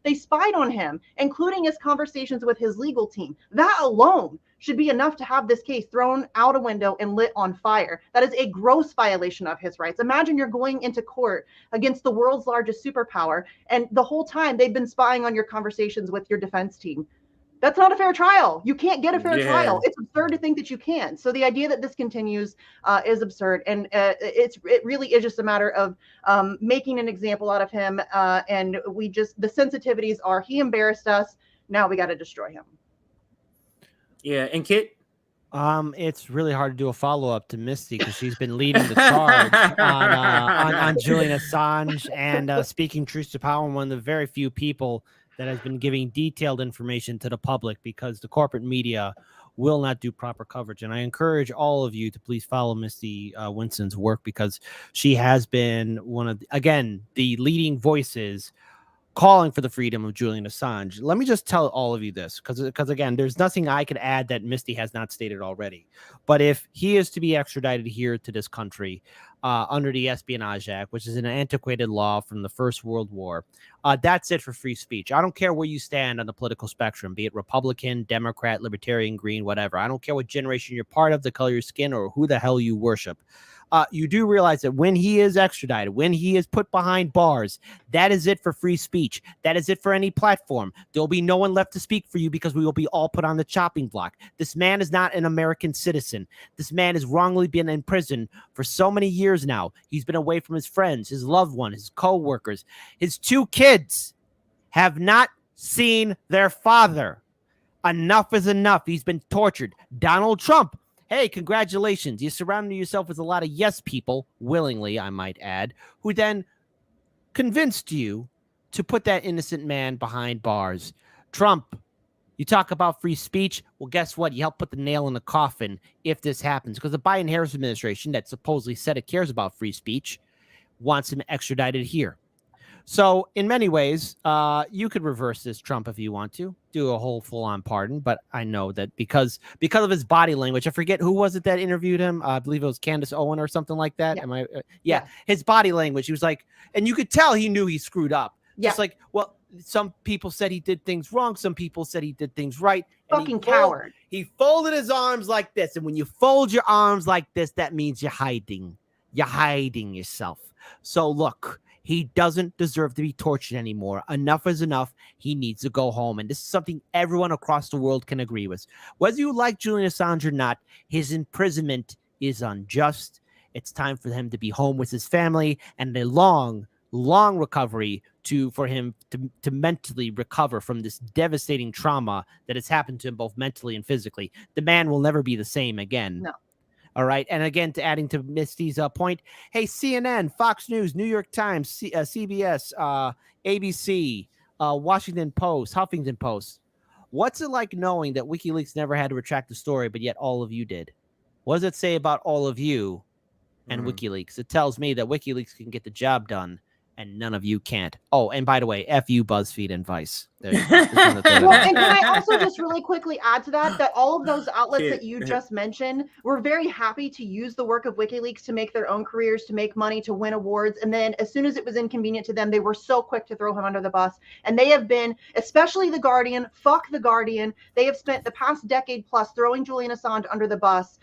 Speaker 6: they spied on him, including his conversations with his legal team. That alone should be enough to have this case thrown out a window and lit on fire. That is a gross violation of his rights. Imagine you're going into court against the world's largest superpower, and the whole time they've been spying on your conversations with your defense team. That's not a fair trial. You can't get a fair trial. It's absurd to think that you can. So the idea that this continues is absurd. And it really is just a matter of making an example out of him. And the sensitivities are, he embarrassed us. Now we got to destroy him.
Speaker 4: Yeah, and Kit?
Speaker 11: It's really hard to do a follow-up to Misty because she's been leading the charge on Julian Assange and speaking truth to power, one of the very few people that has been giving detailed information to the public because the corporate media will not do proper coverage. And I encourage all of you to please follow Misty Winston's work because she has been one of, the leading voices calling for the freedom of Julian Assange. Let me just tell all of you this, because again, there's nothing I could add that Misty has not stated already. But if he is to be extradited here to this country under the Espionage Act, which is an antiquated law from the First World War, that's it for free speech. I don't care where you stand on the political spectrum, be it Republican, Democrat, Libertarian, Green, whatever. I don't care what generation you're part of, the color of your skin, or who the hell you worship. you do realize that when he is extradited, when he is put behind bars, that is it for free speech. That is it for any platform. There'll be no one left to speak for you because we will be all put on the chopping block. This man is not an American citizen. This man has wrongly been in prison for so many years now. He's been away from his friends, his loved one, his co-workers. His 2 kids have not seen their father. Enough is enough. He's been tortured. Donald Trump, hey, congratulations. You surrounded yourself with a lot of yes people, willingly, I might add, who then convinced you to put that innocent man behind bars. Trump, you talk about free speech. Well, guess what? You help put the nail in the coffin if this happens, because the Biden-Harris administration that supposedly said it cares about free speech wants him extradited here. So in many ways, you could reverse this, Trump, if you want to do a whole full-on pardon. But I know that because of his body language, I forget who was it that interviewed him. I believe it was Candace Owen or something like that.
Speaker 6: Yeah.
Speaker 11: Am I? Yeah, his body language. He was like, and you could tell he knew he screwed up.
Speaker 6: Yeah.
Speaker 11: Just like, well, some people said he did things wrong. Some people said he did things right.
Speaker 6: Fucking coward.
Speaker 11: He folded his arms like this. And when you fold your arms like this, that means you're hiding. You're hiding yourself. So look, he doesn't deserve to be tortured anymore. Enough is enough. He needs to go home. And this is something everyone across the world can agree with. Whether you like Julian Assange or not, his imprisonment is unjust. It's time for him to be home with his family and a long recovery for him to mentally recover from this devastating trauma that has happened to him both mentally and physically. The man will never be the same again.
Speaker 6: No.
Speaker 11: All right. And again, adding to Misty's point, hey, CNN, Fox News, New York Times, CBS, ABC, Washington Post, Huffington Post. What's it like knowing that WikiLeaks never had to retract the story, but yet all of you did? What does it say about all of you and WikiLeaks? It tells me that WikiLeaks can get the job done and none of you can't. Oh, and by the way, F you, BuzzFeed and Vice. Well,
Speaker 6: and can I also just really quickly add to that all of those outlets that you just mentioned were very happy to use the work of WikiLeaks to make their own careers, to make money, to win awards. And then as soon as it was inconvenient to them, they were so quick to throw him under the bus. And they have been, especially The Guardian, fuck The Guardian. They have spent the past decade plus throwing Julian Assange under the bus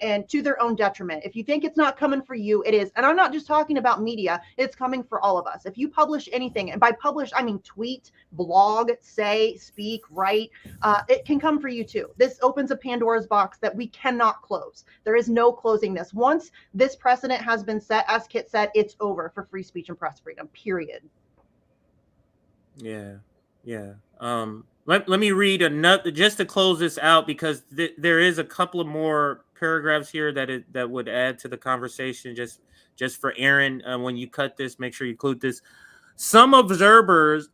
Speaker 6: and to their own detriment. If you think it's not coming for you, it is. And I'm not just talking about media. It's coming for all of us. If you publish anything, and by publish, I mean tweet, blog, say, speak, write, it can come for you too. This opens a Pandora's box that we cannot close. There is no closing this. Once this precedent has been set, as Kit said, it's over for free speech and press freedom, period.
Speaker 4: Yeah. Let me read another just to close this out, because there is a couple of more paragraphs here that would add to the conversation. Just for Aaron, when you cut this, make sure you include this. Some observers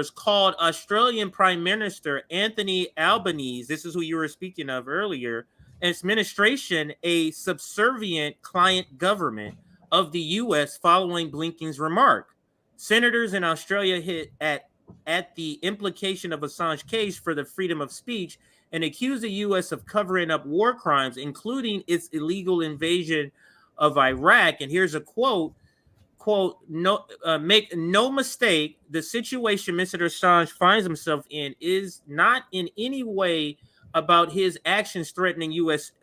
Speaker 4: called Australian Prime Minister Anthony Albanese, this is who you were speaking of earlier, administration a subservient client government of the U.S. following Blinken's remark. Senators in Australia hit at the implication of Assange case for the freedom of speech and accused the U.S. of covering up war crimes, including its illegal invasion of Iraq. And here's a quote, make no mistake, the situation Mr. Assange finds himself in is not in any way about his actions threatening U.S.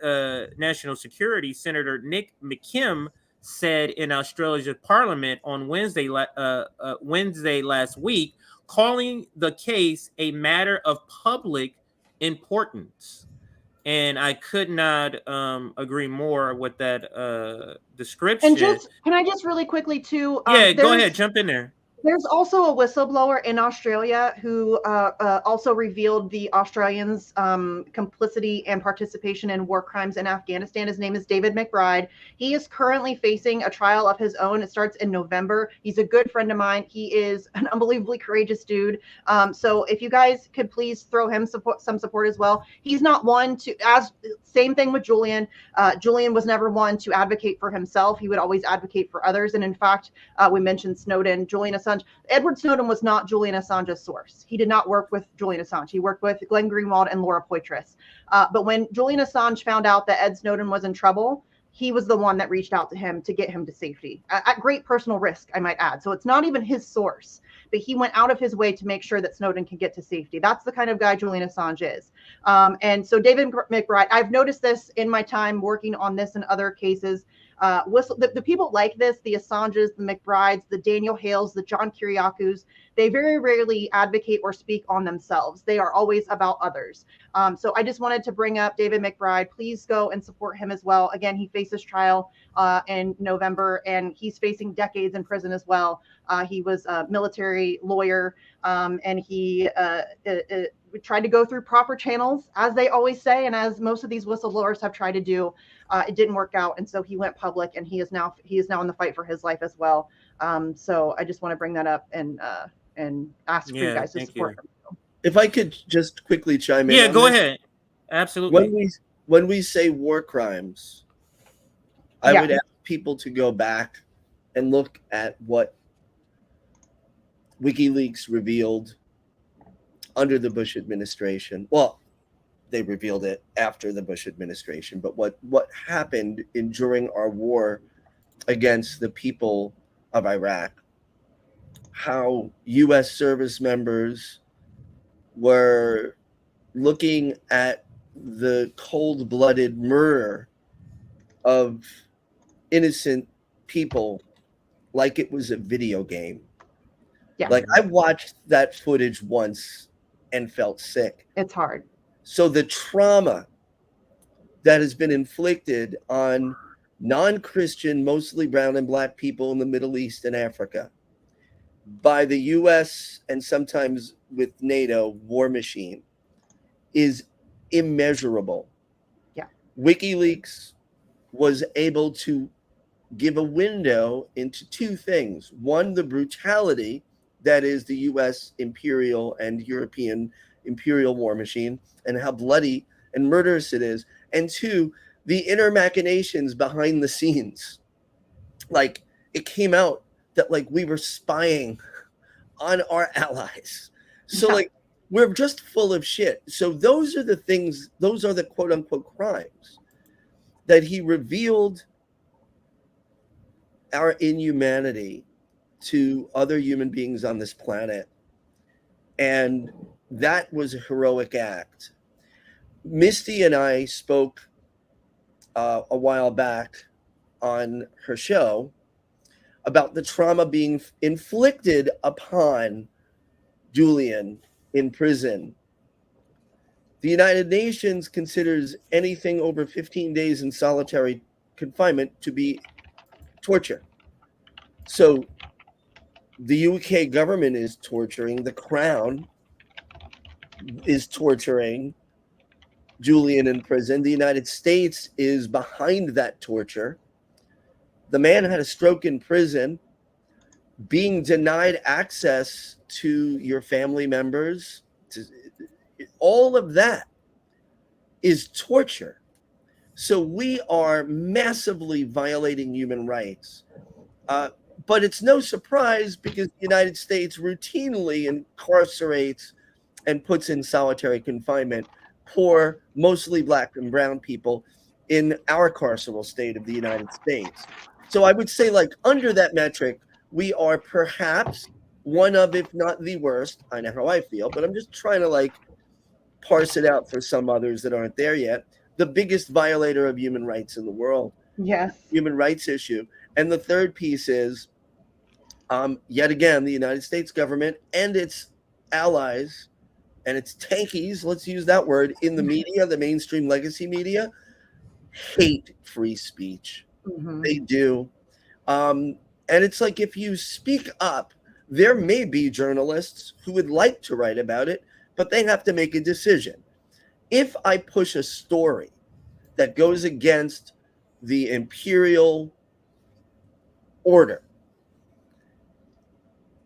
Speaker 4: national security, Senator Nick McKim said in Australia's parliament on Wednesday last week, calling the case a matter of public importance. And I could not agree more with that description.
Speaker 6: And can I just really quickly too?
Speaker 4: Yeah, go ahead, jump in there.
Speaker 6: There's also a whistleblower in Australia who also revealed the Australians' complicity and participation in war crimes in Afghanistan. His name is David McBride. He is currently facing a trial of his own. It starts in November. He's a good friend of mine. He is an unbelievably courageous dude. So if you guys could please throw him some support as well. He's not one to, same thing with Julian. Julian was never one to advocate for himself. He would always advocate for others. And in fact, we mentioned Snowden, Julian Assange. Edward Snowden was not Julian Assange's source. He did not work with Julian Assange. He worked with Glenn Greenwald and Laura Poitras. But when Julian Assange found out that Ed Snowden was in trouble, he was the one that reached out to him to get him to safety at great personal risk, I might add. So it's not even his source, but he went out of his way to make sure that Snowden can get to safety. That's the kind of guy Julian Assange is. And so David McBride, I've noticed this in my time working on this and other cases. The people like this, the Assanges, the McBrides, the Daniel Hales, the John Kiriakus, they very rarely advocate or speak on themselves. They are always about others. So I just wanted to bring up David McBride. Please go and support him as well. Again, he faces trial in November, and he's facing decades in prison as well. He was a military lawyer, and he tried to go through proper channels, as they always say, and as most of these whistleblowers have tried to do. It didn't work out, and so he went public, and he is now in the fight for his life as well. So I just want to bring that up and ask for you guys to support him.
Speaker 10: If I could just quickly chime in.
Speaker 4: Yeah, go ahead. Absolutely.
Speaker 10: When we say war crimes, I would ask people to go back and look at what WikiLeaks revealed under the Bush administration. Well, they revealed it after the Bush administration, but what happened during our war against the people of Iraq, how U.S. service members were looking at the cold-blooded murder of innocent people like it was a video game.
Speaker 6: Yeah.
Speaker 10: Like, I watched that footage once and felt sick.
Speaker 6: It's hard.
Speaker 10: So the trauma that has been inflicted on non-Christian, mostly brown and black people in the Middle East and Africa by the U.S. and sometimes with NATO war machine is immeasurable.
Speaker 6: Yeah.
Speaker 10: WikiLeaks was able to give a window into two things. One, the brutality that is the U.S. imperial and European imperial war machine and how bloody and murderous it is. And two, the inner machinations behind the scenes. Like, it came out that like we were spying on our allies. So like we're just full of shit. So those are the things, those are the quote unquote crimes that he revealed our inhumanity to other human beings on this planet. And that was a heroic act. Misty and I spoke a while back on her show about the trauma being inflicted upon Julian in prison. The United Nations considers anything over 15 days in solitary confinement to be torture. So the UK government is torturing, the Crown is torturing Julian in prison. The United States is behind that torture. The man had a stroke in prison, being denied access to your family members. All of that is torture. So we are massively violating human rights. But it's no surprise because the United States routinely incarcerates and puts in solitary confinement poor, mostly black and brown people in our carceral state of the United States. So I would say, like, under that metric, we are perhaps one of, if not the worst. I know how I feel, but I'm just trying to like parse it out for some others that aren't there yet. The biggest violator of human rights in the world.
Speaker 6: Yes.
Speaker 10: Human rights issue. And the third piece is, yet again, the United States government and its allies and its tankies, let's use that word, in the media, the mainstream legacy media, hate free speech.
Speaker 6: Mm-hmm.
Speaker 10: They do. And it's like, if you speak up, there may be journalists who would like to write about it, but they have to make a decision. If I push a story that goes against the imperial order,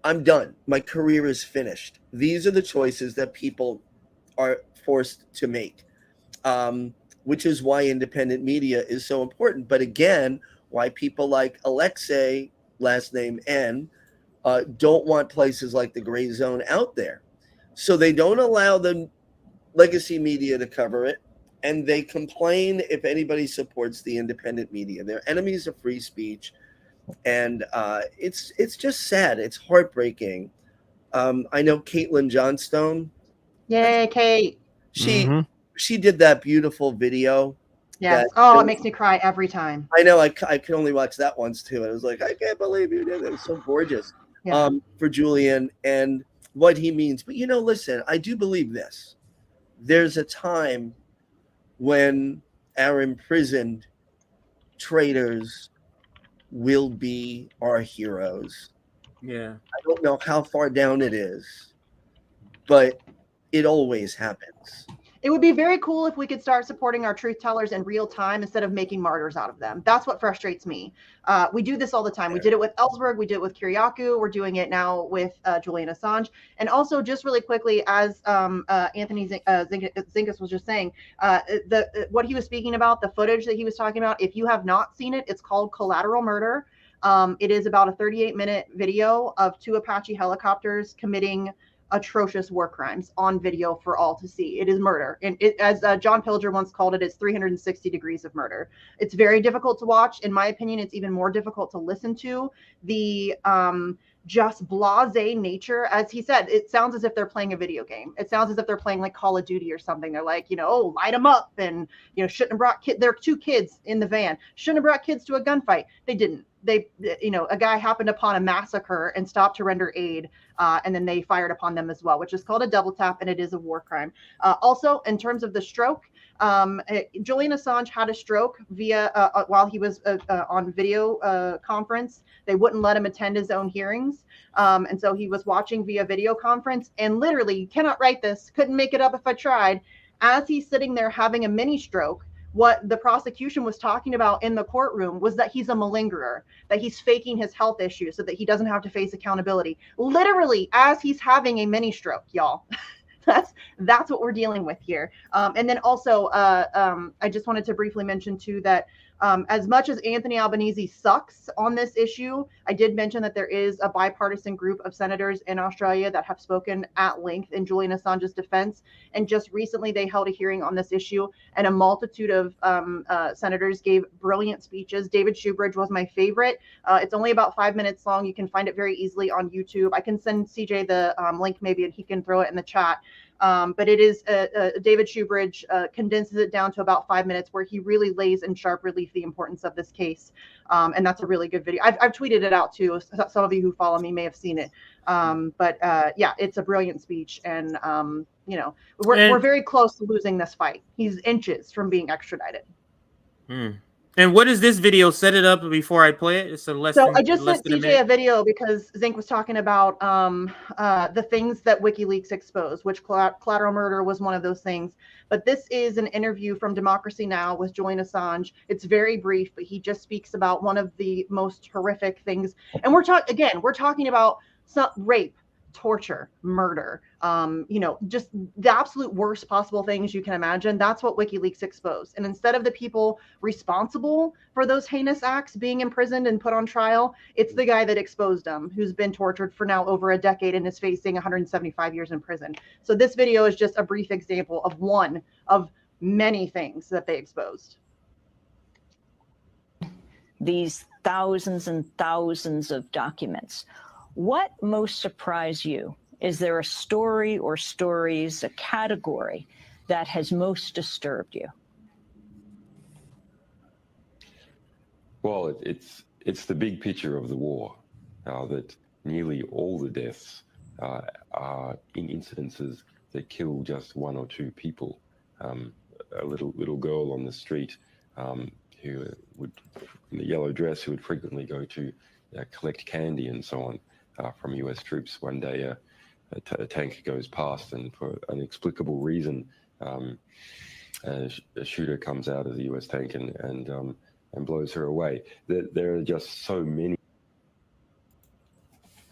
Speaker 10: I'm done. My career is finished. These are the choices that people are forced to make, which is why independent media is so important. But again, why people like Alexei, last name N, don't want places like the Grayzone out there. So they don't allow the legacy media to cover it, and they complain if anybody supports the independent media. They're enemies of free speech. And it's just sad. It's heartbreaking. I know Caitlin Johnstone.
Speaker 6: Yay, Kate.
Speaker 10: She did that beautiful video
Speaker 6: Yes.
Speaker 10: that
Speaker 6: Oh, it makes me cry every time.
Speaker 10: I know. I could only watch that once too. It was like, I can't believe you did it. It was so gorgeous.
Speaker 6: Yeah.
Speaker 10: For Julian and what he means. But listen, I do believe this. There's a time when our imprisoned traitors will be our heroes.
Speaker 4: Yeah.
Speaker 10: I don't know how far down it is, but it always happens.
Speaker 6: It would be very cool if we could start supporting our truth tellers in real time instead of making martyrs out of them. That's what frustrates me. We do this all the time. We did it with Ellsberg. We did it with Kiriakou. We're doing it now with Julian Assange. And also, just really quickly, as Anthony Zinkas was just saying, what he was speaking about, the footage that he was talking about, if you have not seen it, it's called Collateral Murder. It is about a 38-minute video of 2 Apache helicopters committing atrocious war crimes on video for all to see. It is murder. And as John Pilger once called it, it's 360 degrees of murder. It's very difficult to watch. In my opinion, it's even more difficult to listen to. The just blasé nature, as he said, it sounds as if they're playing a video game. It sounds as if they're playing like Call of Duty or something. They're like, oh, light them up, and shouldn't have brought there are 2 kids in the van. Shouldn't have brought kids to a gunfight. They didn't. They, a guy happened upon a massacre and stopped to render aid, and then they fired upon them as well, which is called a double tap, and it is a war crime. Also, in terms of the stroke, Julian Assange had a stroke via while he was on video conference. They wouldn't let him attend his own hearings, and so he was watching via video conference. And literally, you cannot write this. Couldn't make it up if I tried. As he's sitting there having a mini stroke, what the prosecution was talking about in the courtroom was that he's a malingerer, that he's faking his health issues so that he doesn't have to face accountability. Literally, as he's having a mini stroke, y'all. That's what we're dealing with here. And then also, I just wanted to briefly mention too that as much as Anthony Albanese sucks on this issue, I did mention that there is a bipartisan group of senators in Australia that have spoken at length in Julian Assange's defense. And just recently, they held a hearing on this issue, and a multitude of senators gave brilliant speeches. David Shoebridge was my favorite. It's only about 5 minutes long. You can find it very easily on YouTube. I can send CJ the link maybe, and he can throw it in the chat. But it is David Shoebridge condenses it down to about 5 minutes, where he really lays in sharp relief the importance of this case. And that's a really good video. I've tweeted it out too. Some of you who follow me may have seen it. But yeah, it's a brilliant speech. And, we're very close to losing this fight. He's inches from being extradited.
Speaker 4: And what is this video? Set it up before I play it. It's
Speaker 6: I just sent CJ a video because Zink was talking about the things that WikiLeaks exposed, which collateral murder was one of those things. But this is an interview from Democracy Now! With Julian Assange. It's very brief, but he just speaks about one of the most horrific things. And we're talking about rape, torture, murder, just the absolute worst possible things you can imagine. That's what WikiLeaks exposed. And instead of the people responsible for those heinous acts being imprisoned and put on trial, it's the guy that exposed them, who's been tortured for now over a decade and is facing 175 years in prison. So this video is just a brief example of one of many things that they exposed.
Speaker 13: These thousands and thousands of documents. What most surprised you? Is there a story or stories, a category that has most disturbed you?
Speaker 14: Well, it's the big picture of the war, that nearly all the deaths are in incidences that kill just 1 or 2 people. A little girl on the street who would, in the yellow dress, who would frequently go to collect candy and so on. From US troops. One day a tank goes past, and for an inexplicable reason a shooter comes out of the US tank and blows her away. There are just so many.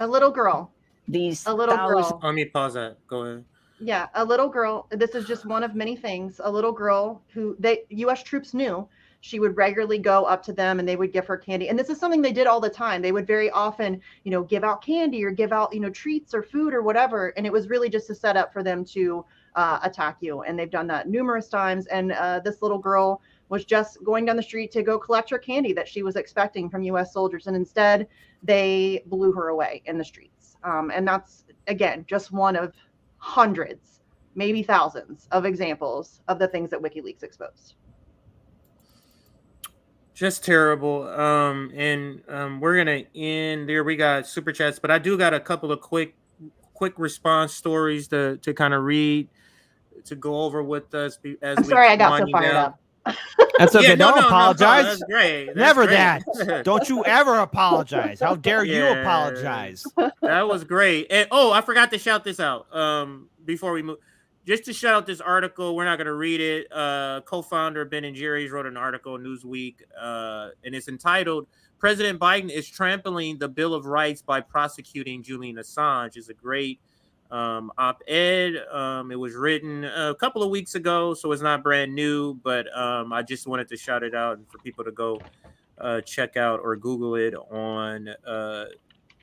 Speaker 6: A little girl.
Speaker 4: Let me pause that. Go ahead.
Speaker 6: Yeah, a little girl. This is just one of many things. A little girl who US troops knew. She would regularly go up to them and they would give her candy. And this is something they did all the time. They would very often, give out candy or give out, treats or food or whatever. And it was really just a setup for them to attack you. And they've done that numerous times. And this little girl was just going down the street to go collect her candy that she was expecting from US soldiers. And instead, they blew her away in the streets. And that's, again, just one of hundreds, maybe thousands of examples of the things that WikiLeaks exposed.
Speaker 4: Just terrible. We're gonna end there. We got super chats, but I do got a couple of quick response stories to kind of read, to go over with us as
Speaker 6: I'm
Speaker 4: we
Speaker 6: sorry I got so
Speaker 4: winding
Speaker 6: fired
Speaker 4: down.
Speaker 6: up.
Speaker 11: That's okay.
Speaker 4: Yeah,
Speaker 11: Don't apologize.
Speaker 4: that's great. That's
Speaker 11: Never
Speaker 4: great.
Speaker 11: that. Don't you ever apologize. How dare you
Speaker 4: Yeah,
Speaker 11: apologize?
Speaker 4: That was great. And I forgot to shout this out before we move. Just to shout out this article, we're not going to read it. Co-founder Ben and Jerry's wrote an article in Newsweek, and it's entitled "President Biden is Trampling the Bill of Rights by Prosecuting Julian Assange." It's a great op-ed. It was written a couple of weeks ago, so it's not brand new, but I just wanted to shout it out and for people to go check out or Google it on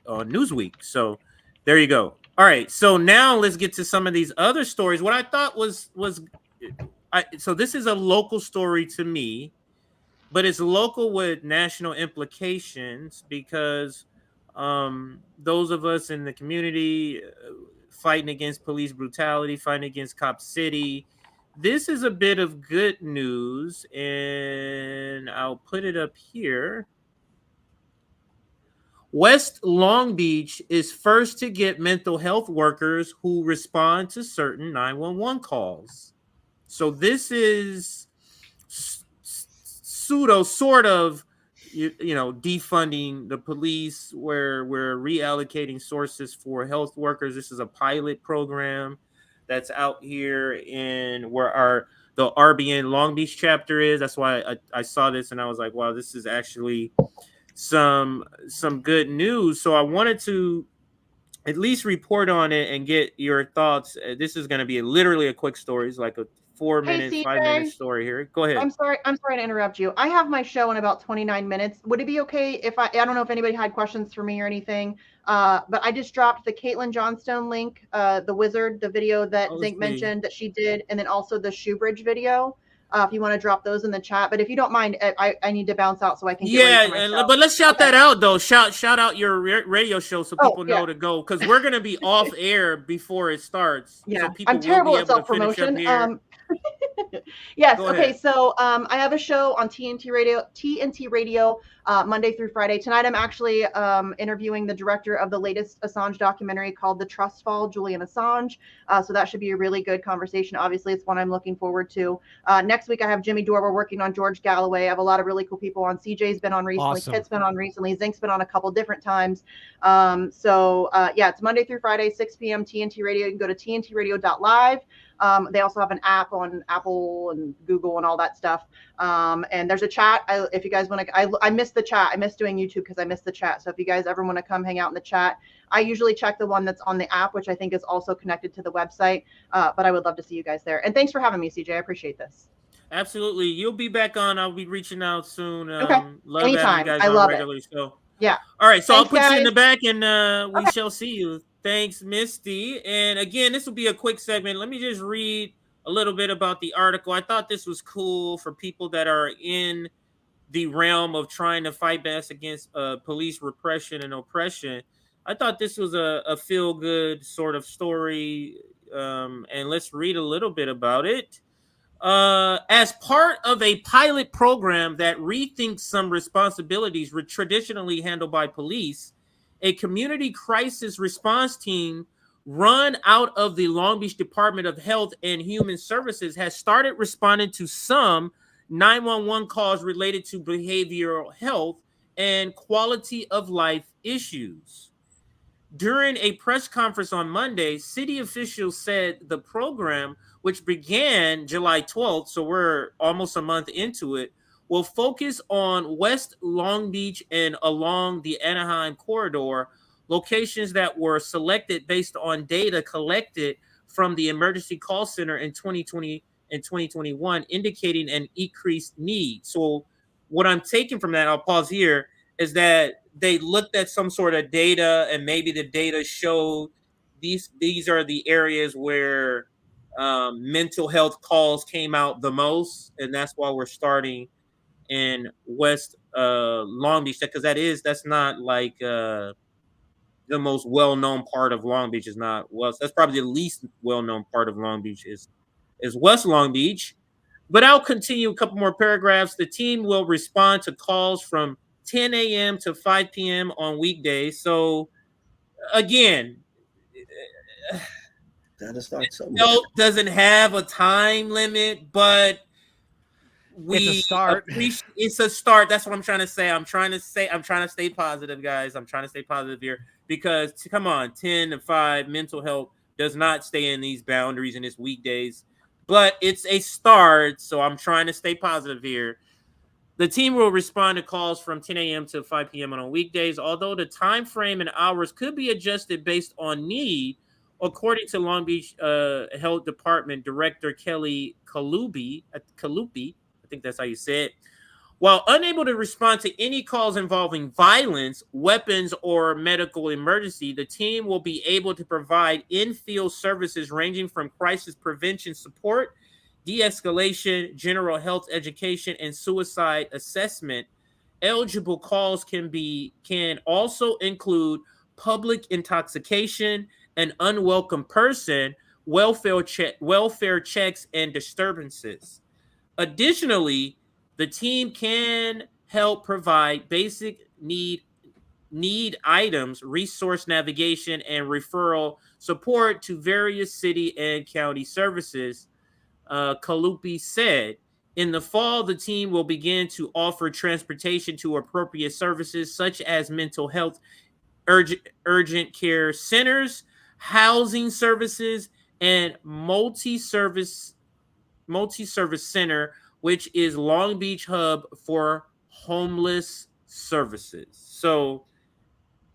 Speaker 4: Newsweek. So there you go. All right, so now let's get to some of these other stories. What I thought was so this is a local story to me, but it's local with national implications because those of us in the community fighting against police brutality, fighting against Cop City, this is a bit of good news, and I'll put it up here. West Long Beach is first to get mental health workers who respond to certain 911 calls. So this is sort of, defunding the police, where we're reallocating sources for health workers. This is a pilot program that's out here in where the RBN Long Beach chapter is. That's why I saw this and I was like, wow, this is actually some good news. So I wanted to at least report on it and get your thoughts. This is going to be literally a quick story. It's like a 4-minute,
Speaker 6: Hey,
Speaker 4: 5-minute story here. Go ahead.
Speaker 6: I'm sorry to interrupt you. I have my show in about 29 minutes. Would it be okay if I don't know if anybody had questions for me or anything, but I just dropped the Caitlin Johnstone link, the wizard, the video that Zink mentioned that she did, and then also the Shoebridge video. If you want to drop those in the chat, but if you don't mind, I need to bounce out so I can get ready for my show.
Speaker 4: But let's shout that out though. Shout out your radio show so people know to go, because we're gonna be off air before it starts.
Speaker 6: Yeah,
Speaker 4: so people
Speaker 6: I'm terrible
Speaker 4: will be
Speaker 6: at
Speaker 4: able to finish up
Speaker 6: self-promotion.
Speaker 4: here.
Speaker 6: Yes.
Speaker 4: Go
Speaker 6: Okay.
Speaker 4: ahead.
Speaker 6: So I have a show on TNT Radio, Monday through Friday. Tonight, I'm actually interviewing the director of the latest Assange documentary called The Trust Fall, Julian Assange. So that should be a really good conversation. Obviously, it's one I'm looking forward to. Next week, I have Jimmy Dore. We're working on George Galloway. I have a lot of really cool people on. CJ's been on recently.
Speaker 11: Awesome.
Speaker 6: Kit's been on recently. Zink's been on a couple different times. Yeah, it's Monday through Friday, 6 p.m. TNT Radio. You can go to tntradio.live. They also have an app on Apple and Google and all that stuff. And there's a chat. If you guys want to, I missed the chat. I missed doing YouTube because I missed the chat. So if you guys ever want to come hang out in the chat, I usually check the one that's on the app, which I think is also connected to the website. But I would love to see you guys there. And thanks for having me, CJ. I appreciate this.
Speaker 4: Absolutely. You'll be back on. I'll be reaching out soon.
Speaker 6: Okay.
Speaker 4: Love
Speaker 6: Anytime.
Speaker 4: having you guys
Speaker 6: I
Speaker 4: on
Speaker 6: love
Speaker 4: regularly. So
Speaker 6: yeah.
Speaker 4: All right. So
Speaker 6: Thanks,
Speaker 4: I'll put you in
Speaker 6: guys.
Speaker 4: the back and we shall see you. Thanks, Misty. And again, this will be a quick segment. Let me just read a little bit about the article. I thought this was cool for people that are in the realm of trying to fight back against police repression and oppression. I thought this was a feel-good sort of story, and let's read a little bit about it. As part of a pilot program that rethinks some responsibilities traditionally handled by police, a community crisis response team run out of the Long Beach Department of Health and Human Services has started responding to some 911 calls related to behavioral health and quality of life issues. During a press conference on Monday, city officials said the program, which began July 12th, so we're almost a month into it, will focus on West Long Beach and along the Anaheim corridor, locations that were selected based on data collected from the emergency call center in 2020 and 2021, indicating an increased need. So what I'm taking from that, I'll pause here, is that they looked at some sort of data and maybe the data showed these are the areas where mental health calls came out the most. And that's why we're starting in West Long Beach, because that's not like the most well-known part of Long Beach. Is not West. That's probably the least well-known part of Long Beach is West Long Beach. But I'll continue a couple more paragraphs. The team will respond to calls from 10 a.m. to 5 p.m. on weekdays. So again,
Speaker 10: gotta start somewhere.
Speaker 4: Doesn't have a time limit, but
Speaker 5: it's a start.
Speaker 4: It's a start. That's what I'm trying to say. I'm trying to stay positive, guys. I'm trying to stay positive here because come on, 10 to 5 mental health does not stay in these boundaries in its weekdays, but it's a start. So I'm trying to stay positive here. The team will respond to calls from 10 a.m. to 5 p.m. on weekdays, although the time frame and hours could be adjusted based on need, according to Long Beach Health Department Director Kelly Kalupi. I think that's how you say it. While unable to respond to any calls involving violence, weapons, or medical emergency, the team will be able to provide in-field services ranging from crisis prevention support, de-escalation, general health education, and suicide assessment. Eligible calls can also include public intoxication, an unwelcome person, welfare checks, and disturbances. Additionally, the team can help provide basic need items, resource navigation, and referral support to various city and county services. Kalupi said, in the fall, the team will begin to offer transportation to appropriate services such as mental health, urgent care centers, housing services, and multi-service center, which is Long Beach hub for homeless services. So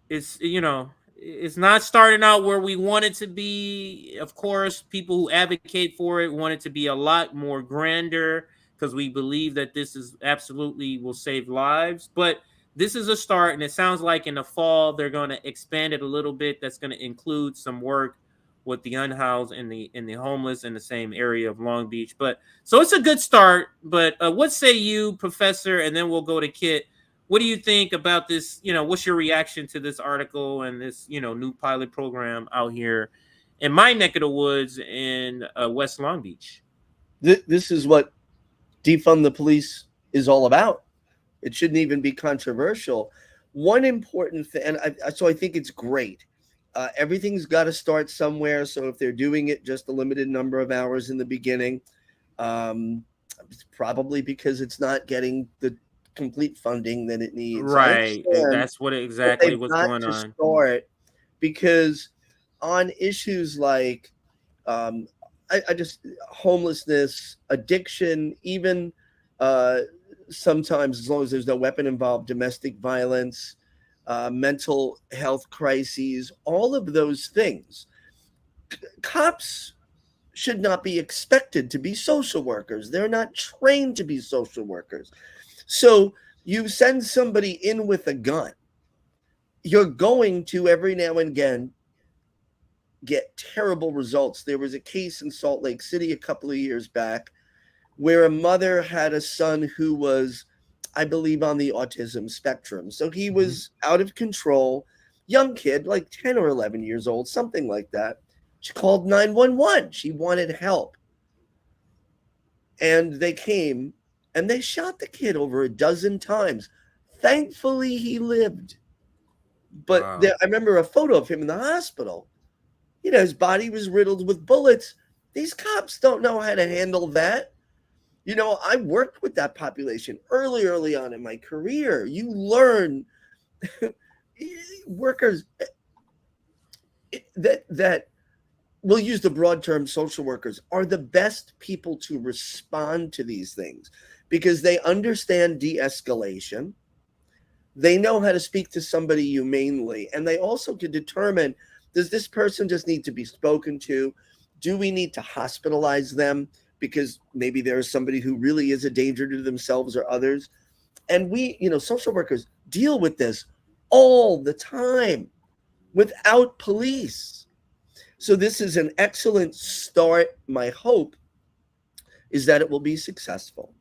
Speaker 4: it's, it's not starting out where we want it to be. Of course, people who advocate for it want it to be a lot more grander because we believe that this is absolutely will save lives. But this is a start, and it sounds like in the fall they're going to expand it a little bit. That's going to include some work with the unhoused and the homeless in the same area of Long Beach. But so it's a good start. But what say you, Professor? And then we'll go to Kit. What do you think about this? What's your reaction to this article and this, new pilot program out here in my neck of the woods in West Long Beach?
Speaker 10: This is what defund the police is all about. It shouldn't even be controversial. One important thing, and so I think it's great. Everything's got to start somewhere. So if they're doing it just a limited number of hours in the beginning, it's probably because it's not getting the complete funding that it needs.
Speaker 4: Right. That's what exactly what's going on.
Speaker 10: Start because on issues like I just homelessness, addiction, even sometimes as long as there's no weapon involved, domestic violence, mental health crises, all of those things. Cops should not be expected to be social workers. They're not trained to be social workers. So you send somebody in with a gun, you're going to every now and again get terrible results. There was a case in Salt Lake City a couple of years back where a mother had a son who was, I believe, on the autism spectrum. So he was out of control, young kid, like 10 or 11 years old, something like that. She called 911. She wanted help. And they came and they shot the kid over a dozen times. Thankfully, he lived. But
Speaker 4: Wow.
Speaker 10: I remember a photo of him in the hospital. His body was riddled with bullets. These cops don't know how to handle that. I worked with that population early on in my career. You learn workers that we'll use the broad term social workers are the best people to respond to these things because they understand de-escalation. They know how to speak to somebody humanely, and they also can determine, does this person just need to be spoken to? Do we need to hospitalize them because maybe there is somebody who really is a danger to themselves or others? And we, social workers deal with this all the time without police. So this is an excellent start. My hope is that it will be successful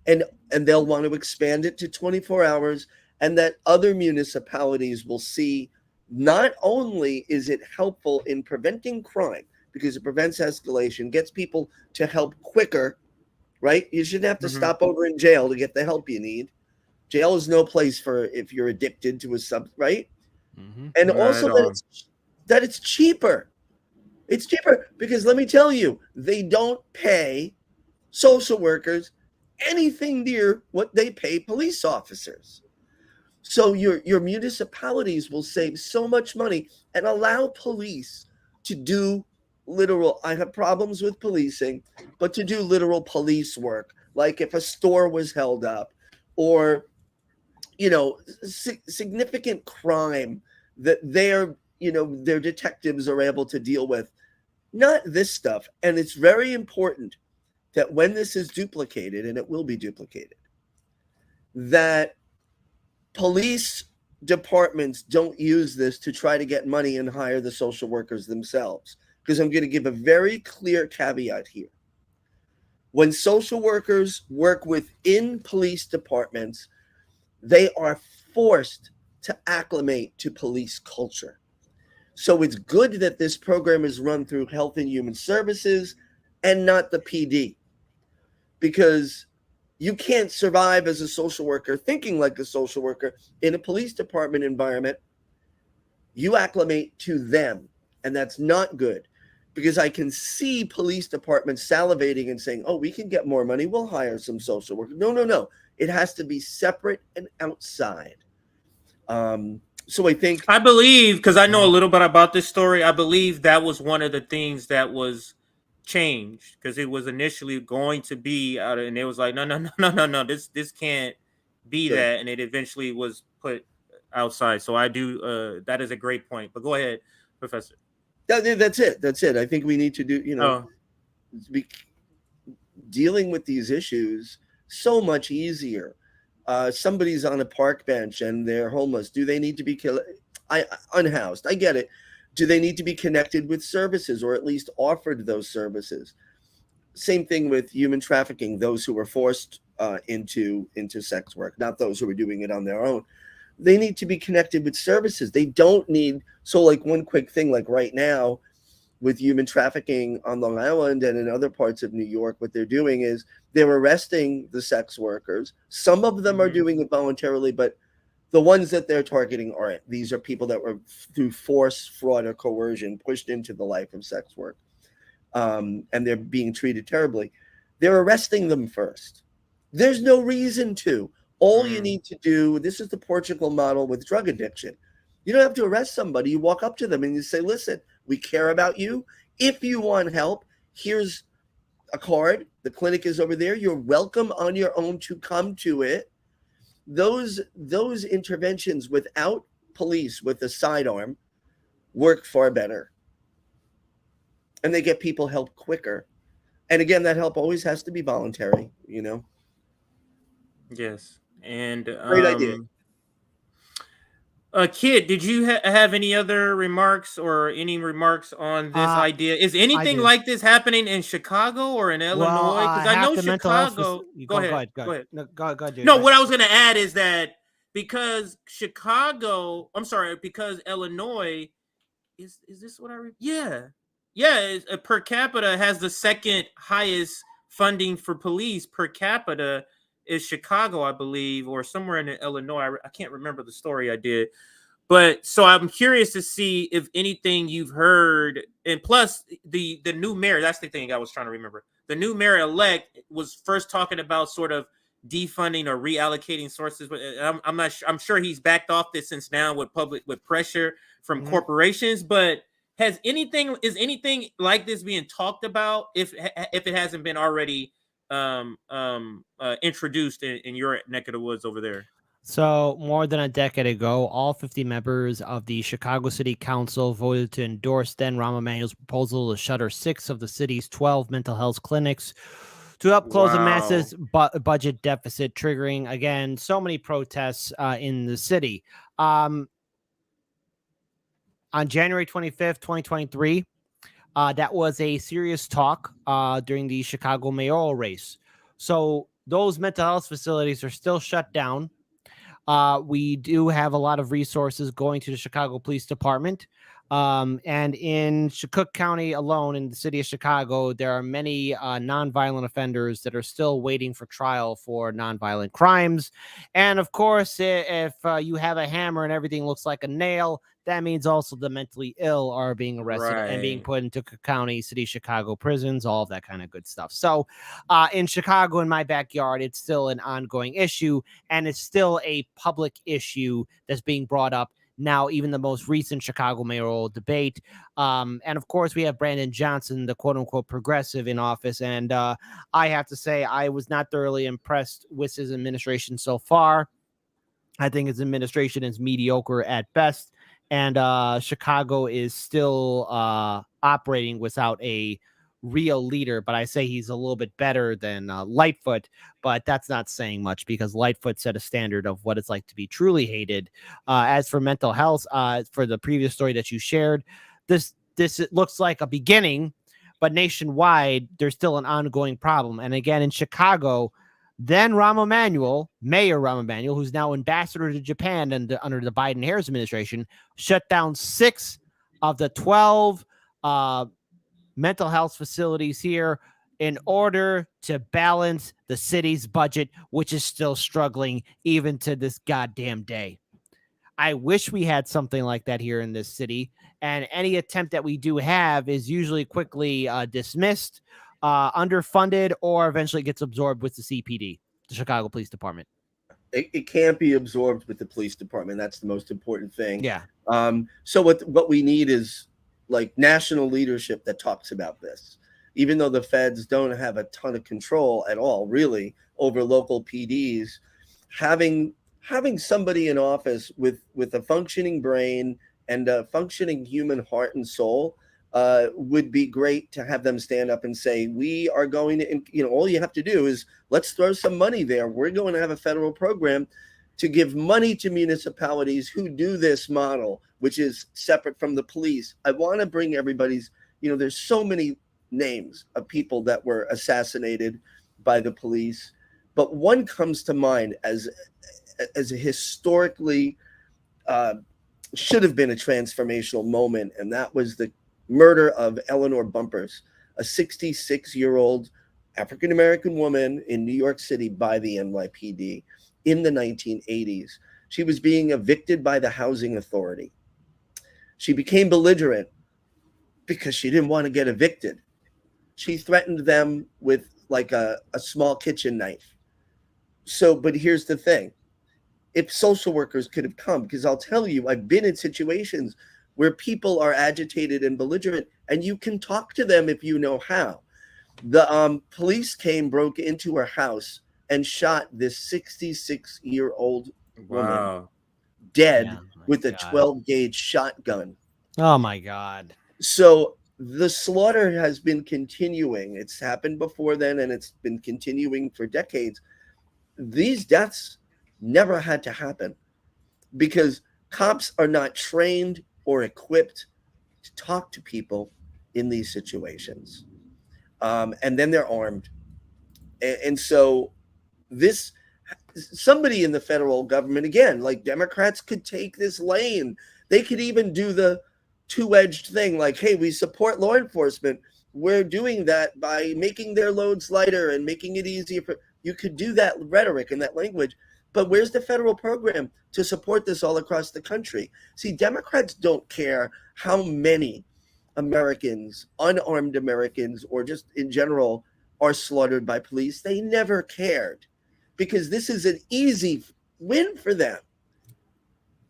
Speaker 10: and they'll want to expand it to 24 hours and that other municipalities will see not only is it helpful in preventing crime because it prevents escalation, gets people to help quicker, right? You shouldn't have to
Speaker 4: Mhm.
Speaker 10: stop over in jail to get the help you need. Jail is no place for if you're addicted to a sub, right? And
Speaker 4: Not
Speaker 10: also
Speaker 4: at all.
Speaker 10: that it's cheaper. It's cheaper because let me tell you, they don't pay social workers anything near what they pay police officers. So your municipalities will save so much money and allow police to do literal. I have problems with policing, but to do literal police work, like if a store was held up, or significant crime that their detectives are able to deal with. Not this stuff. And it's very important that when this is duplicated, and it will be duplicated, that police departments don't use this to try to get money and hire the social workers themselves. Because I'm going to give a very clear caveat here. When social workers work within police departments, they are forced to acclimate to police culture. So it's good that this program is run through Health and Human Services and not the PD, because you can't survive as a social worker thinking like a social worker in a police department environment. You acclimate to them, and that's not good, because I can see police departments salivating and saying, oh, we can get more money, we'll hire some social workers. No. It has to be separate and outside. So I
Speaker 4: believe, because I know a little bit about this story, I believe that was one of the things that was changed, because it was initially going to be out, and it was like, no, this can't be
Speaker 10: Good.
Speaker 4: that, and it eventually was put outside. So I do, that is a great point. But go ahead, Professor.
Speaker 10: That's it. I think we need to do, be dealing with these issues so much easier. Somebody's on a park bench and they're homeless. Do they need to be unhoused? I get it. Do they need to be connected with services, or at least offered those services? Same thing with human trafficking, those who were forced into sex work, not those who were doing it on their own. They need to be connected with services. They don't need, so like one quick thing, like right now with human trafficking on Long Island and in other parts of New York, what they're doing is they're arresting the sex workers. Some of them are doing it voluntarily, but the ones that they're targeting aren't. These are people that were through force, fraud, or coercion pushed into the life of sex work. And they're being treated terribly. They're arresting them first. There's no reason to. All you need to do, this is the Portugal model with drug addiction. You don't have to arrest somebody. You walk up to them and you say, listen, we care about you. If you want help, here's a card. The clinic is over there. You're welcome on your own to come to it. Those interventions without police with a sidearm work far better. And they get people help quicker. And again, that help always has to be voluntary,
Speaker 4: Yes. And
Speaker 10: great idea.
Speaker 4: Kid, did you have any other remarks or any remarks on this idea? Is anything like this happening in Chicago or in Illinois? Because I know Chicago. Go ahead.
Speaker 11: No, go ahead, dude.
Speaker 4: No, what I was going to add is that because Illinois is this what I read? Yeah. Per capita has the second highest funding for police per capita. Is Chicago, I believe, or somewhere in Illinois. I can't remember the story I did. But so I'm curious to see if anything you've heard. And plus, the new mayor, that's the thing I was trying to remember. The new mayor-elect was first talking about sort of defunding or reallocating sources. But I'm sure he's backed off this since now with pressure from corporations. But is anything like this being talked about if it hasn't been already introduced in your neck of the woods over there?
Speaker 11: So more than a decade ago, all 50 members of the Chicago City Council voted to endorse then Rahm Emanuel's proposal to shutter 6 of the city's 12 mental health clinics to help close a massive budget deficit, triggering, again, so many protests in the city. On January 25th, 2023, that was a serious talk during the Chicago mayoral race. So those mental health facilities are still shut down. We do have a lot of resources going to the Chicago Police Department. And in Cook County alone, in the city of Chicago, there are many nonviolent offenders that are still waiting for trial for nonviolent crimes. And of course, if you have a hammer and everything looks like a nail, that means also the mentally ill are being arrested and being
Speaker 4: Right.
Speaker 11: put into Cook County, city of Chicago prisons, all of that kind of good stuff. So in Chicago, in my backyard, it's still an ongoing issue, and it's still a public issue that's being brought up now, even the most recent Chicago mayoral debate. And of course, we have Brandon Johnson, the quote unquote progressive, in office. And I have to say, I was not thoroughly impressed with his administration so far. I think his administration is mediocre at best. And Chicago is still operating without a real leader, but I say he's a little bit better than Lightfoot, but that's not saying much because Lightfoot set a standard of what it's like to be truly hated. As for mental health, for the previous story that you shared, this it looks like a beginning, but nationwide there's still an ongoing problem. And again, in Chicago, then Mayor Rahm Emanuel, who's now ambassador to Japan and under the Biden-Harris administration, shut down 6 of the 12 mental health facilities here in order to balance the city's budget, which is still struggling even to this goddamn day. I wish we had something like that here in this city, and any attempt that we do have is usually quickly dismissed, underfunded, or eventually gets absorbed with the CPD, the Chicago Police Department.
Speaker 10: It can't be absorbed with the police department. That's the most important thing.
Speaker 11: Yeah.
Speaker 10: So what we need is like national leadership that talks about this, even though the feds don't have a ton of control at all, really, over local PDs. Having somebody in office with a functioning brain and a functioning human heart and soul would be great to have them stand up and say, we are going to, all you have to do is let's throw some money there. We're going to have a federal program to give money to municipalities who do this model, which is separate from the police. I want to bring everybody's, there's so many names of people that were assassinated by the police, but one comes to mind as a historically should have been a transformational moment, and that was the murder of Eleanor Bumpers, a 66-year-old African-American woman in New York City by the NYPD in the 1980s. She was being evicted by the housing authority. She became belligerent because she didn't want to get evicted. She threatened them with like a small kitchen knife. So, but here's the thing. If social workers could have come, because I'll tell you, I've been in situations where people are agitated and belligerent, and you can talk to them if you know how. The police broke into her house and shot this 66-year-old woman dead with a 12-gauge shotgun.
Speaker 11: Oh, my God.
Speaker 10: So the slaughter has been continuing. It's happened before then, and it's been continuing for decades. These deaths never had to happen because cops are not trained or equipped to talk to people in these situations. And then they're armed. And so somebody in the federal government, again, like Democrats could take this lane. They could even do the two-edged thing, like, hey, we support law enforcement. We're doing that by making their loads lighter and making it easier for you could do that rhetoric and that language. But where's the federal program to support this all across the country? See, Democrats don't care how many Americans, unarmed Americans, or just in general, are slaughtered by police. They never cared because this is an easy win for them.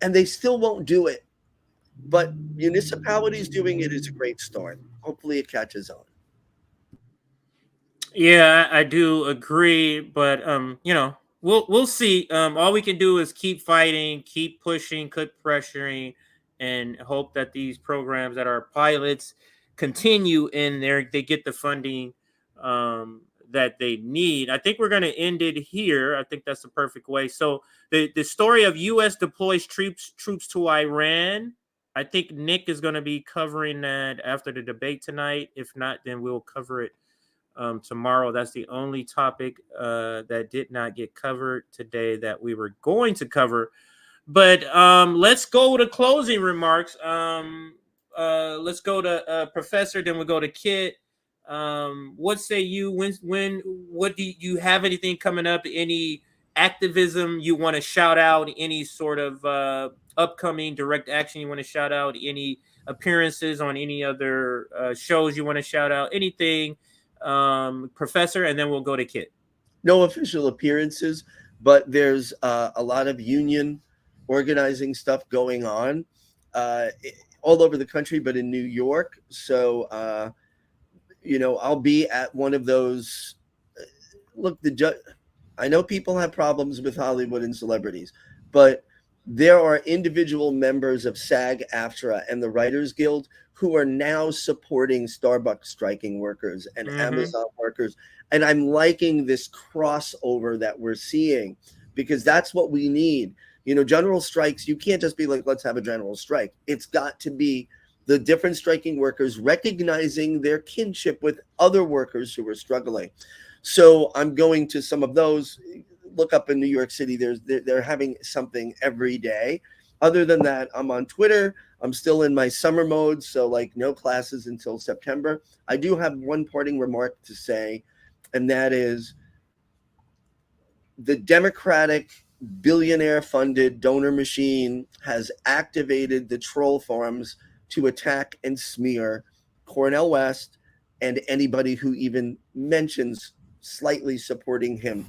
Speaker 10: And they still won't do it. But municipalities doing it is a great start. Hopefully it catches on.
Speaker 4: Yeah, I do agree, but we'll see. All we can do is keep fighting, keep pushing, keep pressuring, and hope that these programs that are pilots continue and they get the funding that they need. I think we're going to end it here. I think that's the perfect way. So the story of U.S. deploys troops to Iran. I think Nick is going to be covering that after the debate tonight. If not, then we'll cover it tomorrow. That's the only topic that did not get covered today that we were going to cover. But let's go to closing remarks. let's go to Professor, then we'll go to Kit. What say you? What do you have anything coming up? Any activism you want to shout out? Any sort of upcoming direct action you want to shout out? Any appearances on any other shows you want to shout out? Anything, Professor, and then we'll go to Kit.
Speaker 10: No official appearances, but there's a lot of union organizing stuff going on all over the country, but in New York. So, I'll be at one of those. Look, I know people have problems with Hollywood and celebrities, but there are individual members of SAG-AFTRA and the Writers Guild who are now supporting Starbucks striking workers and Amazon workers. And I'm liking this crossover that we're seeing, because that's what we need. General strikes, you can't just be like, let's have a general strike. It's got to be the different striking workers recognizing their kinship with other workers who are struggling. So I'm going to some of those. Look up in New York City, they're having something every day. Other than that, I'm on Twitter. I'm still in my summer mode, so no classes until September. I do have one parting remark to say, and that is the Democratic billionaire-funded donor machine has activated the troll farms to attack and smear Cornel West and anybody who even mentions slightly supporting him.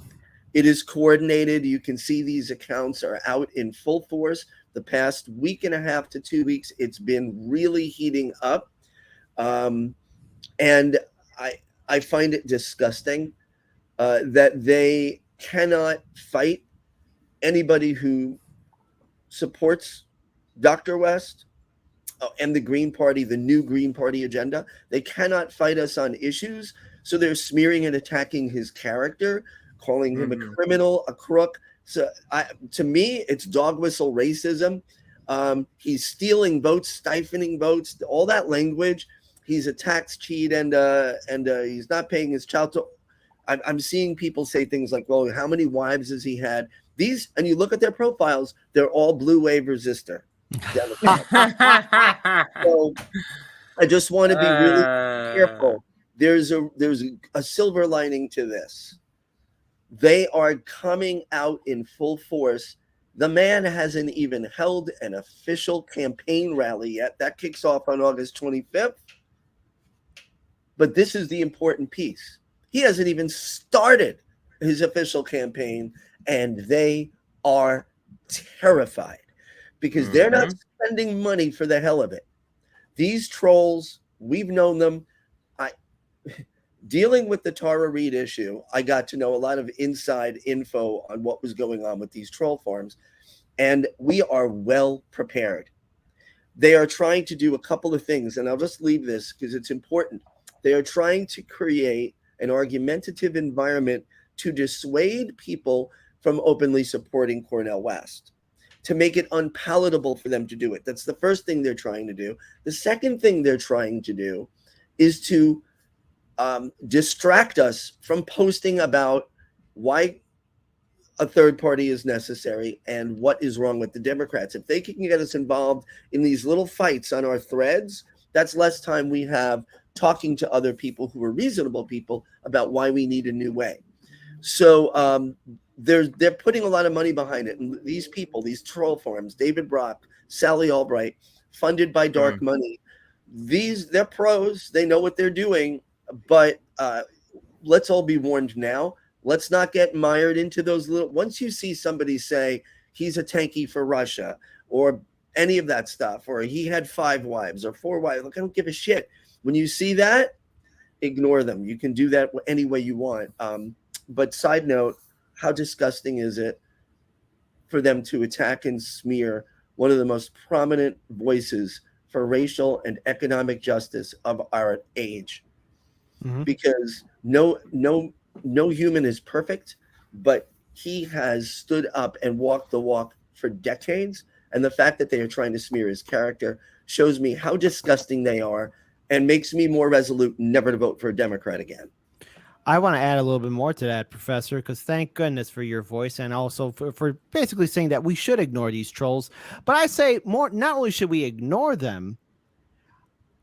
Speaker 10: It is coordinated. You can see these accounts are out in full force. The past week and a half to 2 weeks, it's been really heating up. And I find it disgusting that they cannot fight anybody who supports Dr. West and the Green Party, the new Green Party agenda. They cannot fight us on issues. So they're smearing and attacking his character, calling him a criminal, a crook. So to me, it's dog whistle racism. He's stealing votes, stifling votes, all that language. He's a tax cheat and he's not paying his child. I'm seeing people say things like, well, how many wives has he had? These, and you look at their profiles, they're all blue wave resistor. So I just want to be really careful. There's a silver lining to this. They are coming out in full force. The man hasn't even held an official campaign rally yet. That kicks off on August 25th. But this is the important piece. He hasn't even started his official campaign, and they are terrified because they're not spending money for the hell of it. These trolls, we've known them. Dealing with the Tara Reade issue, I got to know a lot of inside info on what was going on with these troll farms, and we are well prepared. They are trying to do a couple of things, and I'll just leave this because it's important. They are trying to create an argumentative environment to dissuade people from openly supporting Cornel West, to make it unpalatable for them to do it. That's the first thing they're trying to do. The second thing they're trying to do is to distract us from posting about why a third party is necessary and what is wrong with the Democrats. If they can get us involved in these little fights on our threads, that's less time we have talking to other people who are reasonable people about why we need a new way. So they're putting a lot of money behind it. And these people, these troll farms, David Brock, Sally Albright, funded by dark money, they're pros. They know what they're doing. But let's all be warned now. Let's not get mired into those little. Once you see somebody say he's a tanky for Russia or any of that stuff, or he had 5 wives or 4 wives, look, I don't give a shit. When you see that, ignore them. You can do that any way you want. But side note, how disgusting is it for them to attack and smear one of the most prominent voices for racial and economic justice of our age? Because no human is perfect, but he has stood up and walked the walk for decades. And the fact that they are trying to smear his character shows me how disgusting they are and makes me more resolute never to vote for a Democrat again.
Speaker 11: I want to add a little bit more to that, Professor, because thank goodness for your voice and also for basically saying that we should ignore these trolls. But I say more, not only should we ignore them,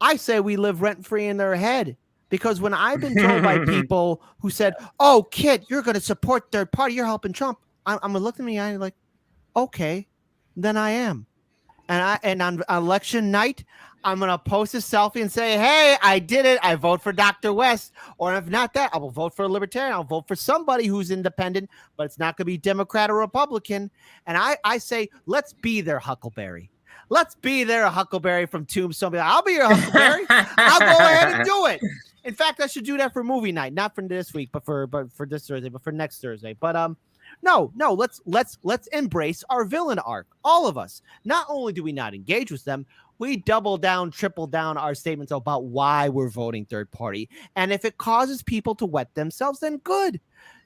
Speaker 11: I say we live rent free in their head. Because when I've been told by people who said, "Oh, kid, you're going to support third party, you're helping Trump," I'm going to look at me and I'm like, okay, then I am. And on election night, I'm going to post a selfie and say, "Hey, I did it. I vote for Dr. West." Or if not that, I will vote for a libertarian. I'll vote for somebody who's independent, but it's not going to be Democrat or Republican. And I say, let's be their Huckleberry. Let's be their Huckleberry from Tombstone. I'll be your Huckleberry. I'll go ahead and do it. In fact, I should do that for movie night, not for this week, but for this Thursday, but for next Thursday. But no, let's embrace our villain arc, all of us. Not only do we not engage with them, we double down, triple down our statements about why we're voting third party. And if it causes people to wet themselves, then good.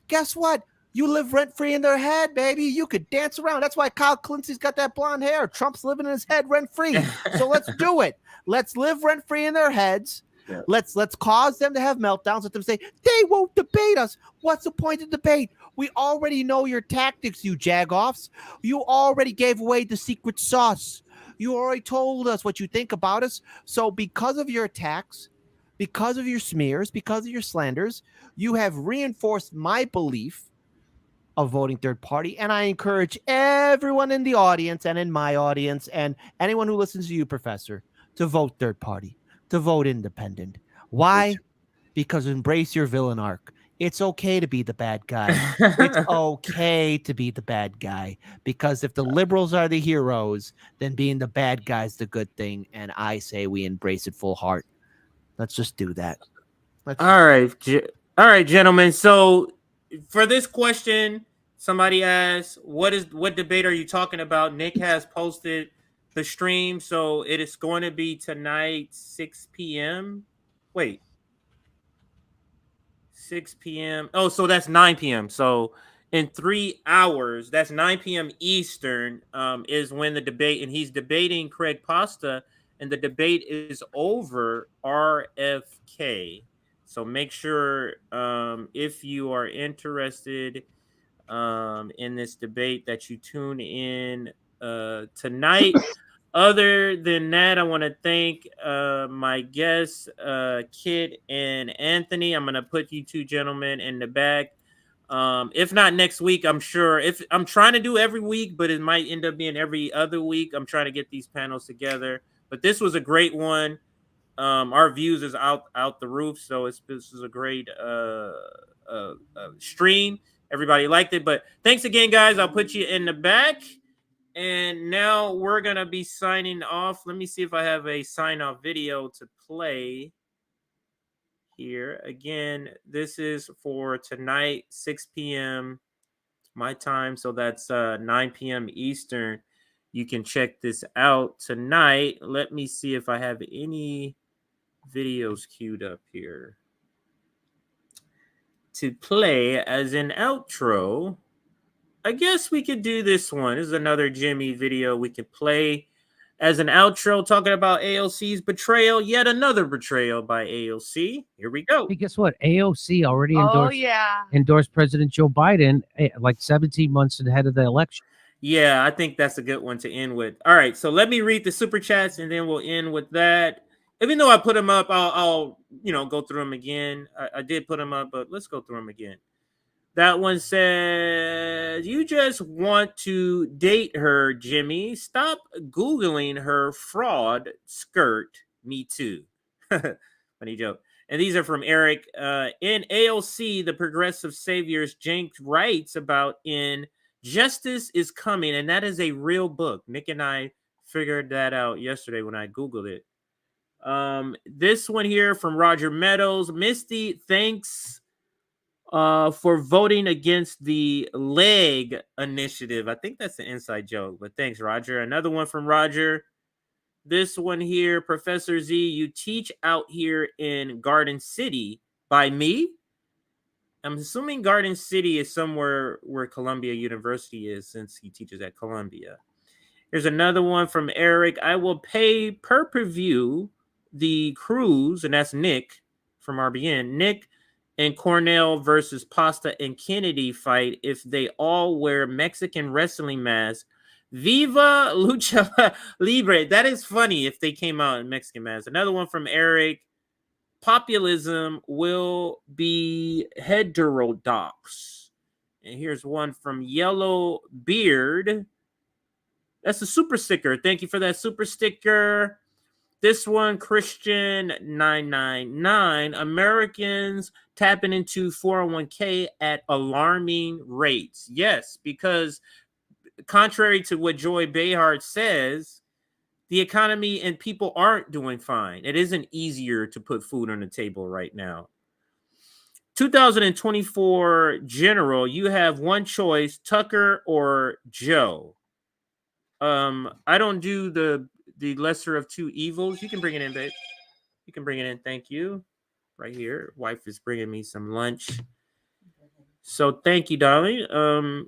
Speaker 11: Guess what? You live rent free in their head, baby. You could dance around. That's why Kyle Clancy's got that blonde hair. Trump's living in his head rent free. So let's do it. Let's live rent free in their heads. Yeah. Let's cause them to have meltdowns. Let them say they won't debate us. What's the point of debate? We already know your tactics, you jagoffs. You already gave away the secret sauce. You already told us what you think about us. So because of your attacks, because of your smears, because of your slanders, you have reinforced my belief of voting third party. And I encourage everyone in the audience and in my audience and anyone who listens to you, Professor, to vote third party, to vote independent. Why? Because embrace your villain arc. It's okay to be the bad guy. It's okay to be the bad guy. Because if the liberals are the heroes, then being the bad guy's the good thing. And I say we embrace it full heart. Let's just do that.
Speaker 4: All right, gentlemen. So for this question, somebody asked, what debate are you talking about? Nick has posted the stream, so it is going to be tonight, 6 p.m. Wait, 6 p.m. Oh, so that's 9 p.m. So in 3 hours, that's 9 p.m. Eastern, is when the debate, and he's debating Craig Pasta, and the debate is over RFK. So make sure if you are interested in this debate that you tune in tonight. Other than that, I want to thank my guests, Kit and Anthony. I'm going to put you two gentlemen in the back. If not next week, I'm sure. If I'm trying to do every week, but it might end up being every other week. I'm trying to get these panels together. But this was a great one. Our views is out the roof, so this is a great stream. Everybody liked it. But thanks again, guys. I'll put you in the back. And now we're going to be signing off. Let me see if I have a sign-off video to play here. Again, this is for tonight, 6 p.m. my time. So that's 9 p.m. Eastern. You can check this out tonight. Let me see if I have any videos queued up here to play as an outro. I guess we could do this one. This is another Jimmy video we could play as an outro, talking about AOC's betrayal. Yet another betrayal by AOC. Here we go.
Speaker 1: Hey, guess what? AOC already endorsed President Joe Biden like 17 months ahead of the election.
Speaker 4: Yeah, I think that's a good one to end with. All right, so let me read the super chats and then we'll end with that. Even though I put them up, I'll go through them again. I did put them up, but let's go through them again. That one says, "You just want to date her, Jimmy. Stop Googling her fraud skirt. Me too." Funny joke. And these are from Eric. In AOC, the progressive saviors Jenks writes about in Justice is Coming, and that is a real book. Nick and I figured that out yesterday when I Googled it. This one here from Roger Meadows. Misty, thanks for voting against the leg initiative. I think that's an inside joke, but thanks, Roger. Another one from Roger. This one here, Professor Z, you teach out here in Garden City by me. I'm assuming Garden City is somewhere where Columbia University is, since he teaches at Columbia. Here's another one from Eric. I will pay per-view the cruise, and that's Nick from RBN. Nick and Cornell versus Pasta and Kennedy fight if they all wear Mexican wrestling masks. Viva Lucha Libre. That is funny if they came out in Mexican masks. Another one from Eric. Populism will be heterodox. And here's one from Yellow Beard. That's a super sticker. Thank you for that super sticker. This one, Christian 999. Americans tapping into 401k at alarming rates. Yes, because contrary to what Joy Behar says, the economy and people aren't doing fine. It isn't easier to put food on the table right now. 2024 general, you have one choice, Tucker or Joe. I don't do the lesser of two evils. You can bring it in, babe. You can bring it in. Thank you. Right here. Wife is bringing me some lunch. So thank you, darling.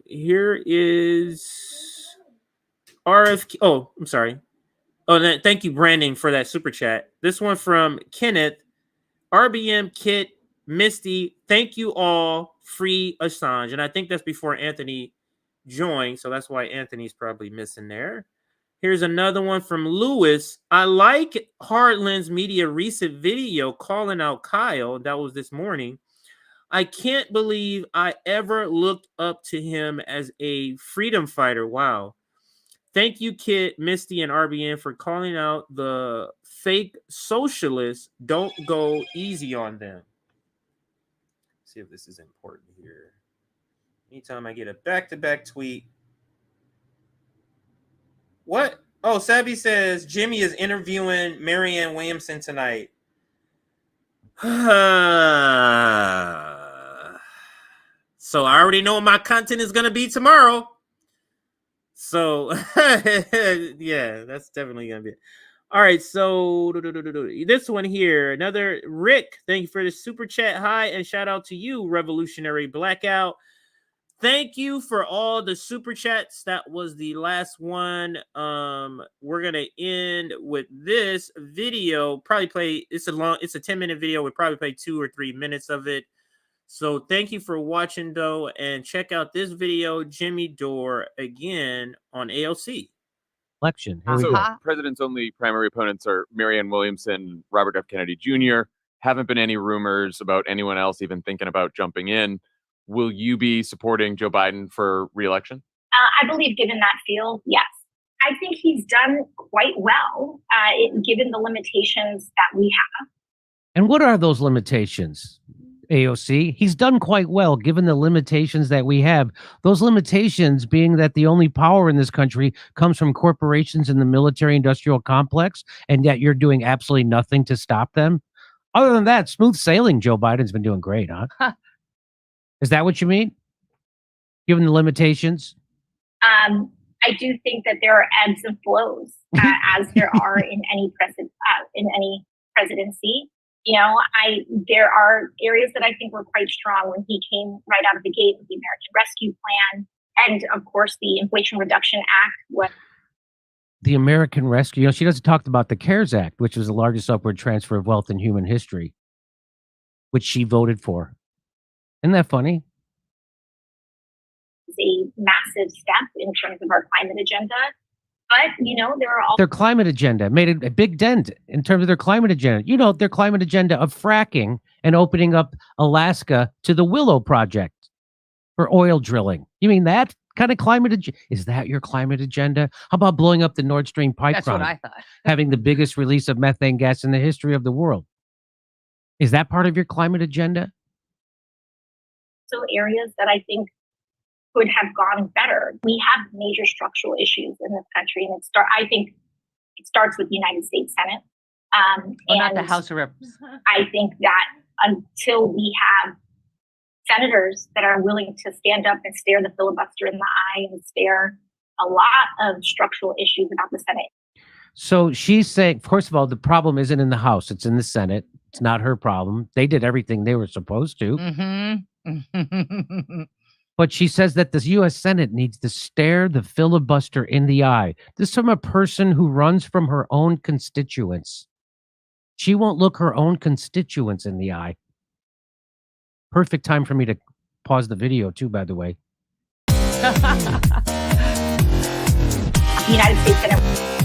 Speaker 4: Here is RFK. Oh, I'm sorry. Oh, thank you, Brandon, for that super chat. This one from Kenneth. RBN, Kit, Misty, thank you all. Free Assange. And I think that's before Anthony joined, so that's why Anthony's probably missing there. Here's another one from Lewis. I like Heartland's Media recent video calling out Kyle. That was this morning. I can't believe I ever looked up to him as a freedom fighter. Wow. Thank you, Kit, Misty, and RBN for calling out the fake socialists. Don't go easy on them. Let's see if this is important here. Anytime I get a back-to-back tweet. What? Oh, Savvy says Jimmy is interviewing Marianne Williamson tonight. So I already know what my content is going to be tomorrow. So, yeah, that's definitely going to be it. All right, so this one here, another Rick. Thank you for the super chat. Hi, and shout out to you, Revolutionary Blackout. Thank you for all the super chats. That was the last one. We're gonna end with this video. Probably play. It's a 10-minute video. We'll probably play 2 or 3 minutes of it. So thank you for watching, though, and check out this video, Jimmy Dore, again on AOC.
Speaker 1: Election.
Speaker 15: So president's only primary opponents are Marianne Williamson, Robert F. Kennedy Jr. Haven't been any rumors about anyone else even thinking about jumping in. Will you be supporting Joe Biden for re-election?
Speaker 16: I believe given that field, yes. I think he's done quite well, given the limitations that we have.
Speaker 1: And what are those limitations, AOC? He's done quite well, given the limitations that we have. Those limitations being that the only power in this country comes from corporations in the military-industrial complex, and yet you're doing absolutely nothing to stop them. Other than that, smooth sailing, Joe Biden's been doing great, huh? Is that what you mean? Given the limitations?
Speaker 16: I do think that there are ebbs and flows, as there are in any presidency. You know, there are areas that I think were quite strong when he came right out of the gate with the American Rescue Plan, and of course the Inflation Reduction Act.
Speaker 1: The American Rescue. You know, she doesn't talk about the CARES Act, which was the largest upward transfer of wealth in human history, which she voted for. Isn't that funny?
Speaker 16: It's a massive step in terms of our climate agenda. But, you know, there are all
Speaker 1: their climate agenda made a big dent in terms of their climate agenda. You know, their climate agenda of fracking and opening up Alaska to the Willow Project for oil drilling. You mean that kind of climate agenda? Is that your climate agenda? How about blowing up the Nord Stream pipeline?
Speaker 17: That's what I thought.
Speaker 1: Having the biggest release of methane gas in the history of the world. Is that part of your climate agenda?
Speaker 16: So areas that I think could have gone better. We have major structural issues in this country, and I think it starts with the United States Senate.
Speaker 17: And not the House of Reps.
Speaker 16: I think that until we have senators that are willing to stand up and stare the filibuster in the eye and stare a lot of structural issues about the Senate.
Speaker 1: So she's saying, first of all, the problem isn't in the House, it's in the Senate. It's not her problem. They did everything they were supposed to. But she says that the U.S. Senate needs to stare the filibuster in the eye. This is from a person who runs from her own constituents. She won't look her own constituents in the eye. Perfect time for me to pause the video, too, by the way.
Speaker 16: United States Senate.